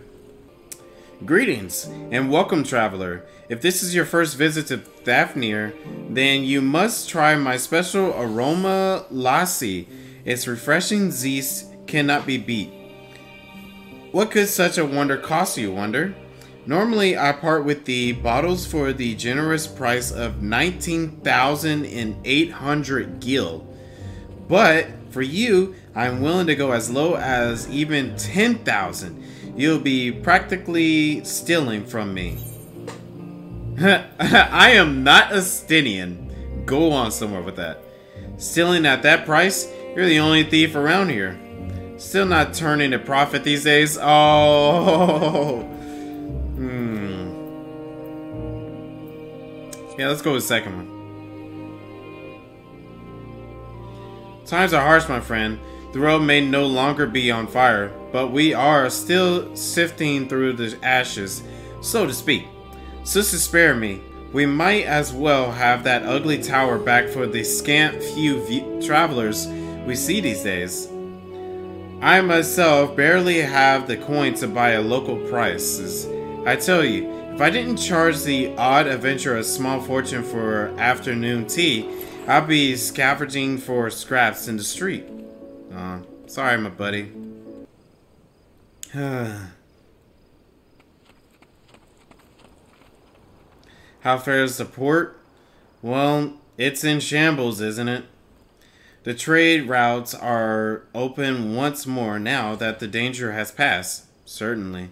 Greetings, and welcome, traveler. If this is your first visit to Thafnir, then you must try my special aroma lassi. Its refreshing zest cannot be beat. What could such a wonder cost you, wonder? Normally, I part with the bottles for the generous price of 19,800 gil. But for you, I'm willing to go as low as even 10,000. You'll be practically stealing from me. I am not a Stinian. Go on somewhere with that. Stealing at that price? You're the only thief around here. Still not turning a profit these days? Oh. Yeah, let's go with the second one. Times are harsh, my friend. The road may no longer be on fire, but we are still sifting through the ashes, so to speak. Sister, spare me. We might as well have that ugly tower back for the scant few travelers we see these days. I myself barely have the coin to buy a local prices. I tell you, if I didn't charge the odd adventurer a small fortune for afternoon tea, I'd be scavenging for scraps in the street. Sorry, my buddy. How fares the port? Well, it's in shambles, isn't it? The trade routes are open once more now that the danger has passed, certainly.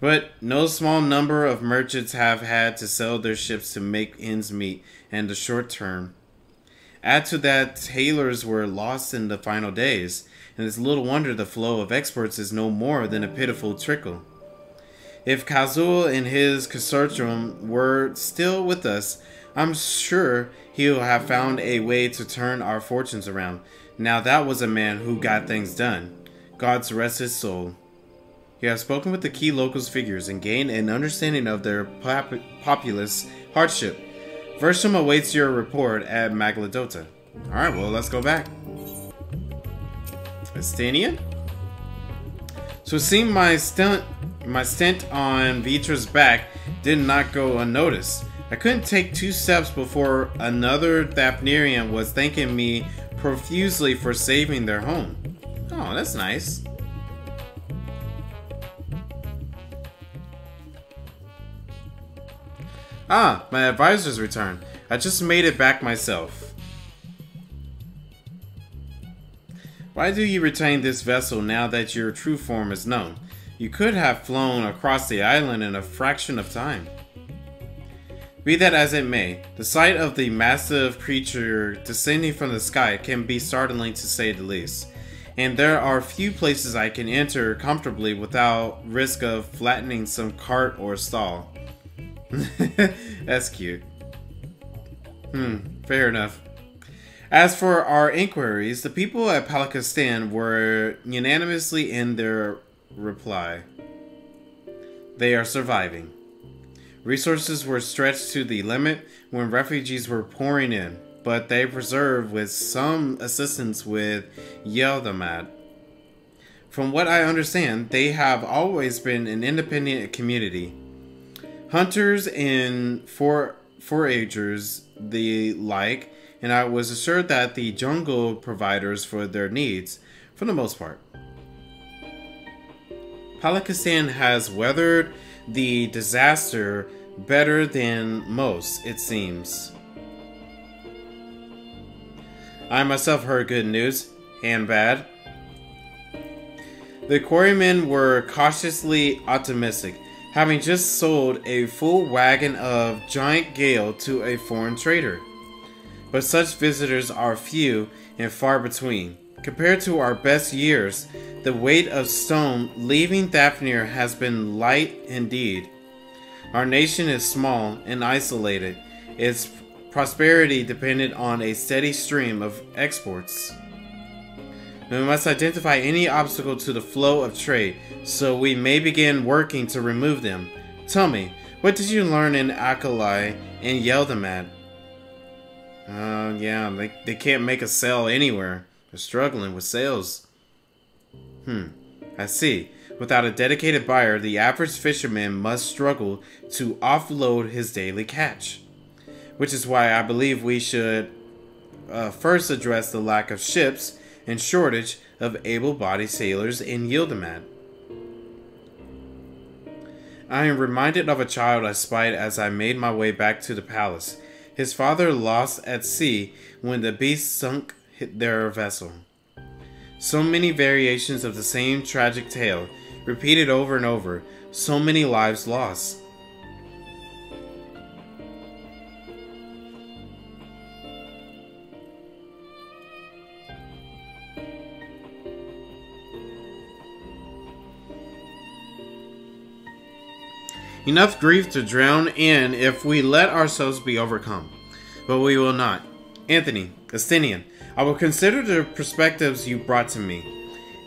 But no small number of merchants have had to sell their ships to make ends meet in the short term. Add to that, tailors were lost in the final days, and it's little wonder the flow of exports is no more than a pitiful trickle. If Kazul and his consortium were still with us, I'm sure he'll have found a way to turn our fortunes around. Now that was a man who got things done. God's rest his soul. You have spoken with the key locals figures and gained an understanding of their populace hardship. Versham awaits your report at Magladota. Alright, well, let's go back. Estania? So it seemed my stint on Vitra's back did not go unnoticed. I couldn't take 2 steps before another Thapnirian was thanking me profusely for saving their home. Oh, that's nice. Ah, my advisor's returned. I just made it back myself. Why do you retain this vessel now that your true form is known? You could have flown across the island in a fraction of time. Be that as it may, the sight of the massive creature descending from the sky can be startling to say the least. and there are few places I can enter comfortably without risk of flattening some cart or stall. That's cute. Fair enough. As for our inquiries, the people at Palakistan were unanimously in their reply. They are surviving. Resources were stretched to the limit when refugees were pouring in, but they preserved with some assistance with Yeldamat. From what I understand, they have always been an independent community. Hunters and foragers the like, and I was assured that the jungle providers for their needs, for the most part. Palakistan has weathered the disaster better than most, it seems. I myself heard good news, and bad. The quarrymen were cautiously optimistic, having just sold a full wagon of giant gale to a foreign trader. But such visitors are few and far between. Compared to our best years, the weight of stone leaving Thafnir has been light indeed. Our nation is small and isolated. Its prosperity depended on a steady stream of exports. We must identify any obstacle to the flow of trade, so we may begin working to remove them. Tell me, what did you learn in Akalai and Yeldamat? Yeah, they can't make a sale anywhere. They're struggling with sales. I see. Without a dedicated buyer, the average fisherman must struggle to offload his daily catch. Which is why I believe we should first address the lack of ships and shortage of able-bodied sailors in Yeldamat. I am reminded of a child I spied as I made my way back to the palace. His father lost at sea when the beast sunk their vessel. So many variations of the same tragic tale, repeated over and over, so many lives lost. Enough grief to drown in if we let ourselves be overcome. But we will not. Anthony, Estinian, I will consider the perspectives you brought to me,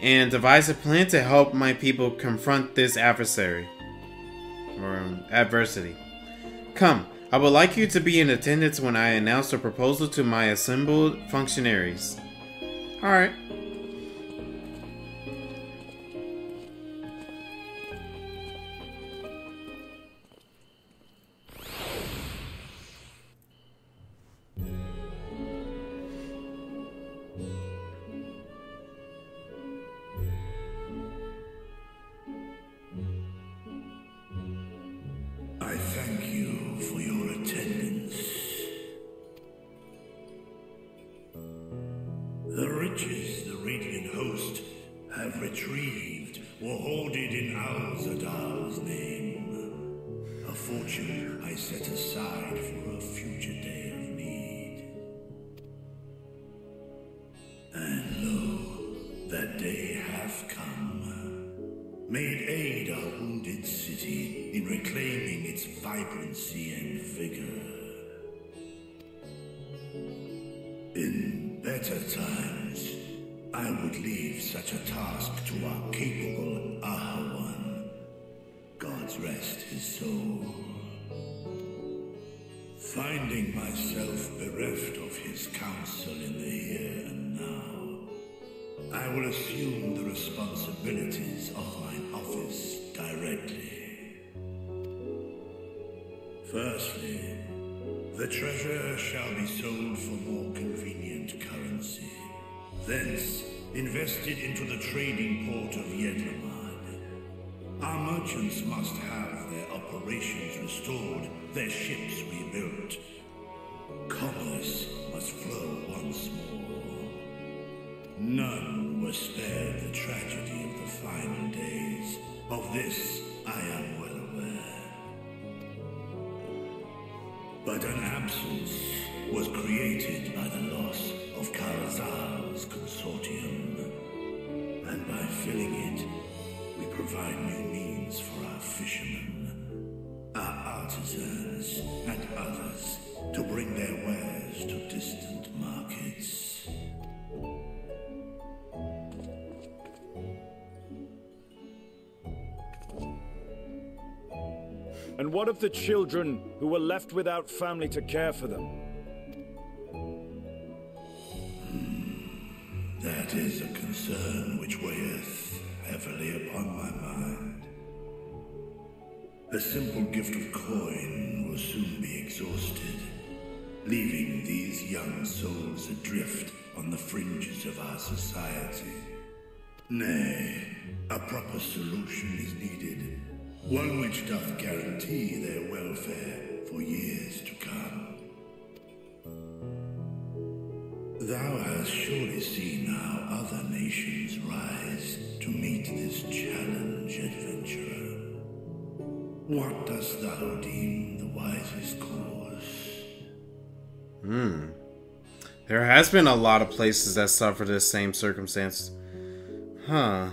and devise a plan to help my people confront this adversary. Or adversity. Come, I would like you to be in attendance when I announce a proposal to my assembled functionaries. Alright. I thank you for your attendance. The riches the Radiant Host have retrieved were hoarded in Al-Zadar's name. A fortune I set aside for a future day of need. And lo, that day hath come. May it aid our wounded city in reclaiming its vibrancy and vigor. In better times, I would leave such a task to our capable Ahawan. God's rest his soul. Finding myself bereft of his counsel in the here and now, I will assume the responsibilities of mine office directly. Firstly, the treasure shall be sold for more convenient currency. Thence, invested into the trading port of Yedlamad. Our merchants must have their operations restored, their ships rebuilt. Commerce must flow once more. None were spared the tragedy of the final days. Of this, I am well aware. But an absence was created by the loss of Karazal's consortium. provide new means for our fishermen, our artisans, and others to bring their wares to distant markets. And what of the children who were left without family to care for them? That is a concern which weigheth heavily upon my mind. A simple gift of coin will soon be exhausted, leaving these young souls adrift on the fringes of our society. Nay, a proper solution is needed, one which doth guarantee their welfare for years to come. Thou hast surely seen how other nations rise to meet this challenge, adventurer. What dost thou deem the wisest course? There has been a lot of places that suffer this same circumstance. Huh.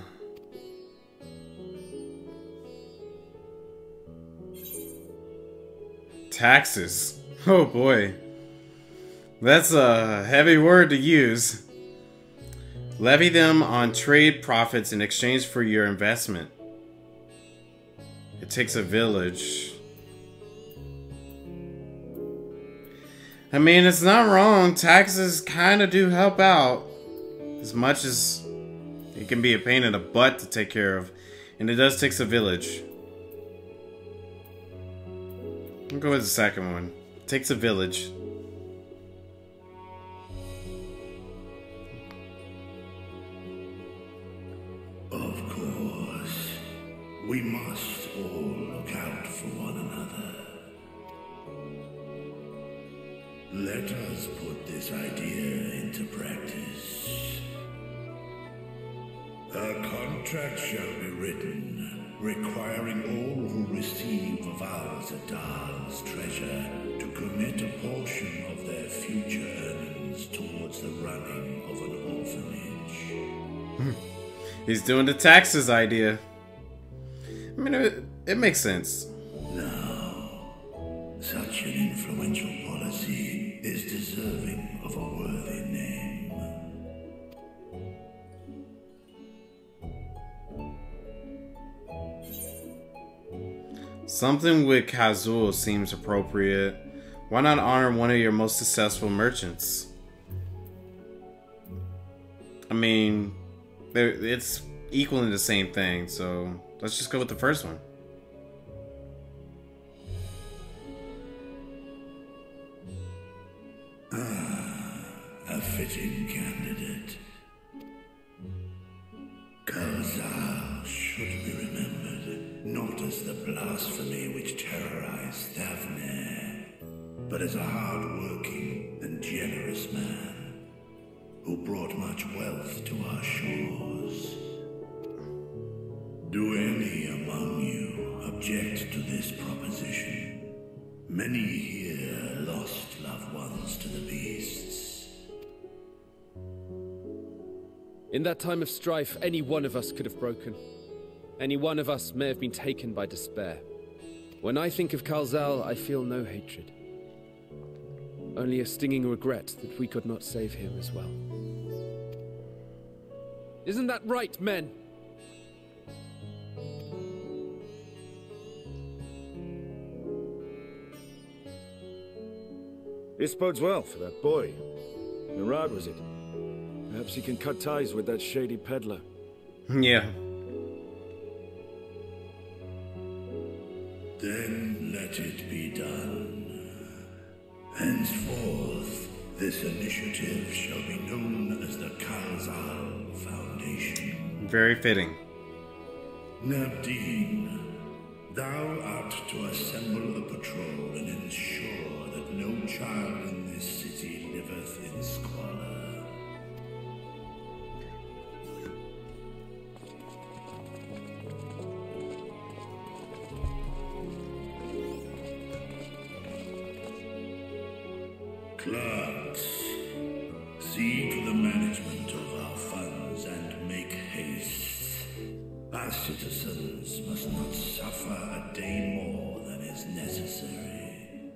Taxes. Oh boy. That's a heavy word to use. Levy them on trade profits in exchange for your investment. It takes a village. I mean, it's not wrong. Taxes kind of do help out. As much as it can be a pain in the butt to take care of. And it does take a village. I'll go with the second one. It takes a village. Of course, we must all look out for one another. Let us put this idea into practice. A contract shall be written, requiring all who receive of our Zadar's treasure to commit a portion of their future earnings towards the running of an orphanage. He's doing the taxes idea. I mean, it makes sense. Now, such an influential policy is deserving of a worthy name. Something with Kazul seems appropriate. Why not honor one of your most successful merchants? I mean, it's equaling the same thing, so let's just go with the first one. A fitting candidate. Kalzal should be remembered, not as the blasphemy which terrorized Thavne, but as a hard-working and generous man who brought much wealth to our shores. Do any among you object to this proposition? Many here lost loved ones to the beasts. In that time of strife, any one of us could have broken. Any one of us may have been taken by despair. When I think of Kalzal, I feel no hatred. Only a stinging regret that we could not save him as well. Isn't that right, men? This bodes well for that boy. Murad, was it? Perhaps he can cut ties with that shady peddler. Yeah. Then let it be done. Henceforth, this initiative shall be known as the Kalzal Foundation. Very fitting. Nabdeen, thou art to assemble a patrol and ensure that no child in this city liveth in squalor. Clerks, see to the management of our funds and make haste. I Our citizens must not suffer a day more than is necessary.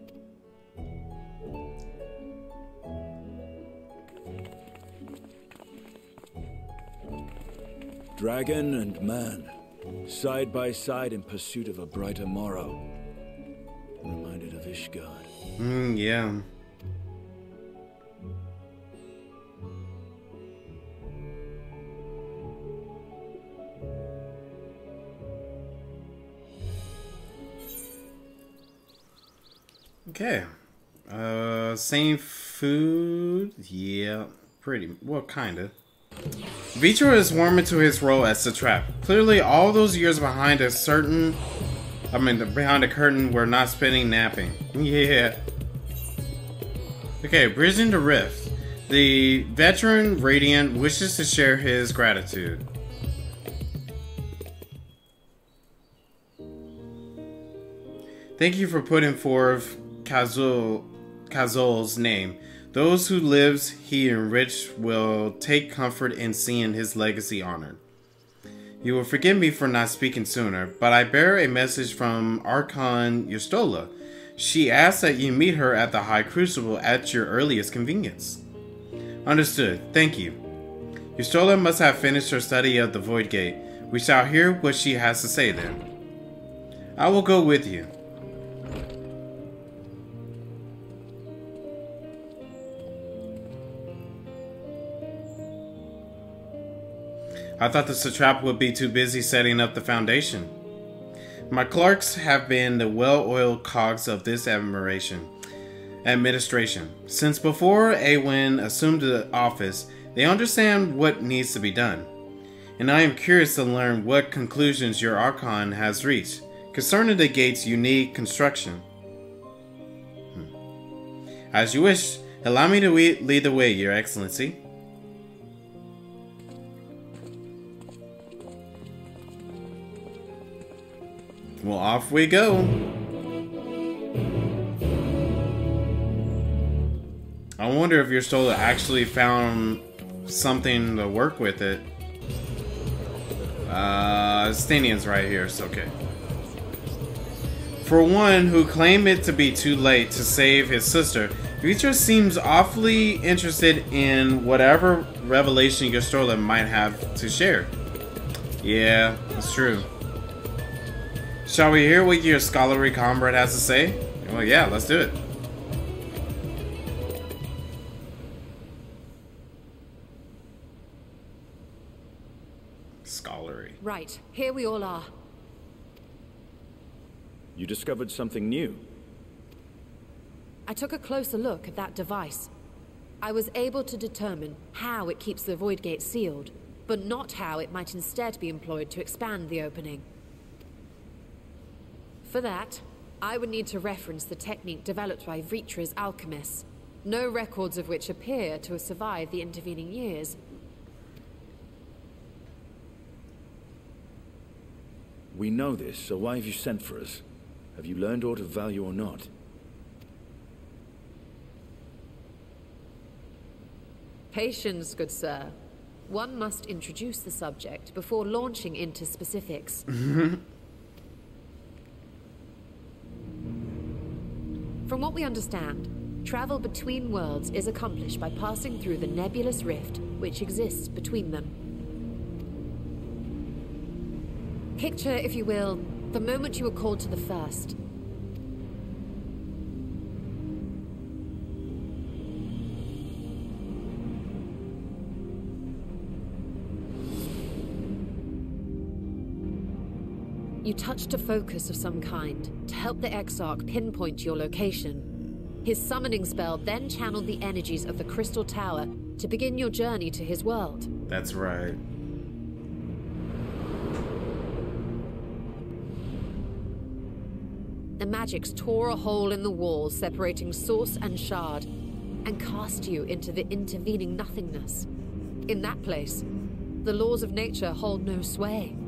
Dragon and man, side by side in pursuit of a brighter morrow. Reminded of Ishgard. Yeah. Okay. Same food? Yeah, pretty. Well, kinda. Vitra is warm into his role as the trap. Clearly, all those years behind a curtain were not spending napping. Yeah. Okay, bridging the rift. The veteran Radiant wishes to share his gratitude. Thank you for putting forth Kazol's name. Those who lives he enriched will take comfort in seeing his legacy honored. You will forgive me for not speaking sooner, but I bear a message from Archon Yustola. She asks that you meet her at the High Crucible at your earliest convenience. Understood. Thank you. Yustola must have finished her study of the Void Gate. We shall hear what she has to say then. I will go with you. I thought the satrap would be too busy setting up the foundation. My clerks have been the well-oiled cogs of this administration. Since before Awen assumed the office, they understand what needs to be done. And I am curious to learn what conclusions your Archon has reached concerning the gate's unique construction. As you wish, allow me to lead the way, Your Excellency. Well, off we go. I wonder if your Stola actually found something to work with it. Stanian's right here, so okay. For one who claimed it to be too late to save his sister, Vitra seems awfully interested in whatever revelation your Stola might have to share. Yeah, that's true. Shall we hear what your scholarly comrade has to say? Well, yeah, let's do it. Scholarly. Right, here we all are. You discovered something new. I took a closer look at that device. I was able to determine how it keeps the Void Gate sealed, but not how it might instead be employed to expand the opening. For that, I would need to reference the technique developed by Vitra's alchemists, no records of which appear to have survived the intervening years. We know this, so why have you sent for us? Have you learned aught of value or not? Patience, good sir. One must introduce the subject before launching into specifics. From what we understand, travel between worlds is accomplished by passing through the nebulous rift which exists between them. Picture, if you will, the moment you were called to the first. You touched a focus of some kind to help the Exarch pinpoint your location. His summoning spell then channeled the energies of the Crystal Tower to begin your journey to his world. That's right. The magics tore a hole in the wall separating source and shard, and cast you into the intervening nothingness. In that place, the laws of nature hold no sway.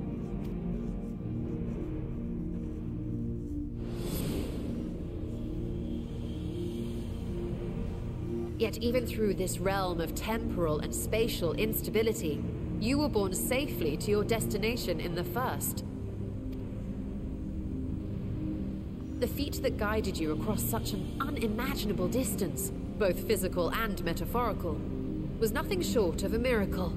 Yet even through this realm of temporal and spatial instability, You were borne safely to your destination in the first. The feat that guided you across such an unimaginable distance, both physical and metaphorical, was nothing short of a miracle.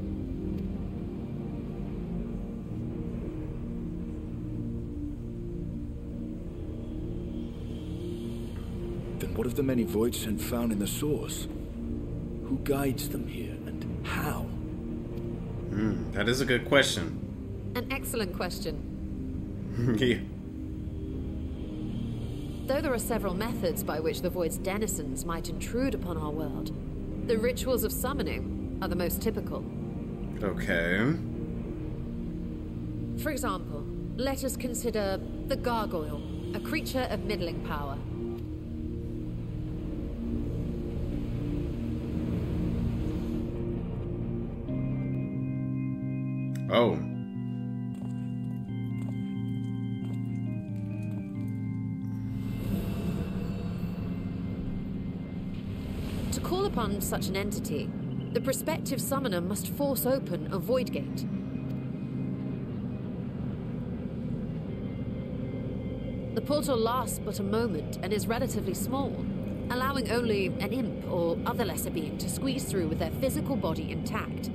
Then what of the many Voidsent found in the source? Who guides them here, and how? That is a good question. An excellent question. Yeah. Though there are several methods by which the Void's denizens might intrude upon our world, the rituals of summoning are the most typical. Okay. For example, let us consider the Gargoyle, a creature of middling power. Oh. To call upon such an entity, the prospective summoner must force open a void gate. The portal lasts but a moment and is relatively small, allowing only an imp or other lesser being to squeeze through with their physical body intact.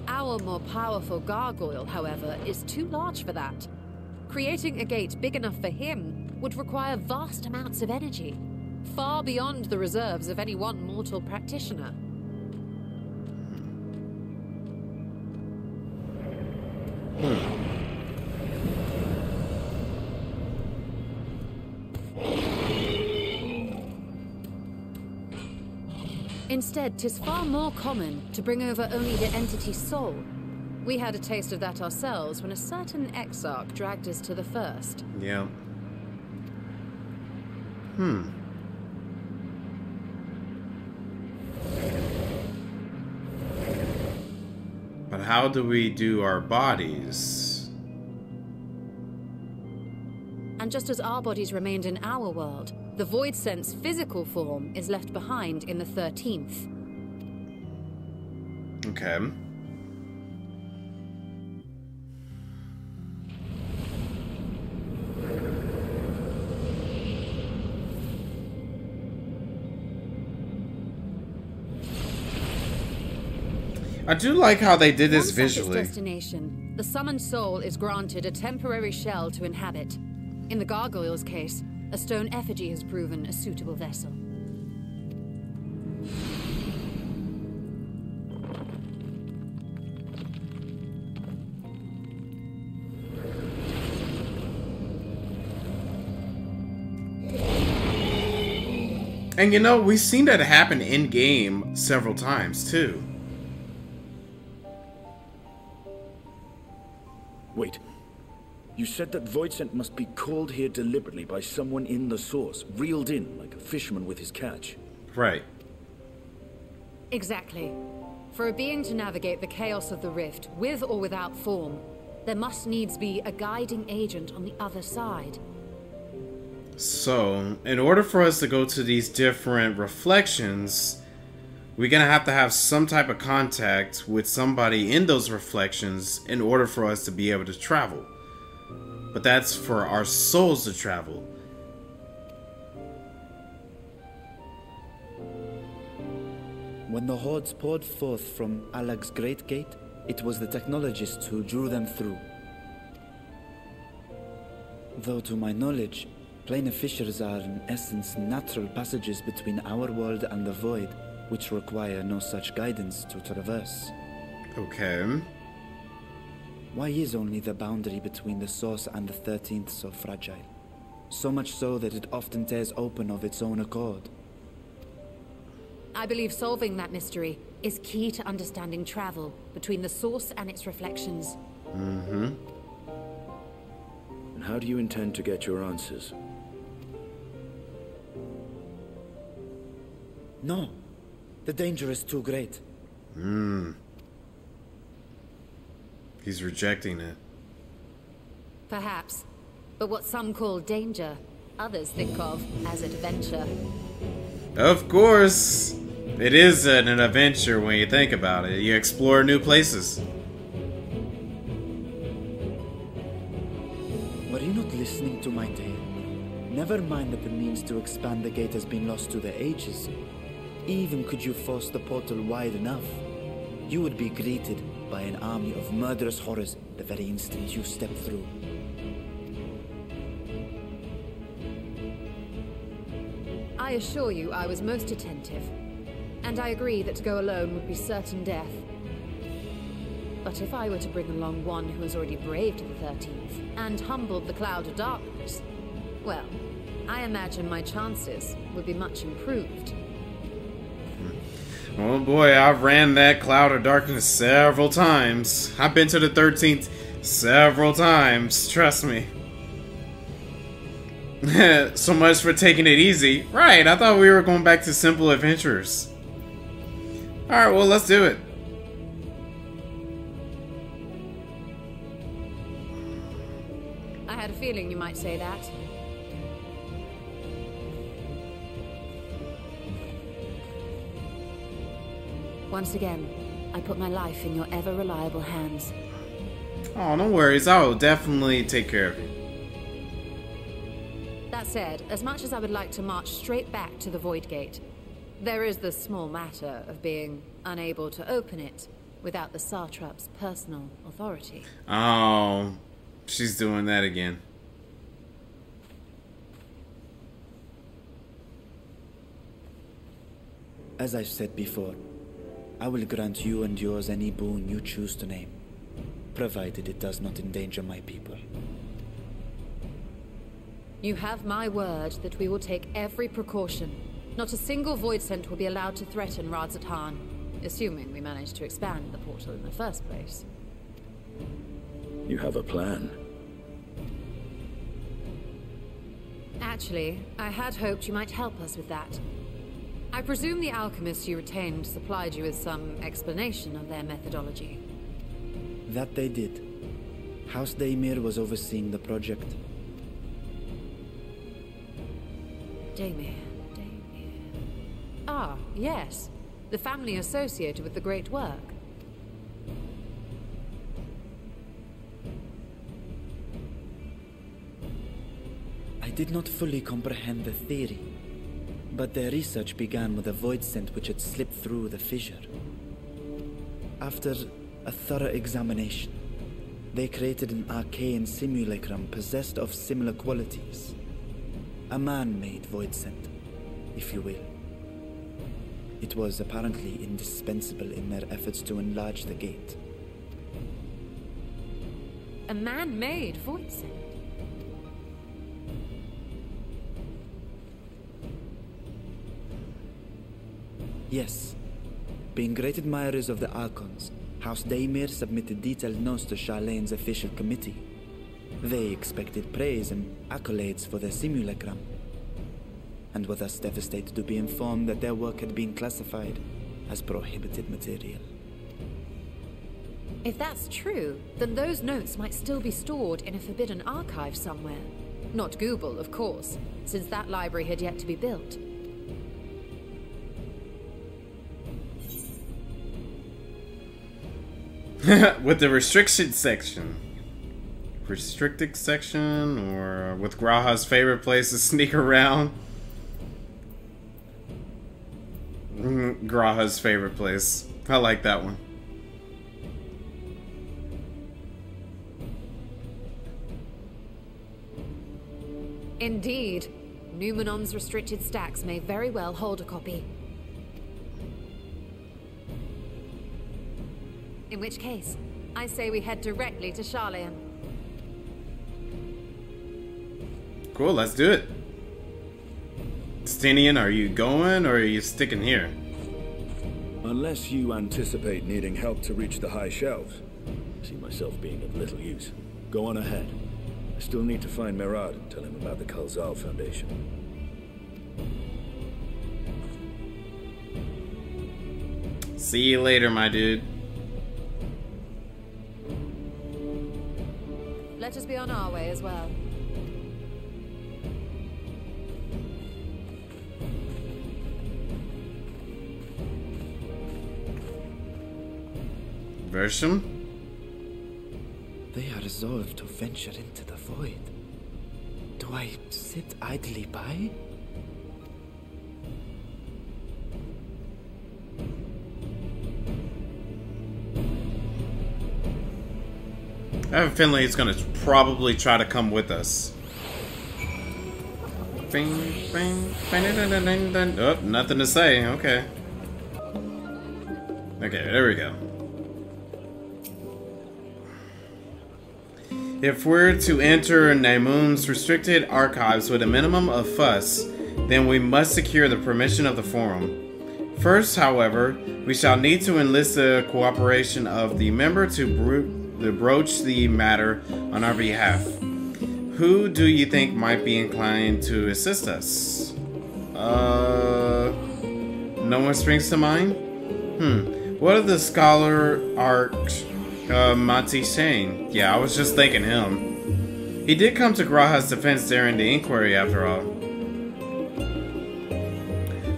Our more powerful gargoyle, however, is too large for that. Creating a gate big enough for him would require vast amounts of energy, far beyond the reserves of any one mortal practitioner. Instead, 'tis far more common to bring over only the entity's soul. We had a taste of that ourselves when a certain exarch dragged us to the first. Yeah. But how do we do our bodies? And just as our bodies remained in our world, the Voidsent's physical form is left behind in the 13th. Okay. I do like how they did this Once at its visually. destination, the summoned soul is granted a temporary shell to inhabit. In the gargoyle's case, a stone effigy has proven a suitable vessel. And you know, we've seen that happen in-game several times, too. Wait. You said that Voidsent must be called here deliberately by someone in the source, reeled in like a fisherman with his catch. Right. Exactly. For a being to navigate the chaos of the rift, with or without form, there must needs be a guiding agent on the other side. So, in order for us to go to these different reflections, we're gonna have to have some type of contact with somebody in those reflections in order for us to be able to travel. But that's for our souls to travel. When the hordes poured forth from Alag's Great Gate, it was the technologists who drew them through. Though to my knowledge, planar fissures are in essence natural passages between our world and the void, which require no such guidance to traverse. Okay. Why is only the boundary between the source and the 13th so fragile? So much so that it often tears open of its own accord. I believe solving that mystery is key to understanding travel between the source and its reflections. Mm-hmm. And how do you intend to get your answers? No. The danger is too great. He's rejecting it. Perhaps. But what some call danger, others think of as adventure. Of course. It is an adventure when you think about it. You explore new places. Were you not listening to my tale? Never mind that the means to expand the gate has been lost to the ages. Even could you force the portal wide enough, you would be greeted by an army of murderous horrors the very instant you step through. I assure you I was most attentive. And I agree that to go alone would be certain death. But if I were to bring along one who has already braved the 13th and humbled the Cloud of Darkness, well, I imagine my chances would be much improved. Oh boy, I've ran that Cloud of Darkness several times. I've been to the 13th several times, trust me. So much for taking it easy. Right, I thought we were going back to simple adventures. Alright, well, let's do it. I had a feeling you might say that. Once again, I put my life in your ever-reliable hands. Oh, no worries. I will definitely take care of you. That said, as much as I would like to march straight back to the Void Gate, there is the small matter of being unable to open it without the Satrap's personal authority. Oh, she's doing that again. As I've said before, I will grant you and yours any boon you choose to name, provided it does not endanger my people. You have my word that we will take every precaution. Not a single void scent will be allowed to threaten Radzatan, assuming we manage to expand the portal in the first place. You have a plan? Actually, I had hoped you might help us with that. I presume the alchemists you retained supplied you with some explanation of their methodology. That they did. House Daimir was overseeing the project. Daimir. Ah, yes. The family associated with the great work. I did not fully comprehend the theory, but their research began with a void scent which had slipped through the fissure. After a thorough examination, they created an arcane simulacrum possessed of similar qualities. A man-made void scent, if you will. It was apparently indispensable in their efforts to enlarge the gate. A man-made void scent? Yes. Being great admirers of the Archons, House Daimir submitted detailed notes to Charlene's official committee. They expected praise and accolades for their simulacrum, and were thus devastated to be informed that their work had been classified as prohibited material. If that's true, then those notes might still be stored in a forbidden archive somewhere. Not Google, of course, since that library had yet to be built. With the restricted section. Restricted section, or with Graha's favorite place to sneak around. Graha's favorite place. I like that one. Indeed. Numenon's restricted stacks may very well hold a copy. In which case, I say we head directly to Charlene. Cool, let's do it. Stinian, are you going, or are you sticking here? Unless you anticipate needing help to reach the high shelves. I see myself being of little use. Go on ahead. I still need to find Merad and tell him about the Khalzal Foundation. See you later, my dude. Let us be on our way as well. Version? They are resolved to venture into the void. Do I sit idly by? I have a feeling he's gonna probably try to come with us. Oh, nothing to say. Okay. Okay, there we go. If we're to enter Namun's restricted archives with a minimum of fuss, then we must secure the permission of the Forum. First, however, we shall need to enlist the cooperation of the member to broach the matter on our behalf. Who do you think might be inclined to assist us? No one springs to mind? What of the scholar Monty Shane? Yeah, I was just thinking him. He did come to Graha's defense during the inquiry after all.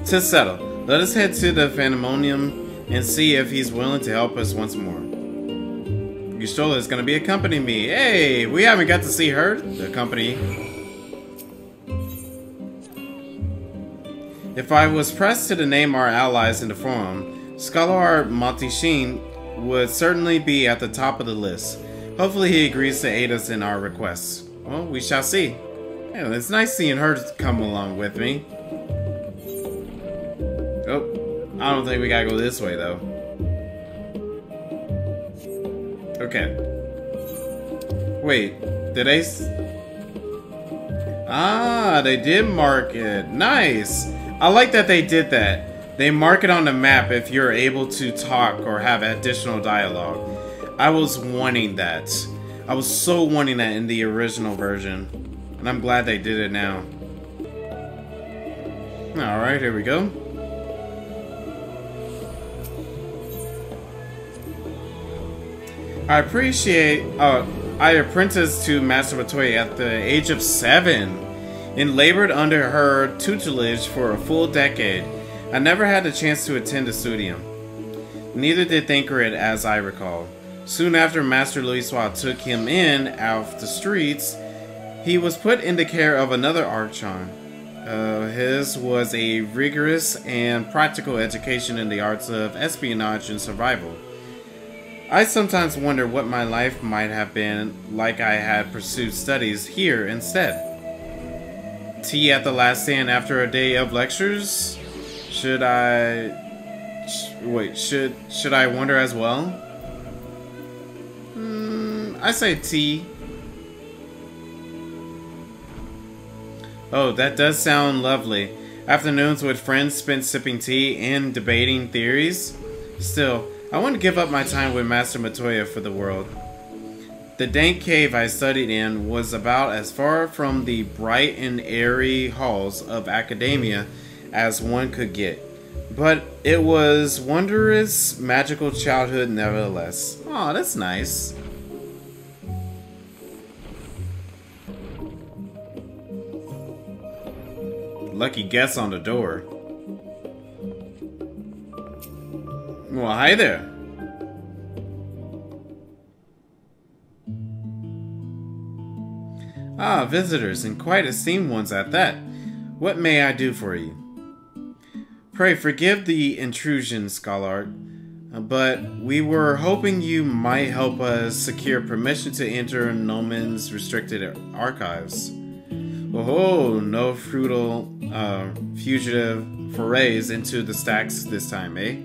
To settle, let us head to the Phantomonium and see if he's willing to help us once more. Yustola is going to be accompanying me. Hey, we haven't got to see her accompany. If I was pressed to name our allies in the forum, Scholar Montishin would certainly be at the top of the list. Hopefully he agrees to aid us in our requests. Well, we shall see. Yeah, it's nice seeing her come along with me. Oh, I don't think we gotta go this way though. Okay. Wait, did they... Ah, they did mark it. Nice. I like that they did that. They mark it on the map if you're able to talk or have additional dialogue. I was wanting that. I was so wanting that in the original version. And I'm glad they did it now. Alright, here we go. I apprenticed to Master Matoya at the age of 7 and labored under her tutelage for a full decade. I never had the chance to attend the studium. Neither did Thankered, as I recall. Soon after Master Luiswa took him in off the streets, he was put in the care of another Archon. His was a rigorous and practical education in the arts of espionage and survival. I sometimes wonder what my life might have been like I had pursued studies here instead. Tea at the last stand after a day of lectures? Should I wonder as well? I say tea. Oh, that does sound lovely. Afternoons with friends spent sipping tea and debating theories. Still, I wouldn't give up my time with Master Matoya for the world. The dank cave I studied in was about as far from the bright and airy halls of academia as one could get. But it was wondrous, magical childhood nevertheless. Aw, that's nice. Lucky guess on the door. Well, hi there. Ah, visitors, and quite esteemed ones at that. What may I do for you? Pray forgive the intrusion, Scholart, but we were hoping you might help us secure permission to enter Noman's restricted archives. Oh, no futile, fugitive forays into the stacks this time, eh?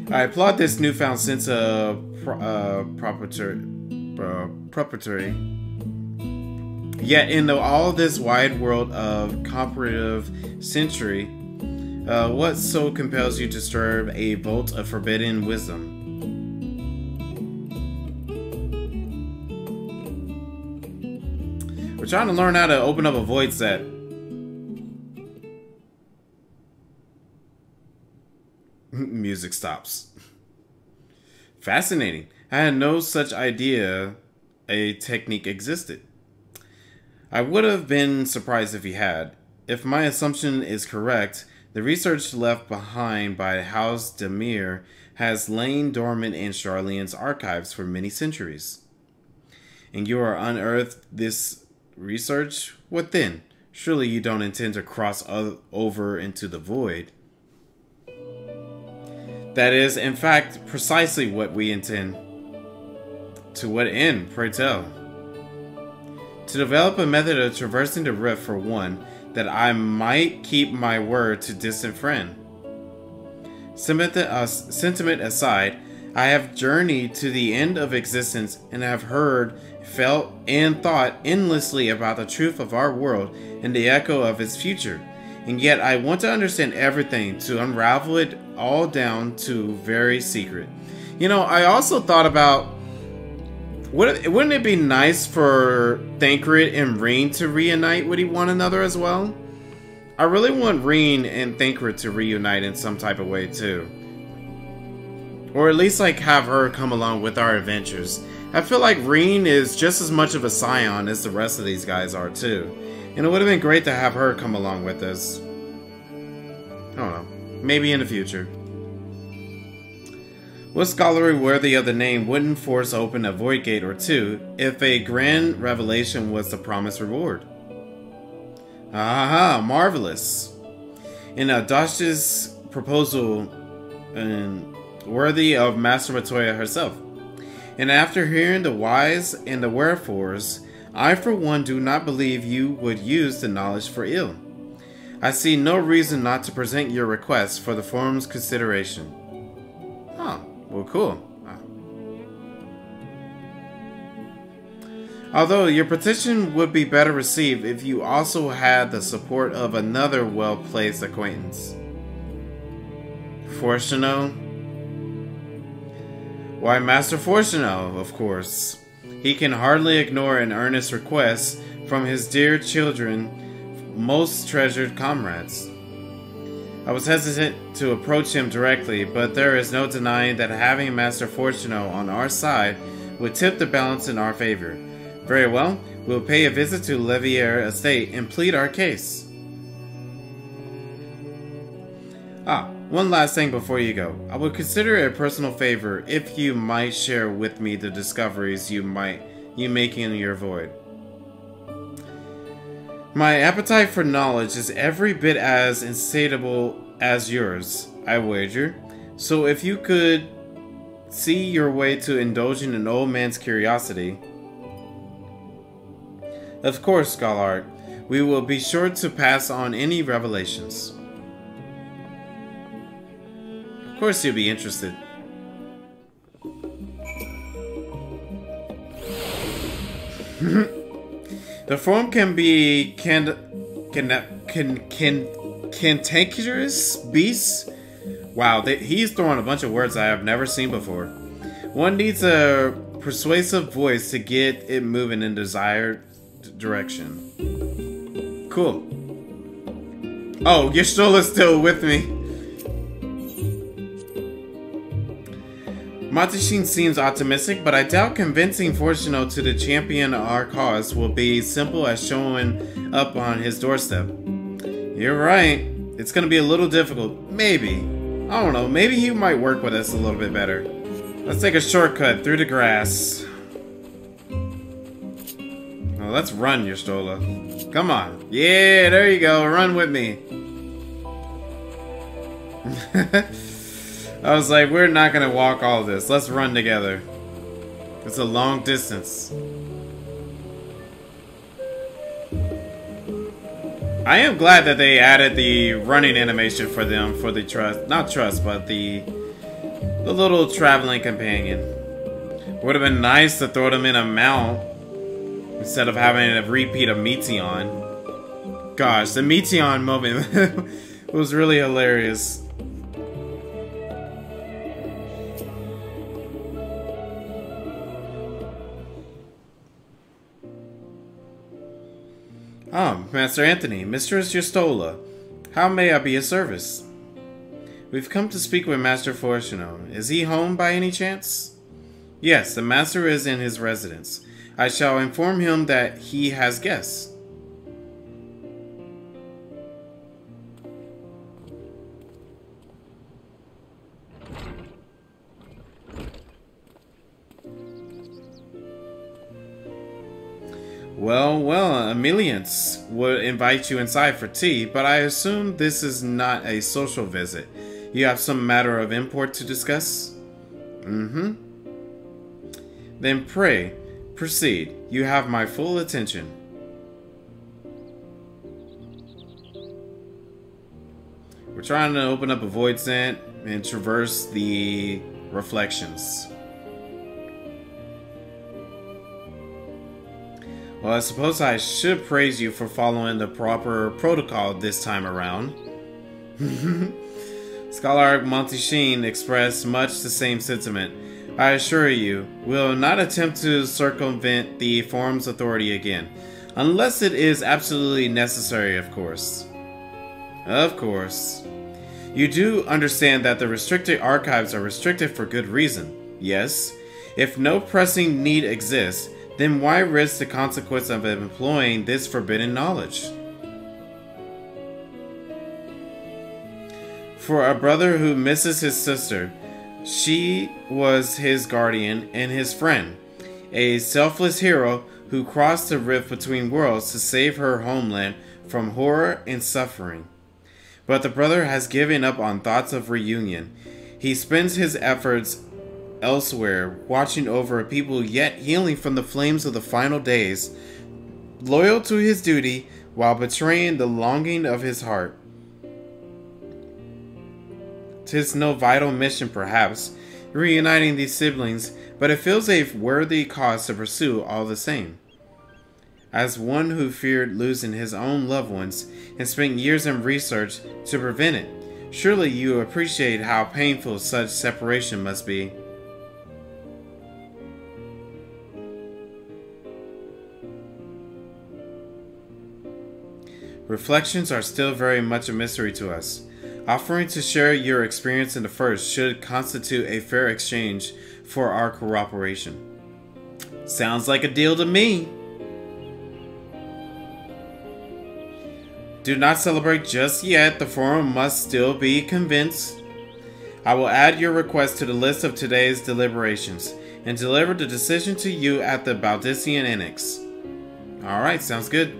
I applaud this newfound sense of proprietary. Yet in all this wide world of comparative century, what so compels you to disturb a vault of forbidden wisdom? We're trying to learn how to open up a void set. Music stops. Fascinating. I had no such idea a technique existed. I would have been surprised if he had. If my assumption is correct, the research left behind by House Demir has lain dormant in Charlene's archives for many centuries. And you are unearthed this research? What then? Surely you don't intend to cross over into the void. That is, in fact, precisely what we intend. To what end, pray tell? To develop a method of traversing the rift, for one, that I might keep my word to distant friend. Sentiment aside, I have journeyed to the end of existence and have heard, felt, and thought endlessly about the truth of our world and the echo of its future. And yet I want to understand everything, to unravel it all down to very secret. You know, I also thought about, wouldn't it be nice for Thancred and Reen to reunite with one another as well? I really want Reen and Thancred to reunite in some type of way too. Or at least like have her come along with our adventures. I feel like Reen is just as much of a scion as the rest of these guys are too. And it would have been great to have her come along with us. I don't know. Maybe in the future. What scholarly worthy of the name wouldn't force open a void gate or two if a grand revelation was the promised reward? Aha, marvelous. An audacious proposal worthy of Master Matoya herself. And after hearing the whys and the wherefores, I for one do not believe you would use the knowledge for ill. I see no reason not to present your request for the forum's consideration. Oh, well, cool. Although your petition would be better received if you also had the support of another well-placed acquaintance. Fortuno? Why, Master Fortuno, of course. He can hardly ignore an earnest request from his dear children, most treasured comrades. I was hesitant to approach him directly, but there is no denying that having Master Fortuno on our side would tip the balance in our favor. Very well, we'll pay a visit to Levier Estate and plead our case. One last thing before you go. I would consider it a personal favor if you might share with me the discoveries you make in your void. My appetite for knowledge is every bit as insatiable as yours, I wager. So if you could see your way to indulging an old man's curiosity. Of course, Scholard, we will be sure to pass on any revelations. Of course you'll be interested. The form can be cantankerous beasts. Wow, he's throwing a bunch of words I have never seen before. One needs a persuasive voice to get it moving in desired direction. Cool. Oh, Ystola's still with me. Matishin seems optimistic, but I doubt convincing Fortuno to the champion of our cause will be simple as showing up on his doorstep. You're right. It's gonna be a little difficult. Maybe. I don't know. Maybe you might work with us a little bit better. Let's take a shortcut through the grass. Oh, let's run, Ystola. Come on. Yeah, there you go. Run with me. I was like, we're not gonna walk all this. Let's run together. It's a long distance. I am glad that they added the running animation for them for the but the little traveling companion. Would have been nice to throw them in a mount instead of having a repeat of Meteon. Gosh, the Meteon moment was really hilarious. Master Anthony, Mistress Ystola, how may I be of service? We've come to speak with Master Fortuno. Is he home by any chance? Yes, the master is in his residence. I shall inform him that he has guests. Well, Emilians would invite you inside for tea, but I assume this is not a social visit. You have some matter of import to discuss? Mm-hmm. Then pray, proceed. You have my full attention. We're trying to open up a void sent and traverse the reflections. Well, I suppose I should praise you for following the proper protocol this time around. Scholar Monty Sheen expressed much the same sentiment. I assure you, we'll not attempt to circumvent the forum's authority again. Unless it is absolutely necessary, of course. Of course. You do understand that the restricted archives are restricted for good reason, yes? If no pressing need exists, then why risk the consequence of employing this forbidden knowledge? For a brother who misses his sister, she was his guardian and his friend, a selfless hero who crossed the rift between worlds to save her homeland from horror and suffering. But the brother has given up on thoughts of reunion. He spends his efforts elsewhere, watching over a people yet healing from the flames of the final days, loyal to his duty while betraying the longing of his heart. 'Tis no vital mission, perhaps, reuniting these siblings, but it feels a worthy cause to pursue all the same. As one who feared losing his own loved ones and spent years in research to prevent it, surely you appreciate how painful such separation must be. Reflections are still very much a mystery to us. Offering to share your experience in the first should constitute a fair exchange for our cooperation. Sounds like a deal to me. Do not celebrate just yet. The forum must still be convinced. I will add your request to the list of today's deliberations and deliver the decision to you at the Baldician Enix. Alright, sounds good.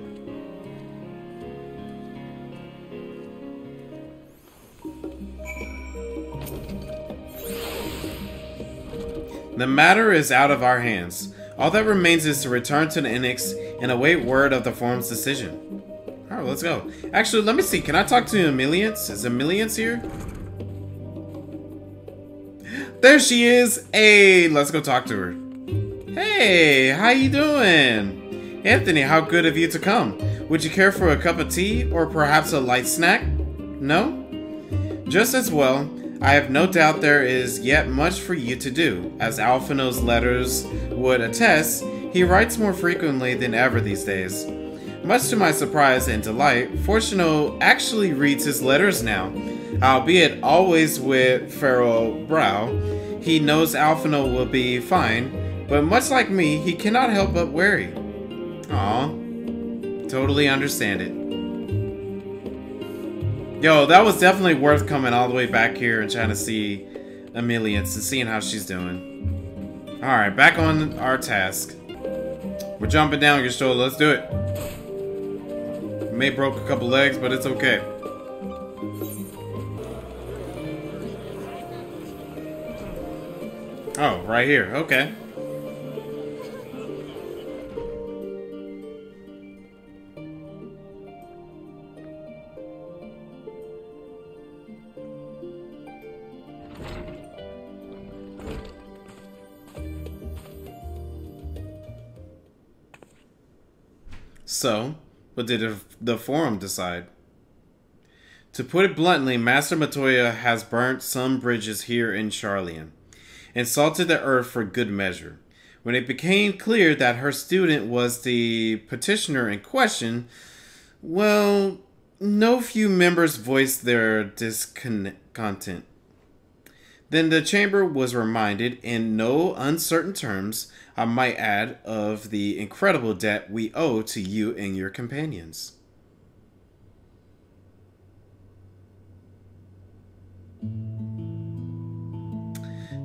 The matter is out of our hands. All that remains is to return to the Enix and await word of the forum's decision. Alright, let's go. Actually, let me see. Can I talk to Emilians? Is Emilians here? There she is! Hey, let's go talk to her. Hey, how you doing? Anthony, how good of you to come. Would you care for a cup of tea or perhaps a light snack? No? Just as well. I have no doubt there is yet much for you to do. As Alphino's letters would attest, he writes more frequently than ever these days. Much to my surprise and delight, Fortuno actually reads his letters now, albeit always with furrowed brow. He knows Alphino will be fine, but much like me, he cannot help but worry. Aw, totally understand it. Yo, that was definitely worth coming all the way back here and trying to see Emilians and seeing how she's doing. Alright, back on our task. We're jumping down, Gestalt. Let's do it. May broke a couple legs, but it's okay. Oh, right here. Okay. So, what did the forum decide? To put it bluntly, Master Matoya has burnt some bridges here in Charlian, and salted the earth for good measure. When it became clear that her student was the petitioner in question, well, no few members voiced their discontent. Then the chamber was reminded, in no uncertain terms, I might add, of the incredible debt we owe to you and your companions.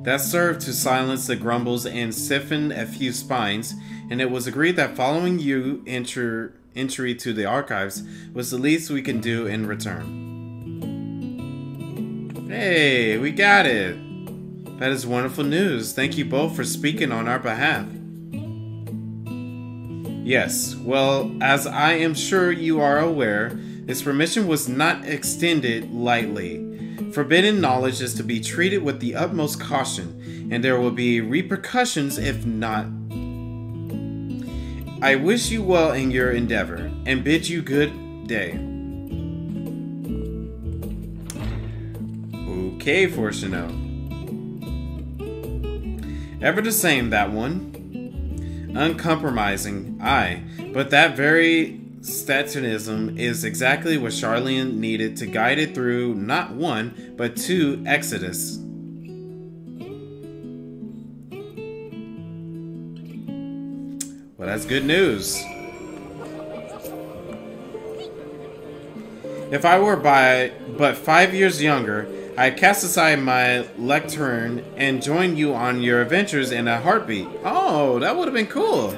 That served to silence the grumbles and stiffen a few spines, and it was agreed that following you entry to the archives was the least we can do in return. Hey, we got it! That is wonderful news. Thank you both for speaking on our behalf. Yes, well, as I am sure you are aware, this permission was not extended lightly. Forbidden knowledge is to be treated with the utmost caution, and there will be repercussions if not. I wish you well in your endeavor, and bid you good day. Okay, Fortuno. Ever the same, that one. Uncompromising, aye, but that very statunism is exactly what Charlene needed to guide it through not one, but two Exodus. Well, that's good news. If I were but 5 years younger, I'd cast aside my lectern and join you on your adventures in a heartbeat. Oh, that would have been cool.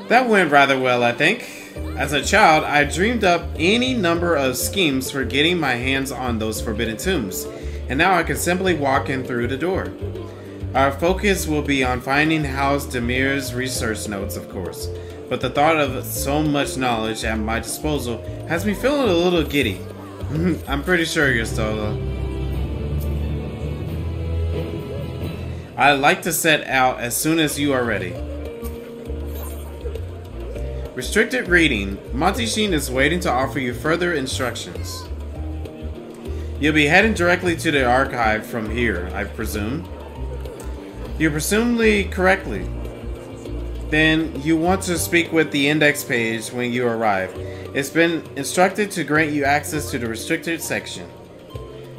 That went rather well, I think. As a child, I dreamed up any number of schemes for getting my hands on those forbidden tombs, and now I can simply walk in through the door. Our focus will be on finding House Demir's research notes, of course, but the thought of so much knowledge at my disposal has me feeling a little giddy. I'm pretty sure you're Stola. I'd like to set out as soon as you are ready. Restricted reading. Monty Sheen is waiting to offer you further instructions. You'll be heading directly to the archive from here, I presume. You presumably correctly. Then you want to speak with the index page when you arrive. It's been instructed to grant you access to the restricted section.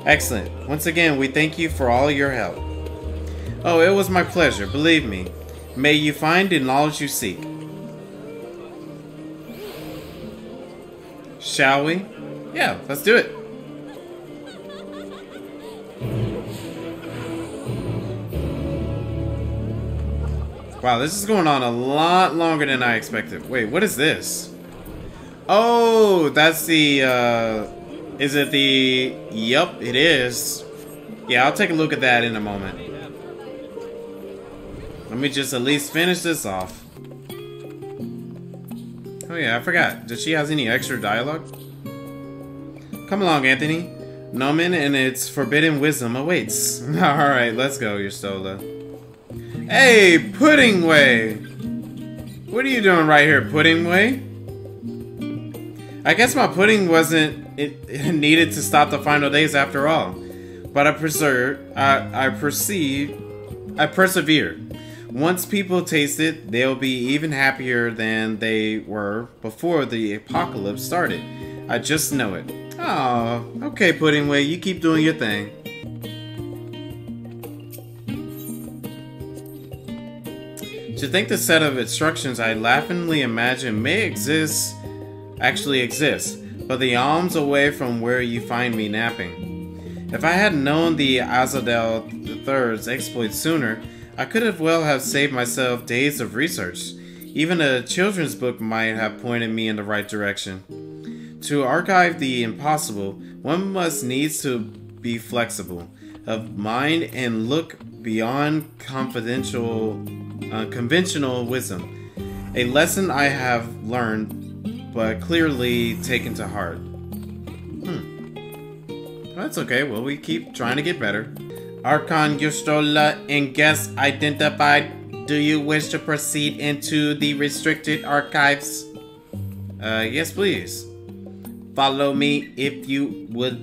Excellent. Once again, we thank you for all your help. Oh, it was my pleasure, believe me. May you find the knowledge you seek. Shall we? Yeah, let's do it. Wow, this is going on a lot longer than I expected. Wait, what is this? Oh, that's the, is it the... Yup, it is. Yeah, I'll take a look at that in a moment. Let me just at least finish this off. Oh yeah, I forgot. Does she have any extra dialogue? Come along, Anthony. Nomen and its forbidden wisdom awaits. Alright, let's go, Stola. Hey, Puddingway! What are you doing right here, Puddingway? I guess my pudding wasn't it needed to stop the final days after all. But I persevere. Once people taste it, they'll be even happier than they were before the apocalypse started. I just know it. Oh, okay, Puddingway, you keep doing your thing. To think the set of instructions I laughingly imagine may actually exist, but the alms away from where you find me napping. If I had known the Azadel III's exploits sooner, I could have well have saved myself days of research. Even a children's book might have pointed me in the right direction. To archive the impossible, one must needs to be flexible of mind and look beyond conventional wisdom. A lesson I have learned, but clearly taken to heart. That's okay. Well, we keep trying to get better. Archon Yustola and guests identified. Do you wish to proceed into the restricted archives? Yes, please. Follow me if you would.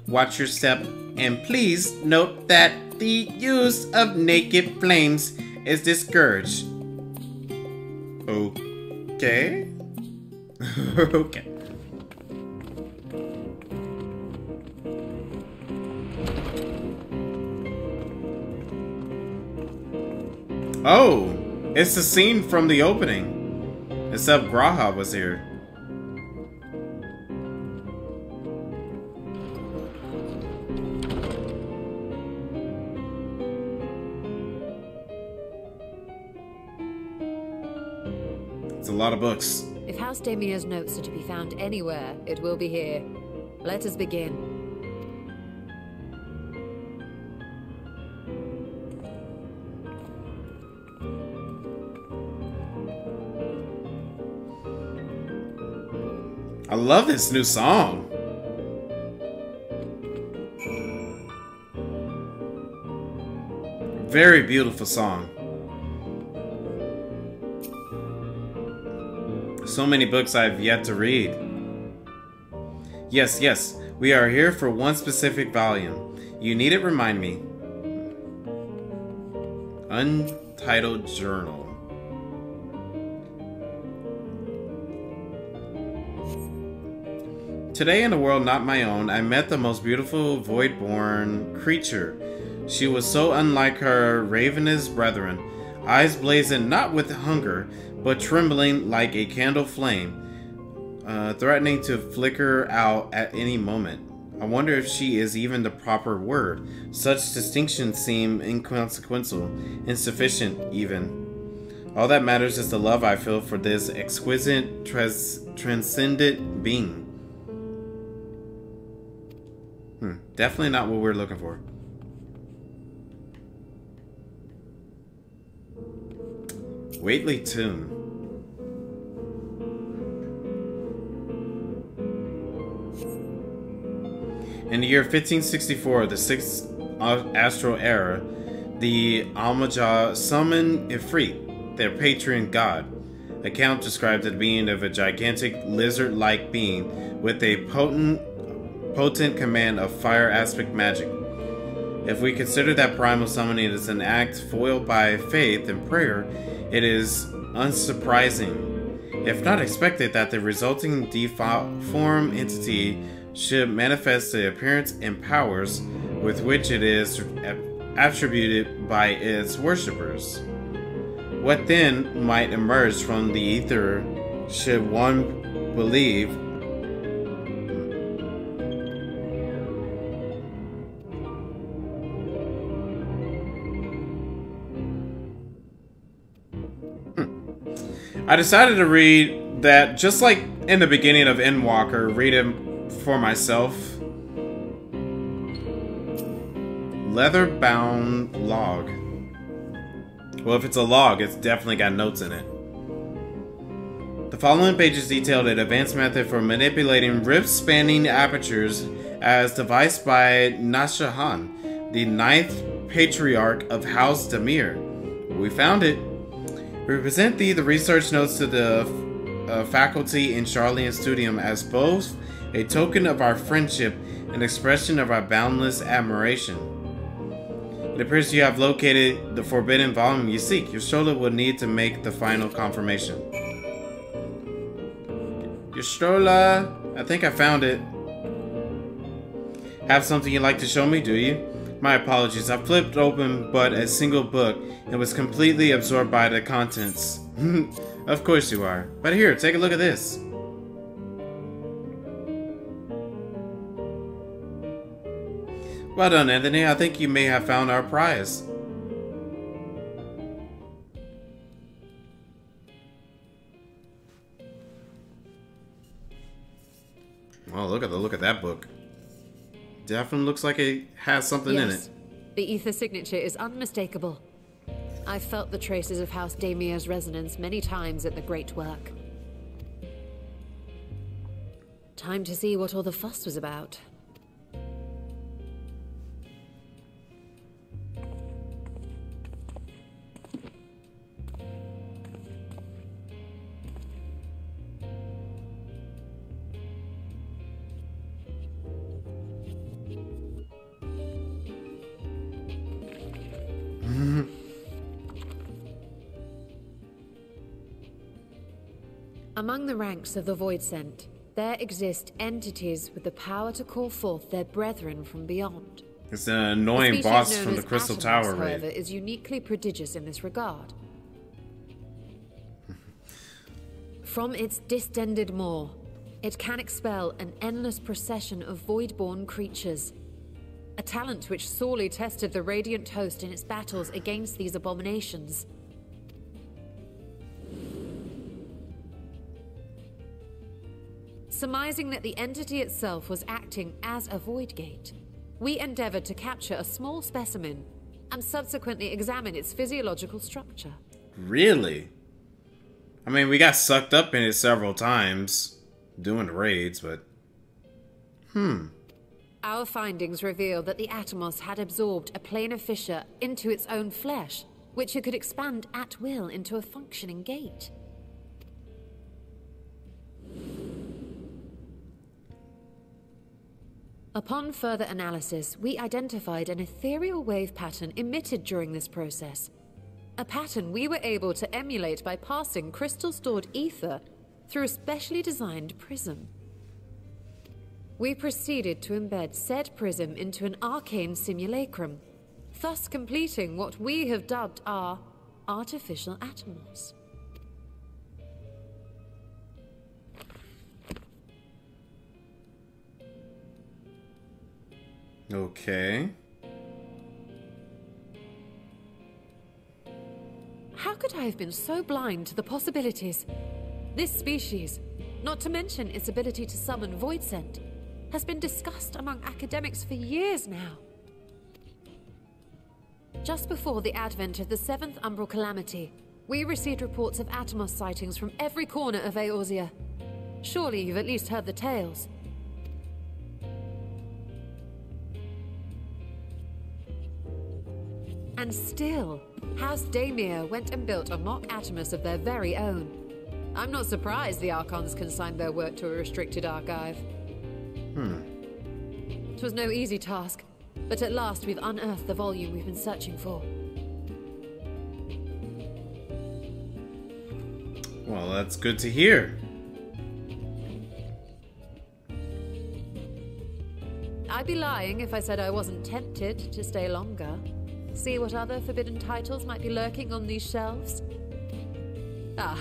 Watch your step. And please note that the use of naked flames is discouraged. Okay. Okay. Oh, it's the scene from the opening. Except Graha was here. It's a lot of books. If House Damia's notes are to be found anywhere, it will be here. Let us begin. I love this new song. Very beautiful song. So many books I've yet to read. Yes, yes, we are here for one specific volume. You need it, remind me. Untitled Journal. Today in a world not my own, I met the most beautiful void-born creature. She was so unlike her ravenous brethren, eyes blazing not with hunger, but trembling like a candle flame, threatening to flicker out at any moment. I wonder if she is even the proper word. Such distinctions seem inconsequential, insufficient even. All that matters is the love I feel for this exquisite, transcendent being. Definitely not what we're looking for. Waitley Tomb. In the year 1564, the 6th astral era, the Almajah summoned Ifrit, their patron god. Account described the being of a gigantic lizard-like being with a potent command of fire aspect magic. If we consider that primal summoning is an act foiled by faith and prayer, it is unsurprising, if not expected, that the resulting deformed entity should manifest the appearance and powers with which it is attributed by its worshippers. What then might emerge from the ether should one believe I decided to read that, just like in the beginning of Endwalker, read it for myself. Leather-bound log. Well, if it's a log, it's definitely got notes in it. The following pages detailed an advanced method for manipulating rift-spanning apertures as devised by Nashahan, the 9th patriarch of House Damir. We found it. We present thee the research notes to the faculty in Charlene's studium as both a token of our friendship and expression of our boundless admiration. It appears you have located the forbidden volume you seek. Your stroller will need to make the final confirmation. Your stroller! I think I found it. Have something you'd like to show me, do you? My apologies, I flipped open but a single book and was completely absorbed by the contents. Of course you are. But here, take a look at this. Well done, Anthony. I think you may have found our prize. Oh, look at that book. Definitely looks like it has something in it. The ether signature is unmistakable. I've felt the traces of House Damia's resonance many times at the Great Work. Time to see what all the fuss was about. Among the ranks of the Void Sent, there exist entities with the power to call forth their brethren from beyond. It's an annoying boss from the Crystal Tower raid. However, is uniquely prodigious in this regard. From its distended maw, it can expel an endless procession of void-born creatures. A talent which sorely tested the Radiant host in its battles against these abominations. Surmising that the entity itself was acting as a void gate, we endeavored to capture a small specimen and subsequently examine its physiological structure. Really? I mean, we got sucked up in it several times doing the raids, but... Our findings reveal that the Atomos had absorbed a planar fissure into its own flesh, which it could expand at will into a functioning gate. Upon further analysis, we identified an ethereal wave pattern emitted during this process. A pattern we were able to emulate by passing crystal-stored ether through a specially designed prism. We proceeded to embed said prism into an arcane simulacrum, thus completing what we have dubbed our artificial Atomos. Okay. How could I have been so blind to the possibilities? This species, not to mention its ability to summon void scent, has been discussed among academics for years now. Just before the advent of the 7th Umbral Calamity, we received reports of Atomos sightings from every corner of Eorzea. Surely you've at least heard the tales. And still, House Daemir went and built a mock Atomos of their very own. I'm not surprised the Archons consigned their work to a restricted archive. It was no easy task, but at last we've unearthed the volume we've been searching for. Well, that's good to hear. I'd be lying if I said I wasn't tempted to stay longer. See what other forbidden titles might be lurking on these shelves? Ah,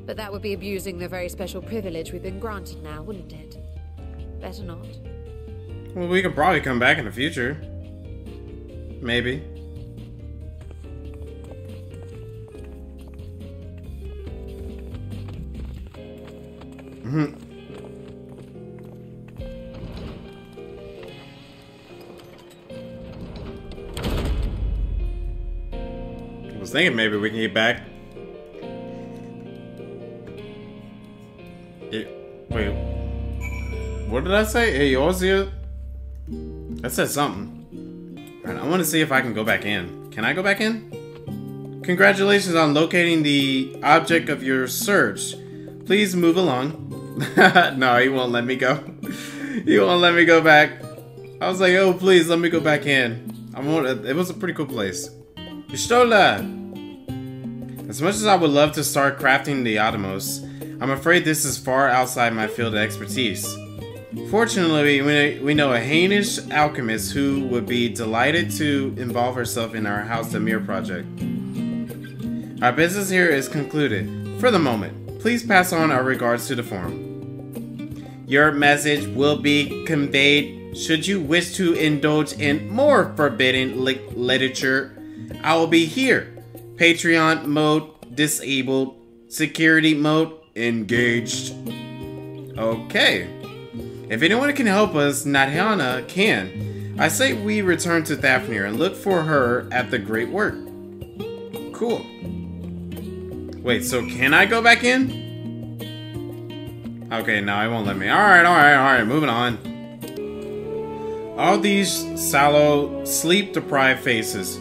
but that would be abusing the very special privilege we've been granted now, wouldn't it? Better not. Well, we could probably come back in the future. Maybe. I was thinking maybe we can get back. Wait. What did I say? Eorzea? That said something. Alright, I want to see if I can go back in. Can I go back in? Congratulations on locating the object of your search. Please move along. No, he won't let me go. He won't let me go back. I was like, oh, please, let me go back in. It was a pretty cool place. Pistola! As much as I would love to start crafting the Atomos, I'm afraid this is far outside my field of expertise. Fortunately, we know a Hainish alchemist who would be delighted to involve herself in our House Daemir project. Our business here is concluded. For the moment, please pass on our regards to the forum. Your message will be conveyed should you wish to indulge in more forbidden literature. I will be here. Patreon mode disabled. Security mode engaged. Okay. If anyone can help us, Nadhana can. I say we return to Thafnir and look for her at the great work. Cool. Wait, so can I go back in? Okay, no, it won't let me. Alright, moving on. All these sallow, sleep-deprived faces,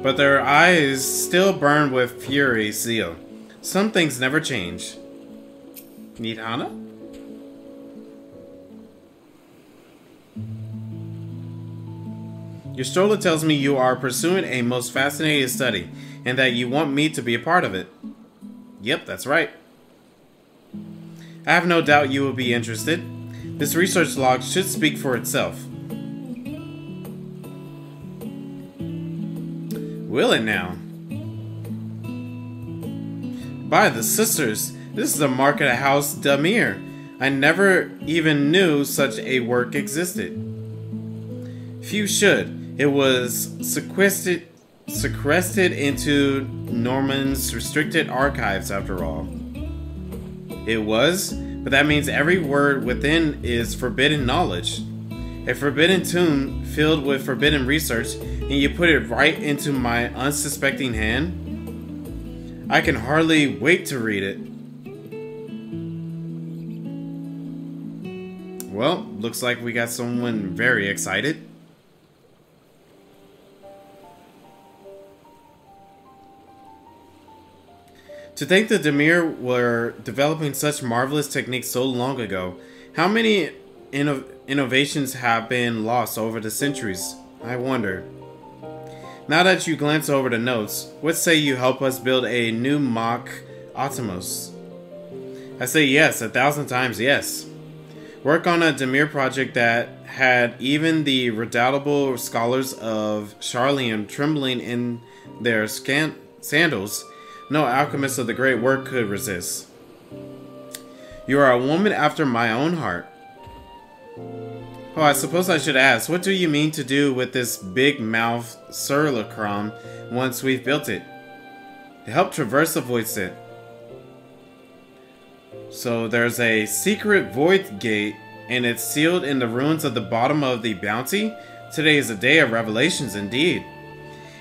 but their eyes still burn with fury zeal. Some things never change. Nadhana? Your stroller tells me you are pursuing a most fascinating study, and that you want me to be a part of it. Yep, that's right. I have no doubt you will be interested. This research log should speak for itself. Will it now? By the sisters, this is the market house Damir. I never even knew such a work existed. Few should. It was sequestered into Norman's restricted archives after all. It was, but that means every word within is forbidden knowledge. A forbidden tome filled with forbidden research, and you put it right into my unsuspecting hand? I can hardly wait to read it. Well, looks like we got someone very excited. To think that Damir were developing such marvelous techniques so long ago. How many innovations have been lost over the centuries? I wonder. Now that you glance over the notes, what say you help us build a new mock Optimus? I say yes, 1,000 times yes. Work on a Damir project that had even the redoubtable scholars of Charlian trembling in their sandals. No alchemist of the great work could resist. You are a woman after my own heart. Oh, I suppose I should ask, what do you mean to do with this big-mouthed Surlicron once we've built it? To help traverse the void set. So there's a secret void gate, and it's sealed in the ruins of the bottom of the bounty? Today is a day of revelations indeed.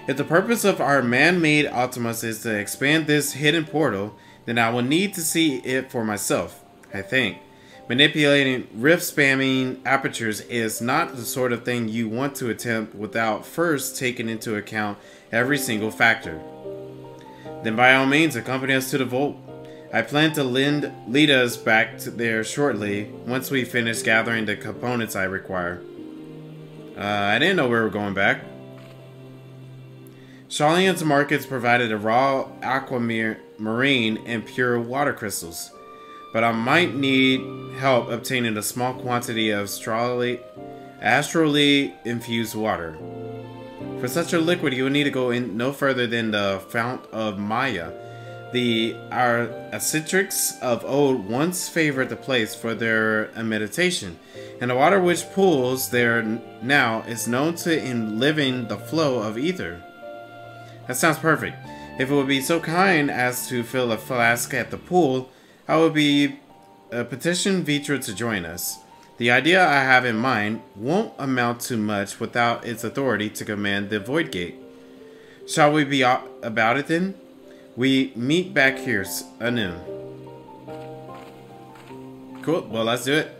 If the purpose of our man-made Optimus is to expand this hidden portal, then I will need to see it for myself, I think. Manipulating rift-spamming apertures is not the sort of thing you want to attempt without first taking into account every single factor. Then by all means, accompany us to the vault. I plan to lead us back there shortly, once we finish gathering the components I require. I didn't know we were going back. Charlian's markets provided a raw aquamarine and pure water crystals, but I might need help obtaining a small quantity of astrally infused water. For such a liquid, you will need to go in no further than the Fount of Maya. Our ascetics of old once favored the place for their meditation, and the water which pools there now is known to enliven the flow of ether. That sounds perfect. If it would be so kind as to fill a flask at the pool, I would petition Vitra to join us. The idea I have in mind won't amount to much without its authority to command the Void Gate. Shall we be about it then? We meet back here anew. Cool, well let's do it.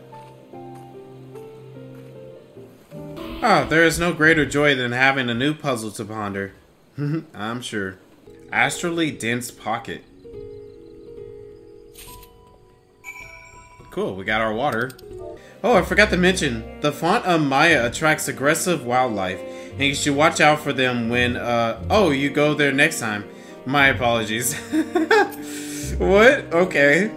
There is no greater joy than having a new puzzle to ponder. I'm sure. Astrally dense pocket. Cool, we got our water. Oh, I forgot to mention, the Font of Maya attracts aggressive wildlife, and you should watch out for them when, you go there next time. My apologies. What? Okay.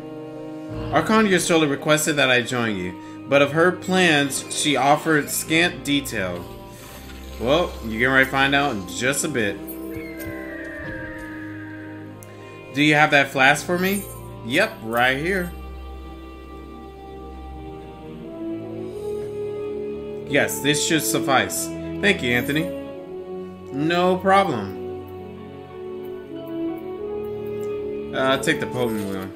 Archon Yastrola requested that I join you, but of her plans, she offered scant detail. Well, you're getting ready to find out in just a bit. Do you have that flask for me? Yep, right here. Yes, this should suffice. Thank you, Anthony. No problem. Take the potent one.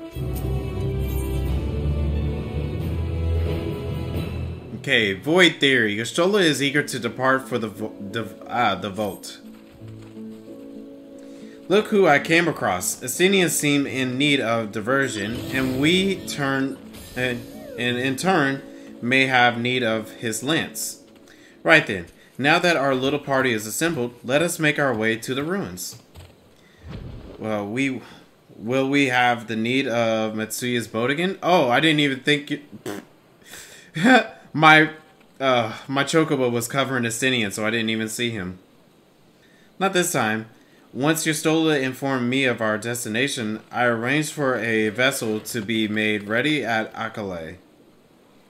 Okay, Void Theory. Yastrola is eager to depart for the vault. Look who I came across. Athenians seem in need of diversion, and in turn may have need of his lance. Right then, now that our little party is assembled, let us make our way to the ruins. Well, will we have the need of Matsuya's boat again? Oh, I didn't even think my chocobo was covering Athenian, so I didn't even see him. Not this time. Once Yastrola informed me of our destination, I arranged for a vessel to be made ready at Akale.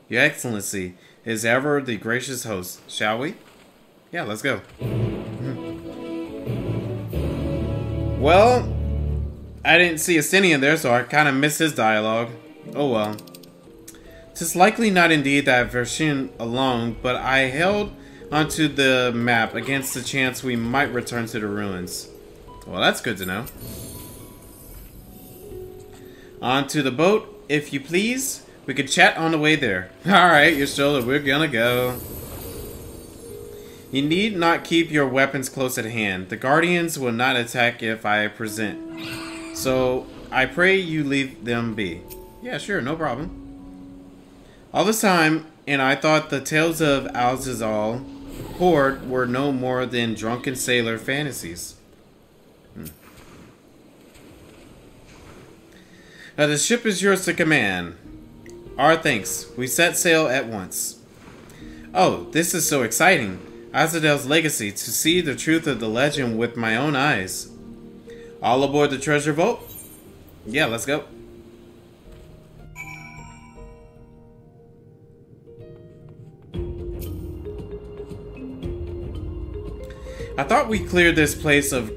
Your Excellency is ever the gracious host. Shall we? Yeah, let's go. Well, I didn't see Asinian there, so I kind of missed his dialogue. Oh well. 'Tis likely not indeed that Verschin alone, but I held onto the map against the chance we might return to the ruins. Well, that's good to know. Onto the boat, if you please. We could chat on the way there. Alright, your shoulder, we're gonna go. You need not keep your weapons close at hand. The Guardians will not attack if I present. So, I pray you leave them be. Yeah, sure, no problem. All this time, and I thought the tales of Alzazal Horde were no more than drunken sailor fantasies. Now the ship is yours to command. Our thanks. We set sail at once. Oh, this is so exciting. Azadel's legacy, to see the truth of the legend with my own eyes. All aboard the treasure boat? Yeah, let's go. I thought we cleared this place of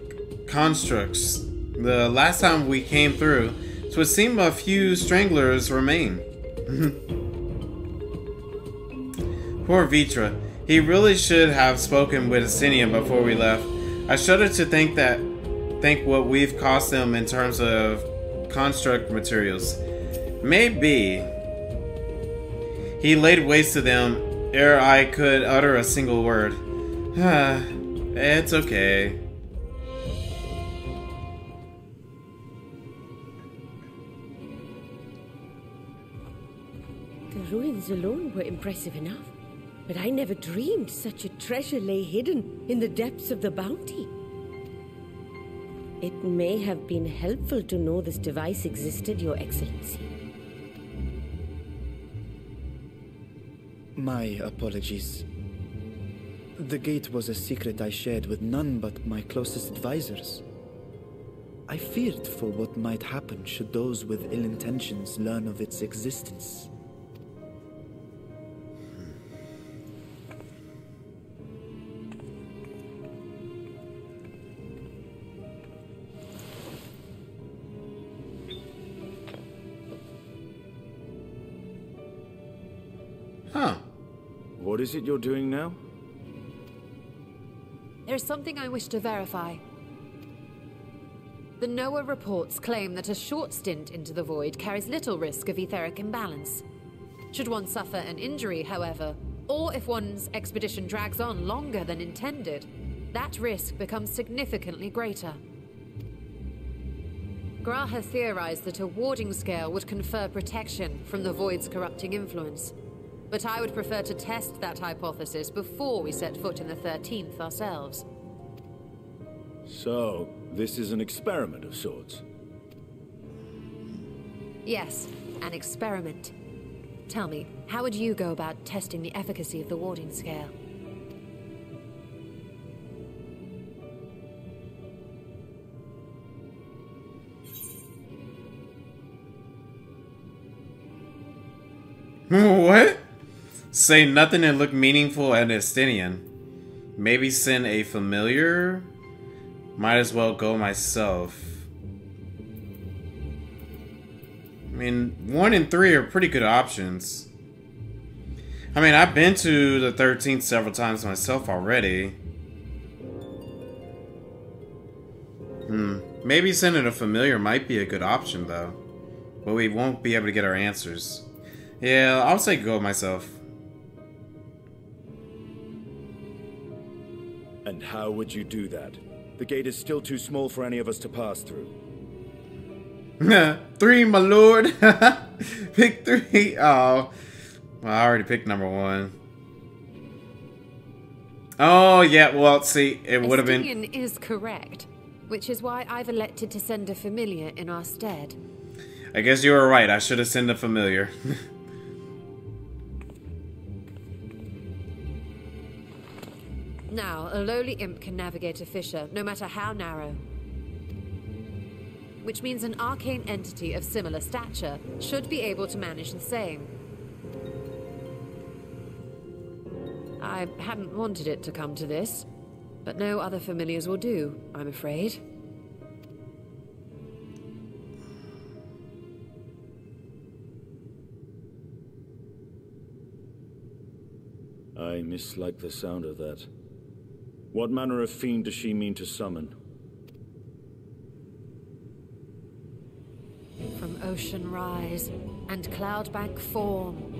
constructs the last time we came through, so it seemed a few stranglers remain. Poor Vitra. He really should have spoken with Asinian before we left. I shudder to think what we've cost them in terms of construct materials. Maybe he laid waste to them ere I could utter a single word. It's okay. The ruins alone were impressive enough, but I never dreamed such a treasure lay hidden in the depths of the bounty. It may have been helpful to know this device existed, Your Excellency. My apologies. The gate was a secret I shared with none but my closest advisors. I feared for what might happen should those with ill intentions learn of its existence. Huh. What is it you're doing now? There's something I wish to verify. The NOAA reports claim that a short stint into the void carries little risk of etheric imbalance. Should one suffer an injury, however, or if one's expedition drags on longer than intended, that risk becomes significantly greater. Gra has theorized that a warding scale would confer protection from the void's corrupting influence. But I would prefer to test that hypothesis before we set foot in the 13th ourselves. So, this is an experiment of sorts? Yes, an experiment. Tell me, how would you go about testing the efficacy of the warding scale? What? Say nothing and look meaningful and Estinian. Maybe send a familiar? Might as well go myself. I mean, 1 and 3 are pretty good options. I mean, I've been to the 13th several times myself already. Maybe sending a familiar might be a good option, though. But we won't be able to get our answers. Yeah, I'll say go myself. And how would you do that? The gate is still too small for any of us to pass through. 3, my lord. Pick 3. Oh. Well, I already picked number 1. Oh, yeah, well, see, it would have been... Estinian is correct, which is why I've elected to send a familiar in our stead. I guess you were right. I should have sent a familiar. Now, a lowly imp can navigate a fissure, no matter how narrow. Which means an arcane entity of similar stature should be able to manage the same. I hadn't wanted it to come to this, but no other familiars will do, I'm afraid. I mislike the sound of that. What manner of fiend does she mean to summon? From ocean rise and cloudbank form,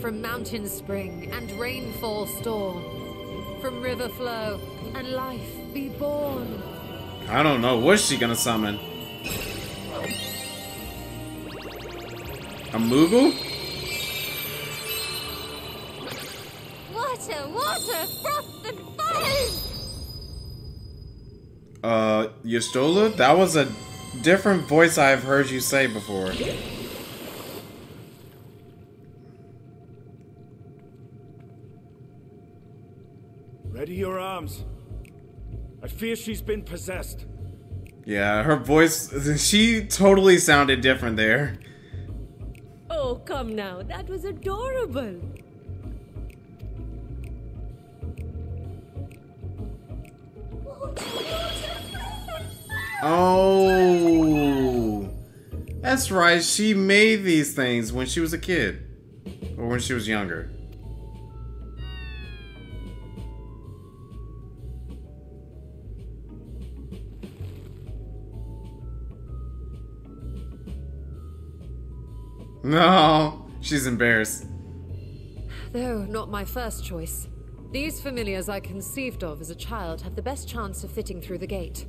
from mountain spring and rainfall storm, from river flow and life be born. I don't know. What's she gonna summon? A Moogle? Water, froth and foam! Y'shtola? That was a different voice I've heard you say before. Ready your arms. I fear she's been possessed. Yeah, her voice, she totally sounded different there. Oh, come now. That was adorable. Oh, that's right. She made these things when she was a kid, or when she was younger. No, she's embarrassed. Though not my first choice. These familiars I conceived of as a child have the best chance of fitting through the gate.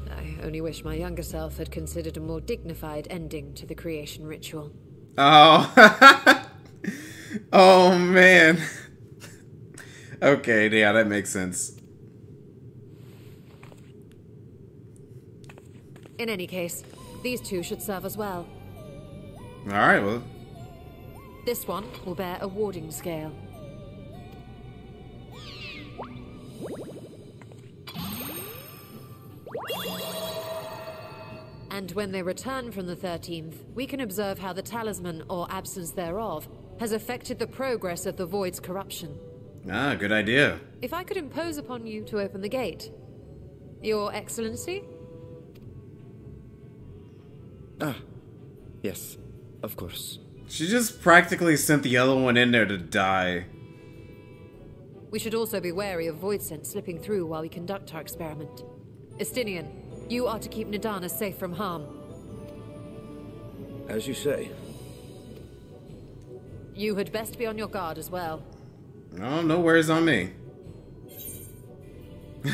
I only wish my younger self had considered a more dignified ending to the creation ritual. Oh. Oh, man. Okay, yeah, that makes sense. In any case, these two should serve as well. Alright, well. This one will bear a warding scale. And when they return from the 13th, we can observe how the talisman, or absence thereof, has affected the progress of the Void's corruption. Ah, good idea. If I could impose upon you to open the gate. Your Excellency? Ah, yes, of course. She just practically sent the other one in there to die. We should also be wary of void scent slipping through while we conduct our experiment. Estinian, you are to keep Nidana safe from harm. As you say. You had best be on your guard as well. Oh, no worries on me.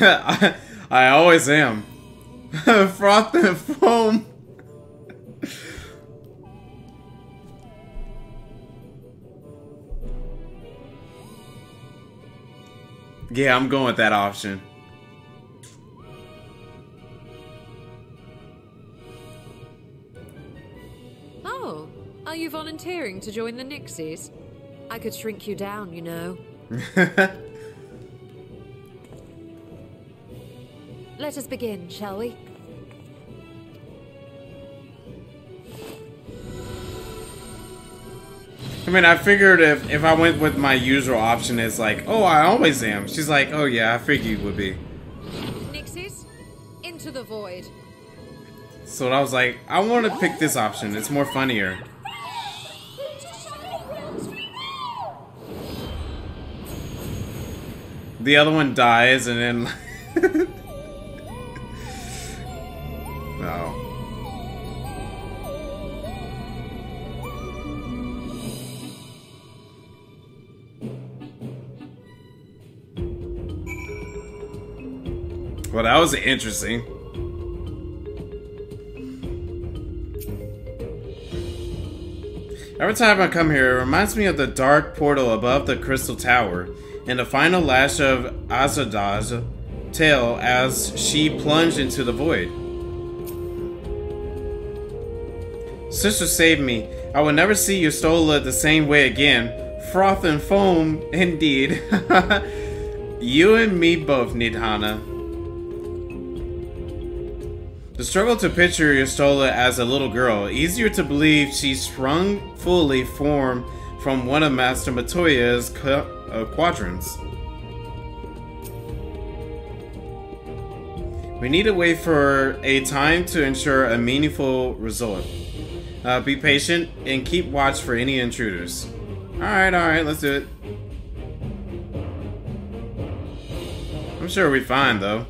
I always am. Froth and foam. Yeah, I'm going with that option. Oh, are you volunteering to join the Nixies? I could shrink you down, you know. Let us begin, shall we? I mean, I figured if I went with my usual option, it's like, oh, I always am. She's like, oh yeah, I figured you would be. Nixies, into the void. So I was like, I want to pick this option. It's more funnier. The other one dies, and then... No. Well, that was interesting. Every time I come here, it reminds me of the dark portal above the Crystal Tower and the final lash of Azada's tail as she plunged into the void. Sister saved me. I will never see Y'shtola the same way again. Froth and foam, indeed. You and me both, Nidhana. The struggle to picture Y'shtola as a little girl. Easier to believe she sprung fully formed from one of Master Matoya's quadrants. We need to wait for a time to ensure a meaningful result. Be patient and keep watch for any intruders. Alright, let's do it. I'm sure we'll be fine, though.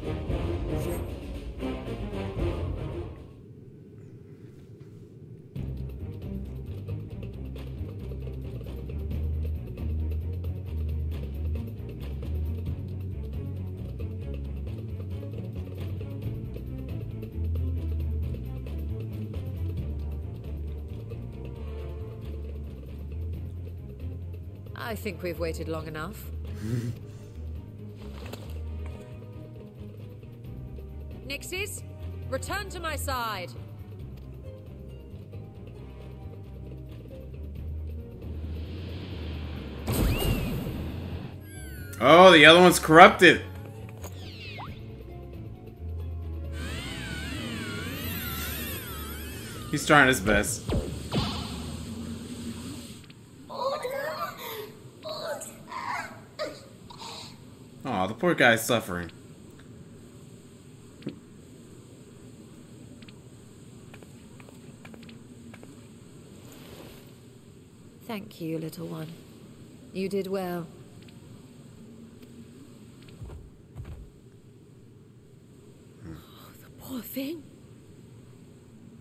I think we've waited long enough. Nixies, return to my side. Oh, the other one's corrupted. He's trying his best. Oh, the poor guy's suffering. Thank you, little one. You did well. The poor thing.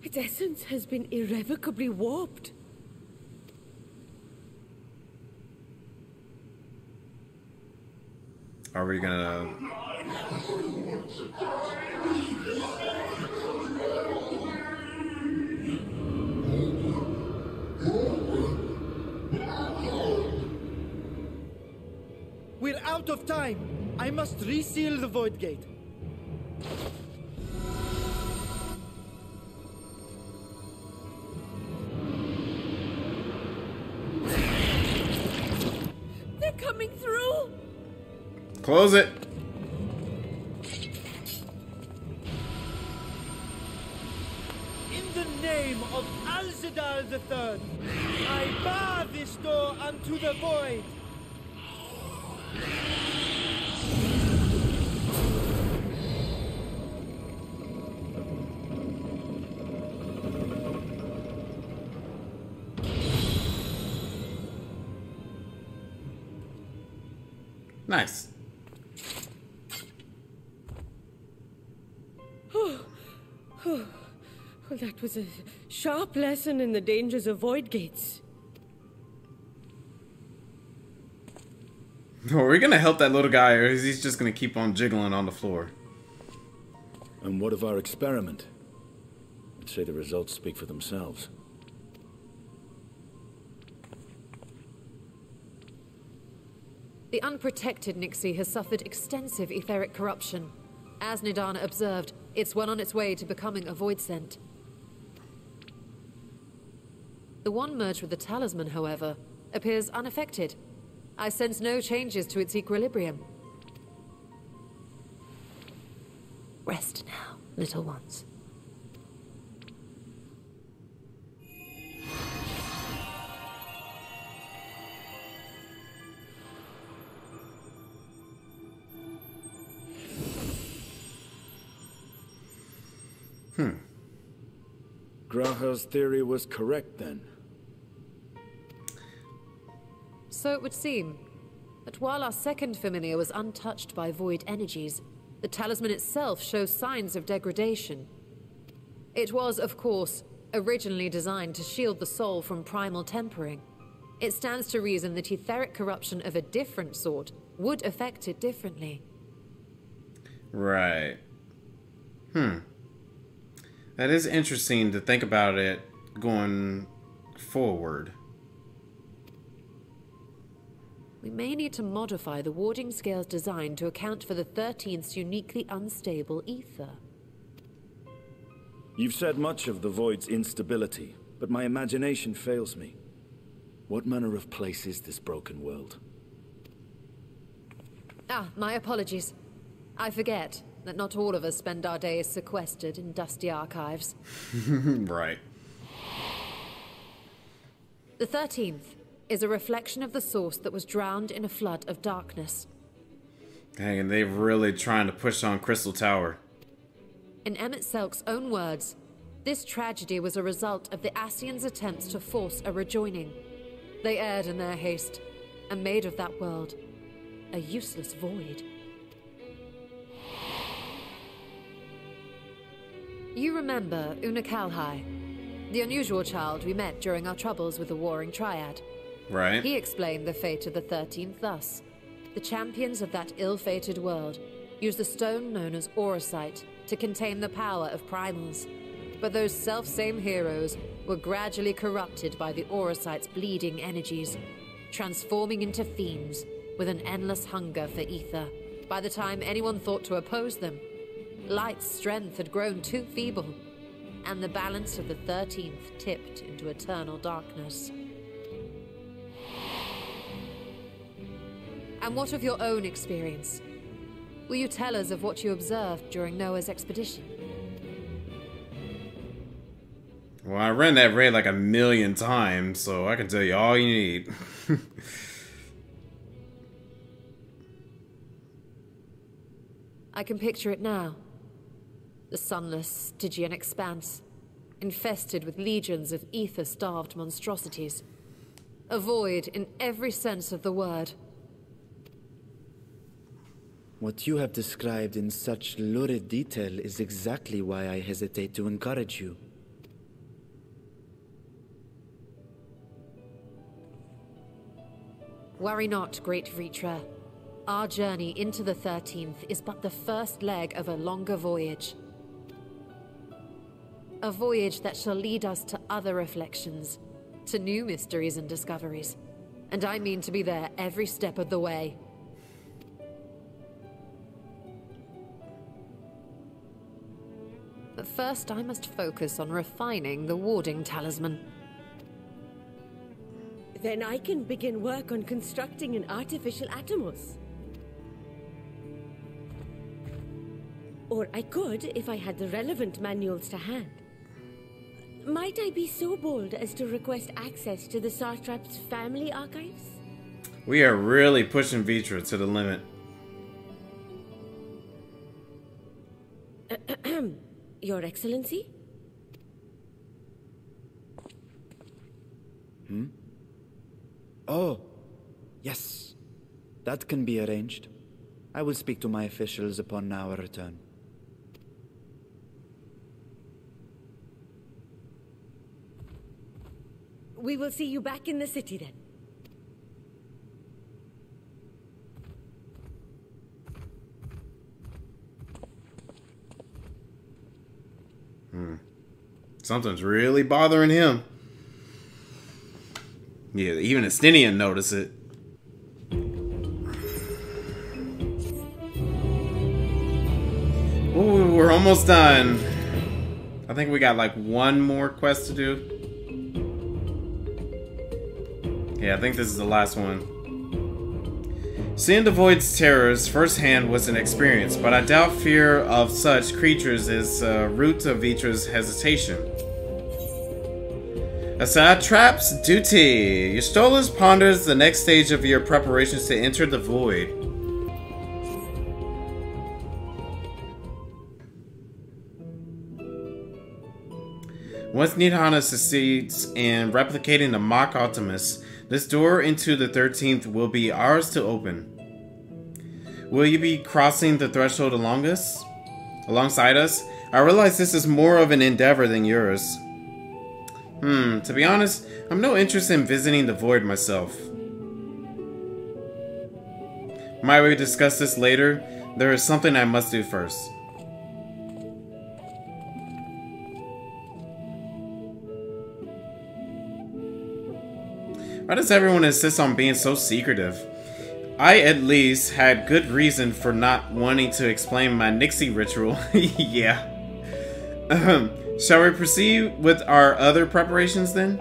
Its essence has been irrevocably warped. Are we gonna... We're out of time. I must reseal the void gate. They're coming through. Close it. In the name of Alzadal III, I bar this door unto the void. Nice. Well, that was a sharp lesson in the dangers of void gates. Are we gonna help that little guy, or is he just gonna keep on jiggling on the floor? And what of our experiment? I'd say the results speak for themselves. The unprotected Nixie has suffered extensive etheric corruption. As Nidana observed, it's well on its way to becoming a void scent. The one merged with the talisman, however, appears unaffected. I sense no changes to its equilibrium. Rest now, little ones. Graha's theory was correct, then. So it would seem. But while our second familiar was untouched by void energies, the talisman itself shows signs of degradation. It was, of course, originally designed to shield the soul from primal tempering. It stands to reason that etheric corruption of a different sort would affect it differently. Right. That is interesting to think about it going forward. We may need to modify the warding scale's design to account for the 13th's uniquely unstable ether. You've said much of the Void's instability, but my imagination fails me. What manner of place is this broken world? Ah, my apologies. I forget that not all of us spend our days sequestered in dusty archives. Right. The 13th is a reflection of the source that was drowned in a flood of darkness. Dang, and they're really trying to push on Crystal Tower. In Emmett Selk's own words, this tragedy was a result of the Ascians' attempts to force a rejoining. They erred in their haste, and made of that world a useless void. You remember Una Kalhai, the unusual child we met during our troubles with the Warring Triad. Right. He explained the fate of the 13th thus. The champions of that ill-fated world used the stone known as Auracite to contain the power of primals. But those self-same heroes were gradually corrupted by the Auracite's bleeding energies, transforming into fiends with an endless hunger for ether. By the time anyone thought to oppose them, Light's strength had grown too feeble, and the balance of the 13th tipped into eternal darkness. And what of your own experience? Will you tell us of what you observed during Noah's expedition? Well, I ran that raid like 1,000,000 times, so I can tell you all you need. I can picture it now. The sunless, Stygian expanse, infested with legions of ether-starved monstrosities. A void in every sense of the word. What you have described in such lurid detail is exactly why I hesitate to encourage you. Worry not, great Vritra. Our journey into the 13th is but the first leg of a longer voyage. A voyage that shall lead us to other reflections, to new mysteries and discoveries. And I mean to be there every step of the way. But first I must focus on refining the warding talisman. Then I can begin work on constructing an artificial Atomos. Or I could if I had the relevant manuals to hand. Might I be so bold as to request access to the Satrap's family archives? We are really pushing Vitra to the limit. Your Excellency? Oh, yes. That can be arranged. I will speak to my officials upon our return. We will see you back in the city then. Something's really bothering him. Yeah, even Estinian notice it. Ooh, we're almost done. I think we got like one more quest to do. Yeah, I think this is the last one. Seeing the Void's terrors firsthand was an experience, but I doubt fear of such creatures is root of Vitra's hesitation. Aside traps, duty. Your Stolas ponders the next stage of your preparations to enter the Void. Once Nidhana succeeds in replicating the Mock Optimus, this door into the 13th will be ours to open. Will you be crossing the threshold alongside us? I realize this is more of an endeavor than yours. To be honest, I'm no interest in visiting the Void myself. Might we discuss this later? There is something I must do first. Why does everyone insist on being so secretive? I at least had good reason for not wanting to explain my Nixie ritual. Yeah. Shall we proceed with our other preparations then?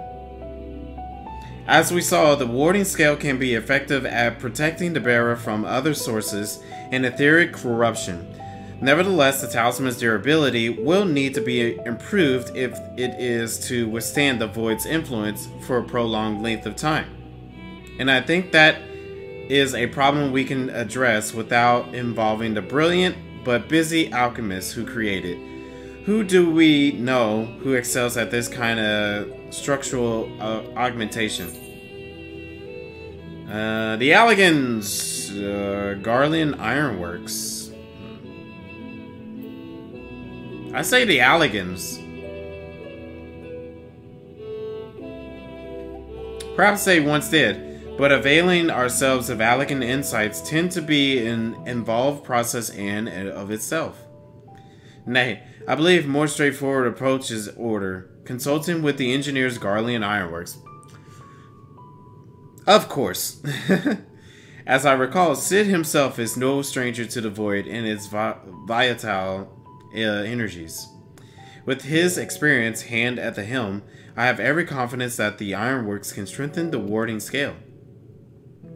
As we saw, the warding scale can be effective at protecting the bearer from other sources and etheric corruption. Nevertheless, the talisman's durability will need to be improved if it is to withstand the Void's influence for a prolonged length of time. And I think that is a problem we can address without involving the brilliant but busy alchemist who created. Who do we know who excels at this kind of structural augmentation? The Alligans, Garland Ironworks. I say the Alligans. Perhaps they once did, but availing ourselves of Alligan insights tend to be an involved process in and of itself. Nay, I believe more straightforward approach is order, consulting with the engineers Garland Ironworks. Of course. As I recall, Sid himself is no stranger to the void and its volatile energies. With his experience hand at the helm, I have every confidence that the Ironworks can strengthen the warding scale.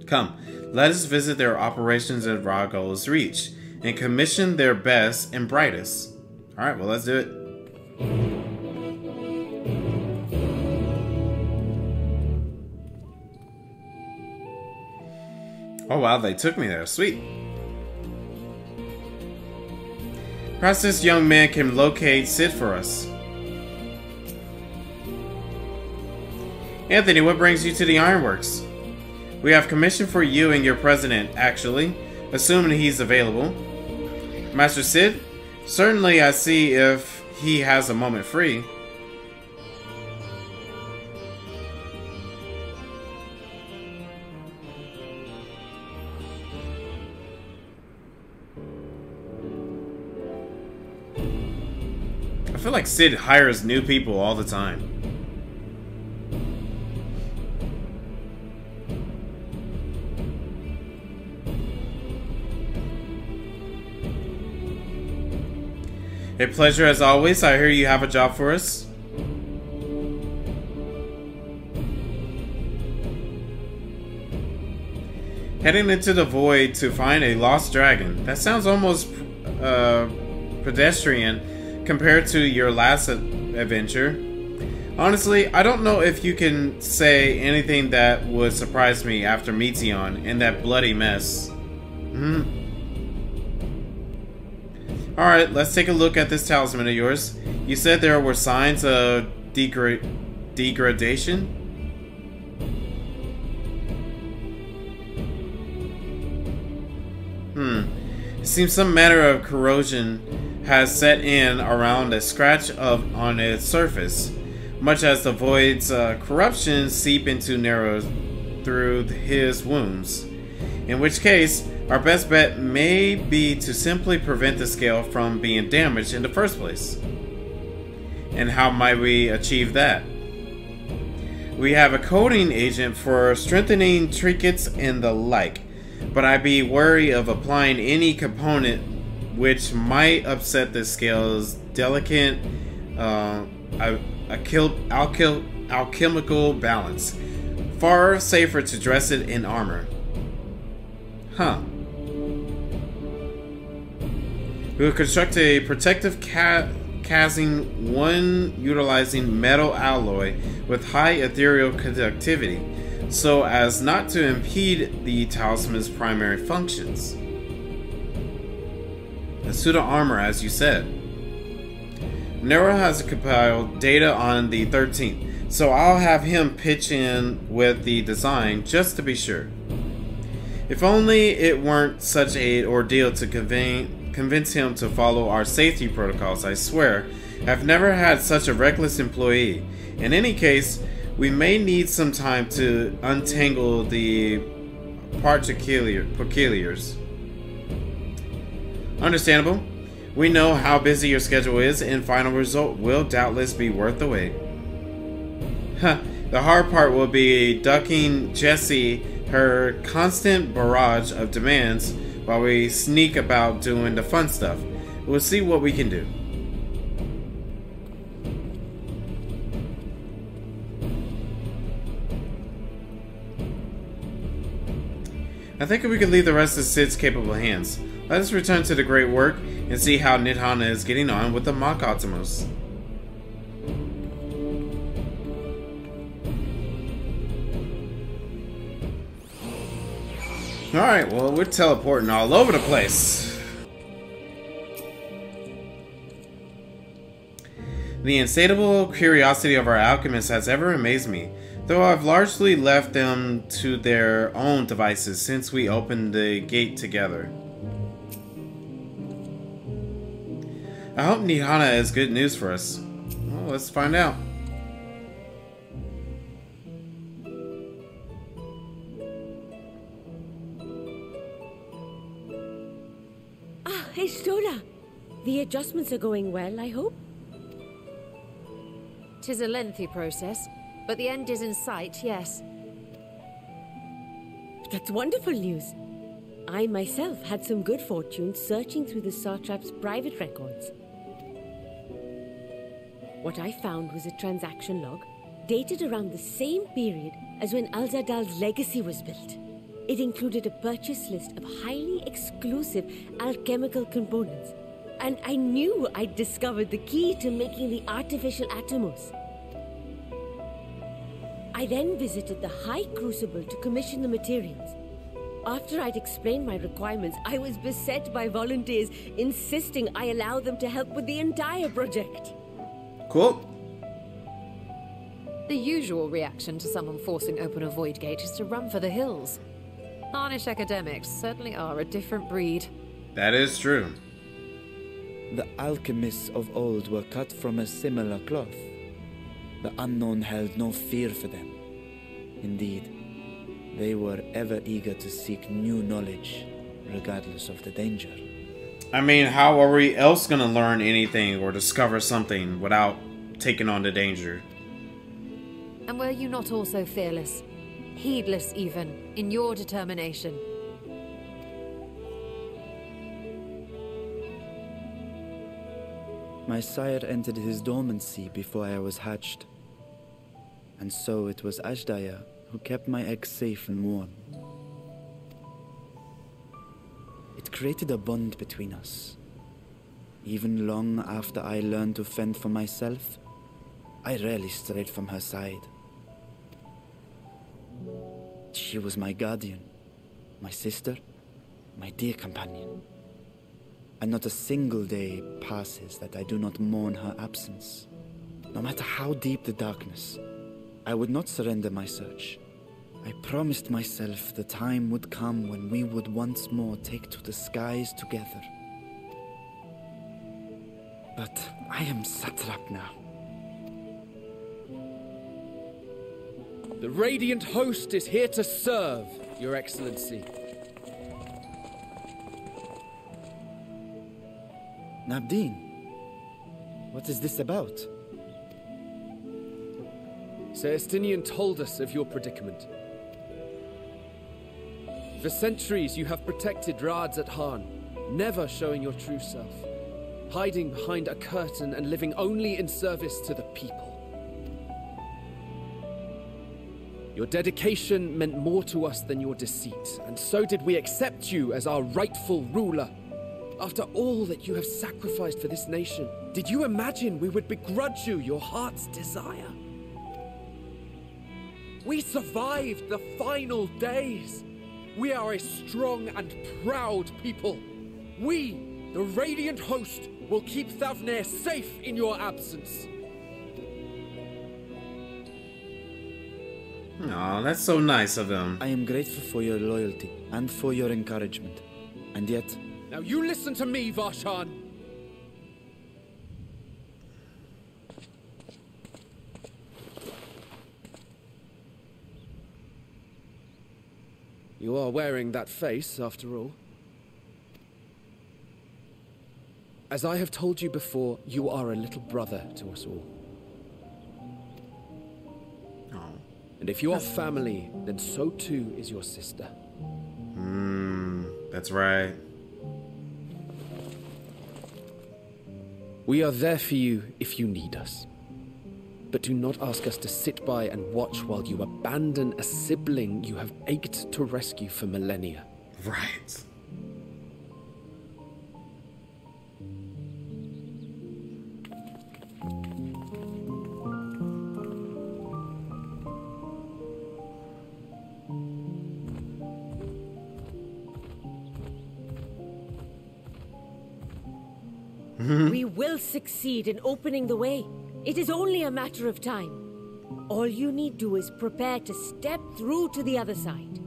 Come, let us visit their operations at Ragol's Reach and commission their best and brightest. Alright, well, let's do it. Oh wow, they took me there. Sweet. Perhaps this young man can locate Sid for us. Anthony, what brings you to the Ironworks? We have commission for you and your president, actually, assuming he's available. Master Sid? Certainly, I see if he has a moment free. I feel like Sid hires new people all the time. A pleasure as always. I hear you have a job for us. Heading into the void to find a lost dragon. That sounds almost pedestrian compared to your last adventure. Honestly, I don't know if you can say anything that would surprise me after Meteon and that bloody mess. Alright, let's take a look at this talisman of yours. You said there were signs of degradation? It seems some manner of corrosion has set in around a scratch on its surface, much as the void's corruption seep into narrow through his wounds. In which case, our best bet may be to simply prevent the scale from being damaged in the first place. And how might we achieve that? We have a coating agent for strengthening trinkets and the like, but I'd be wary of applying any component which might upset the scale's delicate alchemical balance. Far safer to dress it in armor. Huh. We will construct a protective casing, one utilizing metal alloy with high ethereal conductivity, so as not to impede the talisman's primary functions. A suit of armor, as you said. Nero has compiled data on the 13th, so I'll have him pitch in with the design just to be sure. If only it weren't such an ordeal to convince him to follow our safety protocols, I swear. I've never had such a reckless employee. In any case, we may need some time to untangle the particulars. Understandable. We know how busy your schedule is, and final result will doubtless be worth the wait. The hard part will be ducking Jessie her constant barrage of demands while we sneak about doing the fun stuff. We'll see what we can do. I think we could leave the rest of Sid's capable hands. Let us return to the great work and see how Nidhana is getting on with the Mach Optimus. Alright, well, we're teleporting all over the place. The insatiable curiosity of our alchemist has ever amazed me. Though I've largely left them to their own devices since we opened the gate together. I hope Nihana has good news for us. Well, let's find out. Ah, hey, Stola. The adjustments are going well, I hope? 'Tis a lengthy process, but the end is in sight, yes. That's wonderful news. I myself had some good fortune searching through the Satrap's private records. What I found was a transaction log dated around the same period as when Alzadal's legacy was built. It included a purchase list of highly exclusive alchemical components, and I knew I'd discovered the key to making the artificial atomos. I then visited the High Crucible to commission the materials. After I'd explained my requirements, I was beset by volunteers insisting I allow them to help with the entire project. Cool. The usual reaction to someone forcing open a void gate is to run for the hills. Harnish academics certainly are a different breed. That is true. The alchemists of old were cut from a similar cloth. The unknown held no fear for them. Indeed, they were ever eager to seek new knowledge, regardless of the danger. I mean, how are we else gonna learn anything or discover something without taking on the danger? And were you not also fearless, heedless even, in your determination? My sire entered his dormancy before I was hatched. And so it was Ashdaya who kept my eggs safe and warm. It created a bond between us. Even long after I learned to fend for myself, I rarely strayed from her side. She was my guardian, my sister, my dear companion. And not a single day passes that I do not mourn her absence. No matter how deep the darkness, I would not surrender my search. I promised myself the time would come when we would once more take to the skies together. But I am satrap now. The Radiant Host is here to serve, Your Excellency. Nabdeen, what is this about? Celestinian told us of your predicament. For centuries you have protected Rads at Han, never showing your true self, hiding behind a curtain and living only in service to the people. Your dedication meant more to us than your deceit, and so did we accept you as our rightful ruler. After all that you have sacrificed for this nation, did you imagine we would begrudge you your heart's desire? We survived the final days. We are a strong and proud people. We, the Radiant Host, will keep Thavnair safe in your absence. Aw, that's so nice of him. I am grateful for your loyalty and for your encouragement. And yet... Now you listen to me, Varshan. You are wearing that face, after all. As I have told you before, you are a little brother to us all. And if you are family, then so too is your sister. That's right. We are there for you if you need us. But do not ask us to sit by and watch while you abandon a sibling you have ached to rescue for millennia. Right. We will succeed in opening the way. It is only a matter of time. All you need do is prepare to step through to the other side.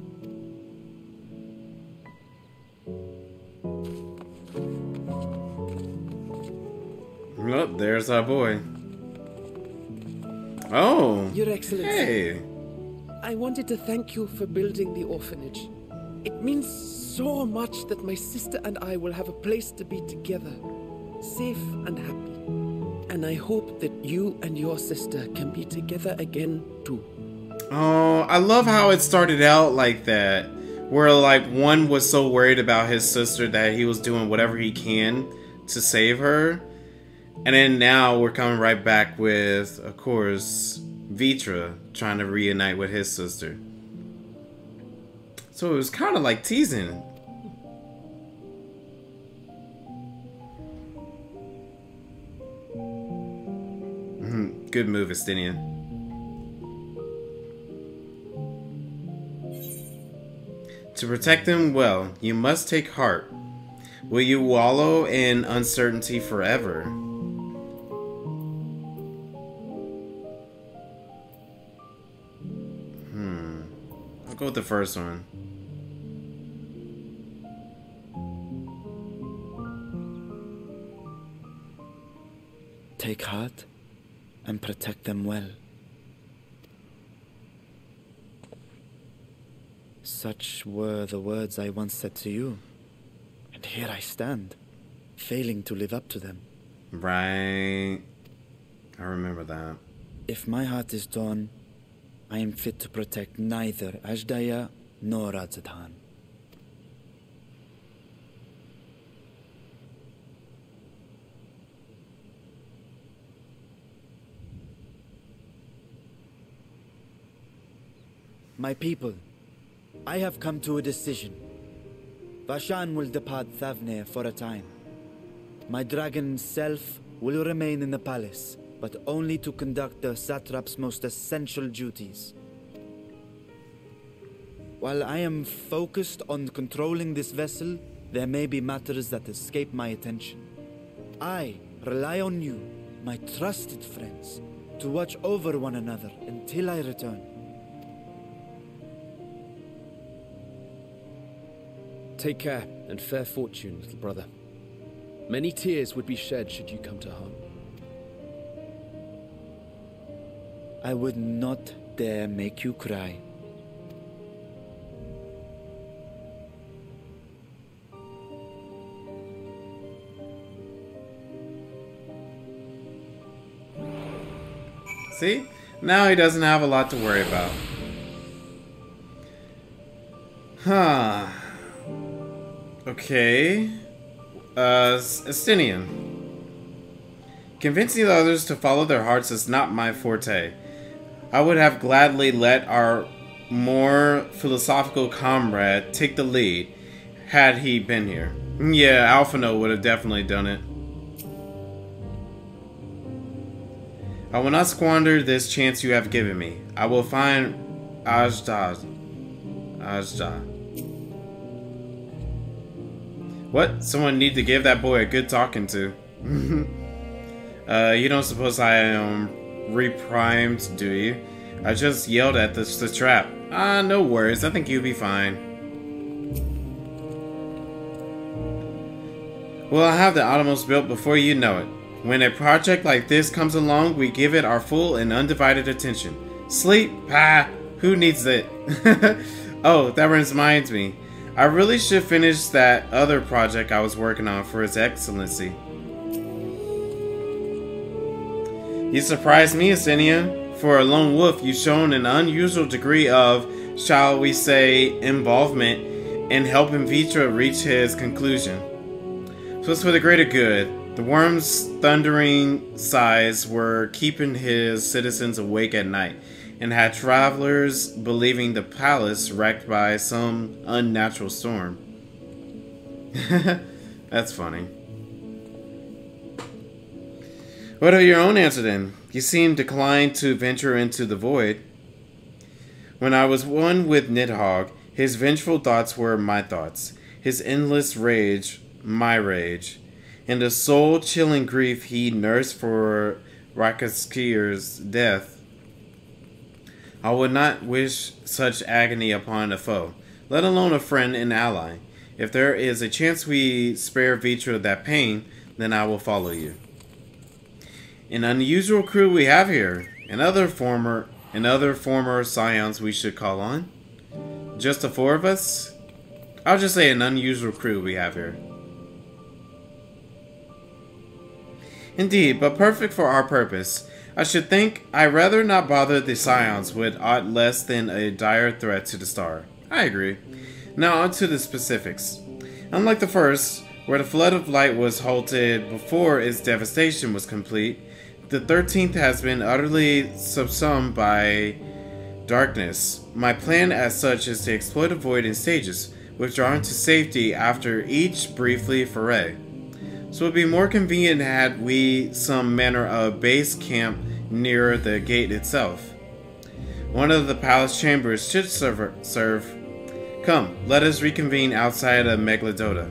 Oh, there's our boy. Oh, Your Excellency. hey. I wanted to thank you for building the orphanage. It means so much that my sister and I will have a place to be together, safe and happy. And I hope that you and your sister can be together again too. Oh, I love how it started out like that. Where like one was so worried about his sister that he was doing whatever he can to save her. And then now we're coming right back with, of course, Vitra trying to reunite with his sister. So it was kind of like teasing. Good move, Estinian. To protect them well, you must take heart. Will you wallow in uncertainty forever? I'll go with the first one. Take heart and protect them well. Such were the words I once said to you. And here I stand, failing to live up to them. Right. I remember that. If my heart is torn, I am fit to protect neither Ajdaya nor Radzatan. My people, I have come to a decision. Vashan will depart Thavne for a time. My dragon self will remain in the palace, but only to conduct the satrap's most essential duties. While I am focused on controlling this vessel, there may be matters that escape my attention. I rely on you, my trusted friends, to watch over one another until I return. Take care and fair fortune, little brother. Many tears would be shed should you come to harm. I would not dare make you cry. See? Now he doesn't have a lot to worry about. Huh. Okay. Estinian. Convincing the others to follow their hearts is not my forte. I would have gladly let our more philosophical comrade take the lead had he been here. Yeah, Alphino would have definitely done it. I will not squander this chance you have given me. I will find Ajda. What? Someone need to give that boy a good talking to. You don't suppose I am reprimed, do you? I just yelled at the trap. No worries. I think you'll be fine. Well, I'll have the Automos built before you know it. When a project like this comes along, we give it our full and undivided attention. Sleep? Who needs it? Oh, that reminds me. I really should finish that other project I was working on for His Excellency. You surprised me, Asenia. For a lone wolf, you've shown an unusual degree of, shall we say, involvement in helping Vitra reach his conclusion. So it's for the greater good. The worm's thundering sighs were keeping his citizens awake at night, and had travelers believing the palace wrecked by some unnatural storm. That's funny. What are your own answer then? You seem declined to venture into the void. When I was one with Nidhogg, his vengeful thoughts were my thoughts, his endless rage, my rage, and the soul-chilling grief he nursed for Rakaskir's death. I would not wish such agony upon a foe, let alone a friend and ally. If there is a chance we spare Vitra that pain, then I will follow you. An unusual crew we have here. Another former scions we should call on. Just the four of us? I'll just say an unusual crew we have here. Indeed, but perfect for our purpose. I should think I'd rather not bother the scions with aught less than a dire threat to the star. I agree. Now on to the specifics. Unlike the first, where the flood of light was halted before its devastation was complete, the 13th has been utterly subsumed by darkness. My plan as such is to exploit the void in stages, withdrawing to safety after each briefly foray. So it would be more convenient had we some manner of base camp near the gate itself. One of the palace chambers should serve. Come, let us reconvene outside of Megalodota.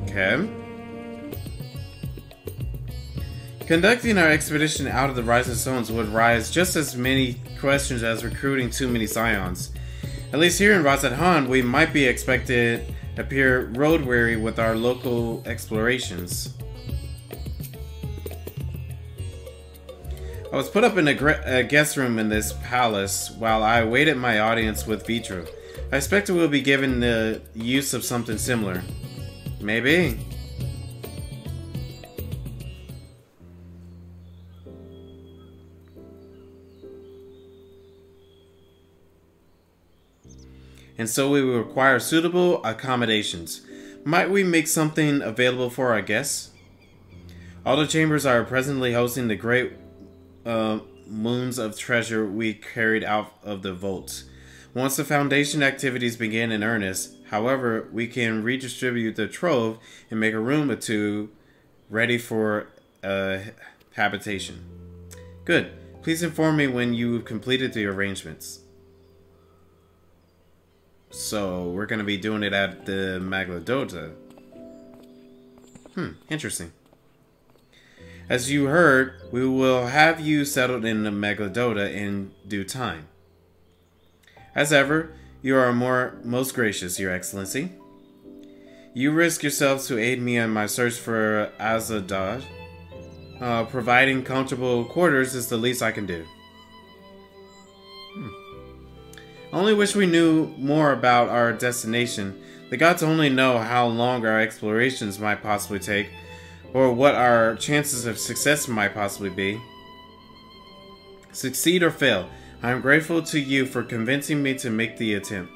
Okay. Conducting our expedition out of the Rising Stones would raise just as many questions as recruiting too many scions. At least here in Razat Han, we might be expected to appear road weary with our local explorations. I was put up in a guest room in this palace while I awaited my audience with Vitra. I expect we will be given the use of something similar. Maybe. And so we will require suitable accommodations. Might we make something available for our guests? All the chambers are presently hosting the great moons of treasure we carried out of the vaults. Once the Foundation activities begin in earnest, however, we can redistribute the trove and make a room or two ready for habitation. Good. Please inform me when you've completed the arrangements. So, we're going to be doing it at the Megalodota. Interesting. As you heard, we will have you settled in the Megalodota in due time. As ever, you are most gracious, Your Excellency. You risk yourselves to aid me in my search for Azadad. Providing comfortable quarters is the least I can do. I only wish we knew more about our destination. The gods only know how long our explorations might possibly take, or what our chances of success might possibly be. Succeed or fail, I am grateful to you for convincing me to make the attempt.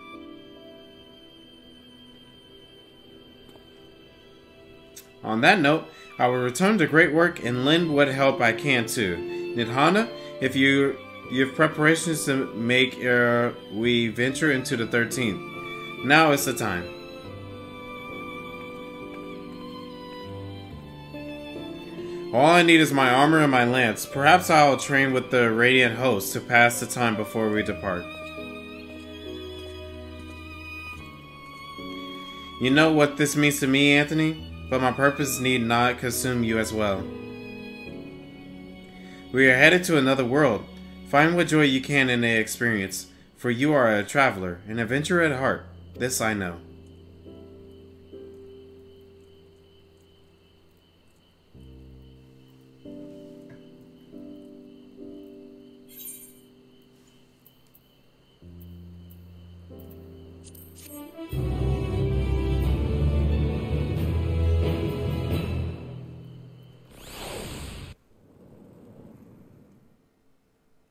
On that note, I will return to great work and lend what help I can to Nidhana. If you have preparations to make we venture into the 13th. Now is the time. All I need is my armor and my lance. Perhaps I'll train with the Radiant Host to pass the time before we depart. You know what this means to me, Anthony? But my purpose need not consume you as well. We are headed to another world. Find what joy you can in the experience, for you are a traveler, an adventurer at heart. This I know.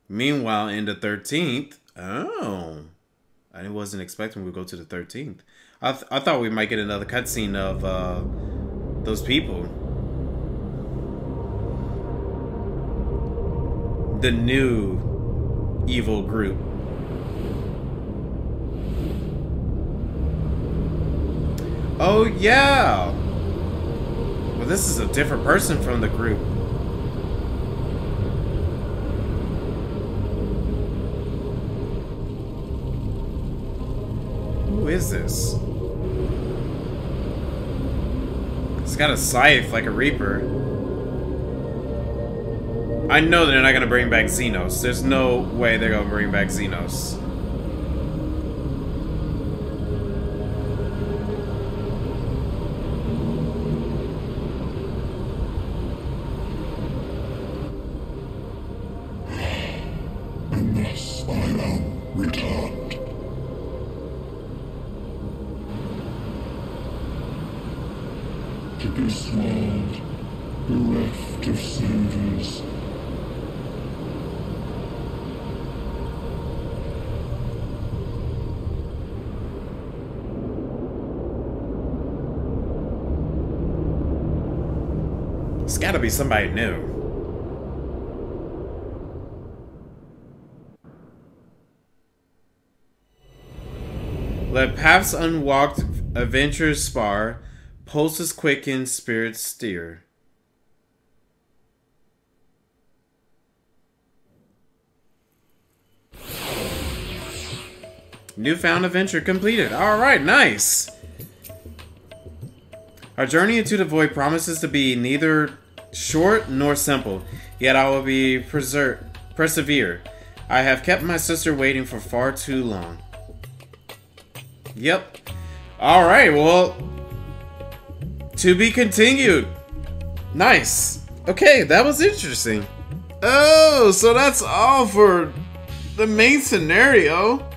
Meanwhile, in the 13th... Oh. I wasn't expecting we'd go to the 13th. I thought we might get another cutscene of those people. The new evil group. Oh, yeah! Well, this is a different person from the group. Who is this? It's got a scythe like a reaper. I know they're not gonna bring back Xenos. There's no way they're gonna bring back Xenos. And thus I am returned. To be swallowed, bereft of saviors. It's gotta be somebody new. Let paths unwalked adventurers spar, pulses quicken, spirits steer. Newfound Adventure completed. Alright, nice! Our journey into the void promises to be neither short nor simple, yet I will be persevere. I have kept my sister waiting for far too long. Yep. Alright, well, to be continued. Nice. Okay, that was interesting. Oh, so that's all for the main scenario.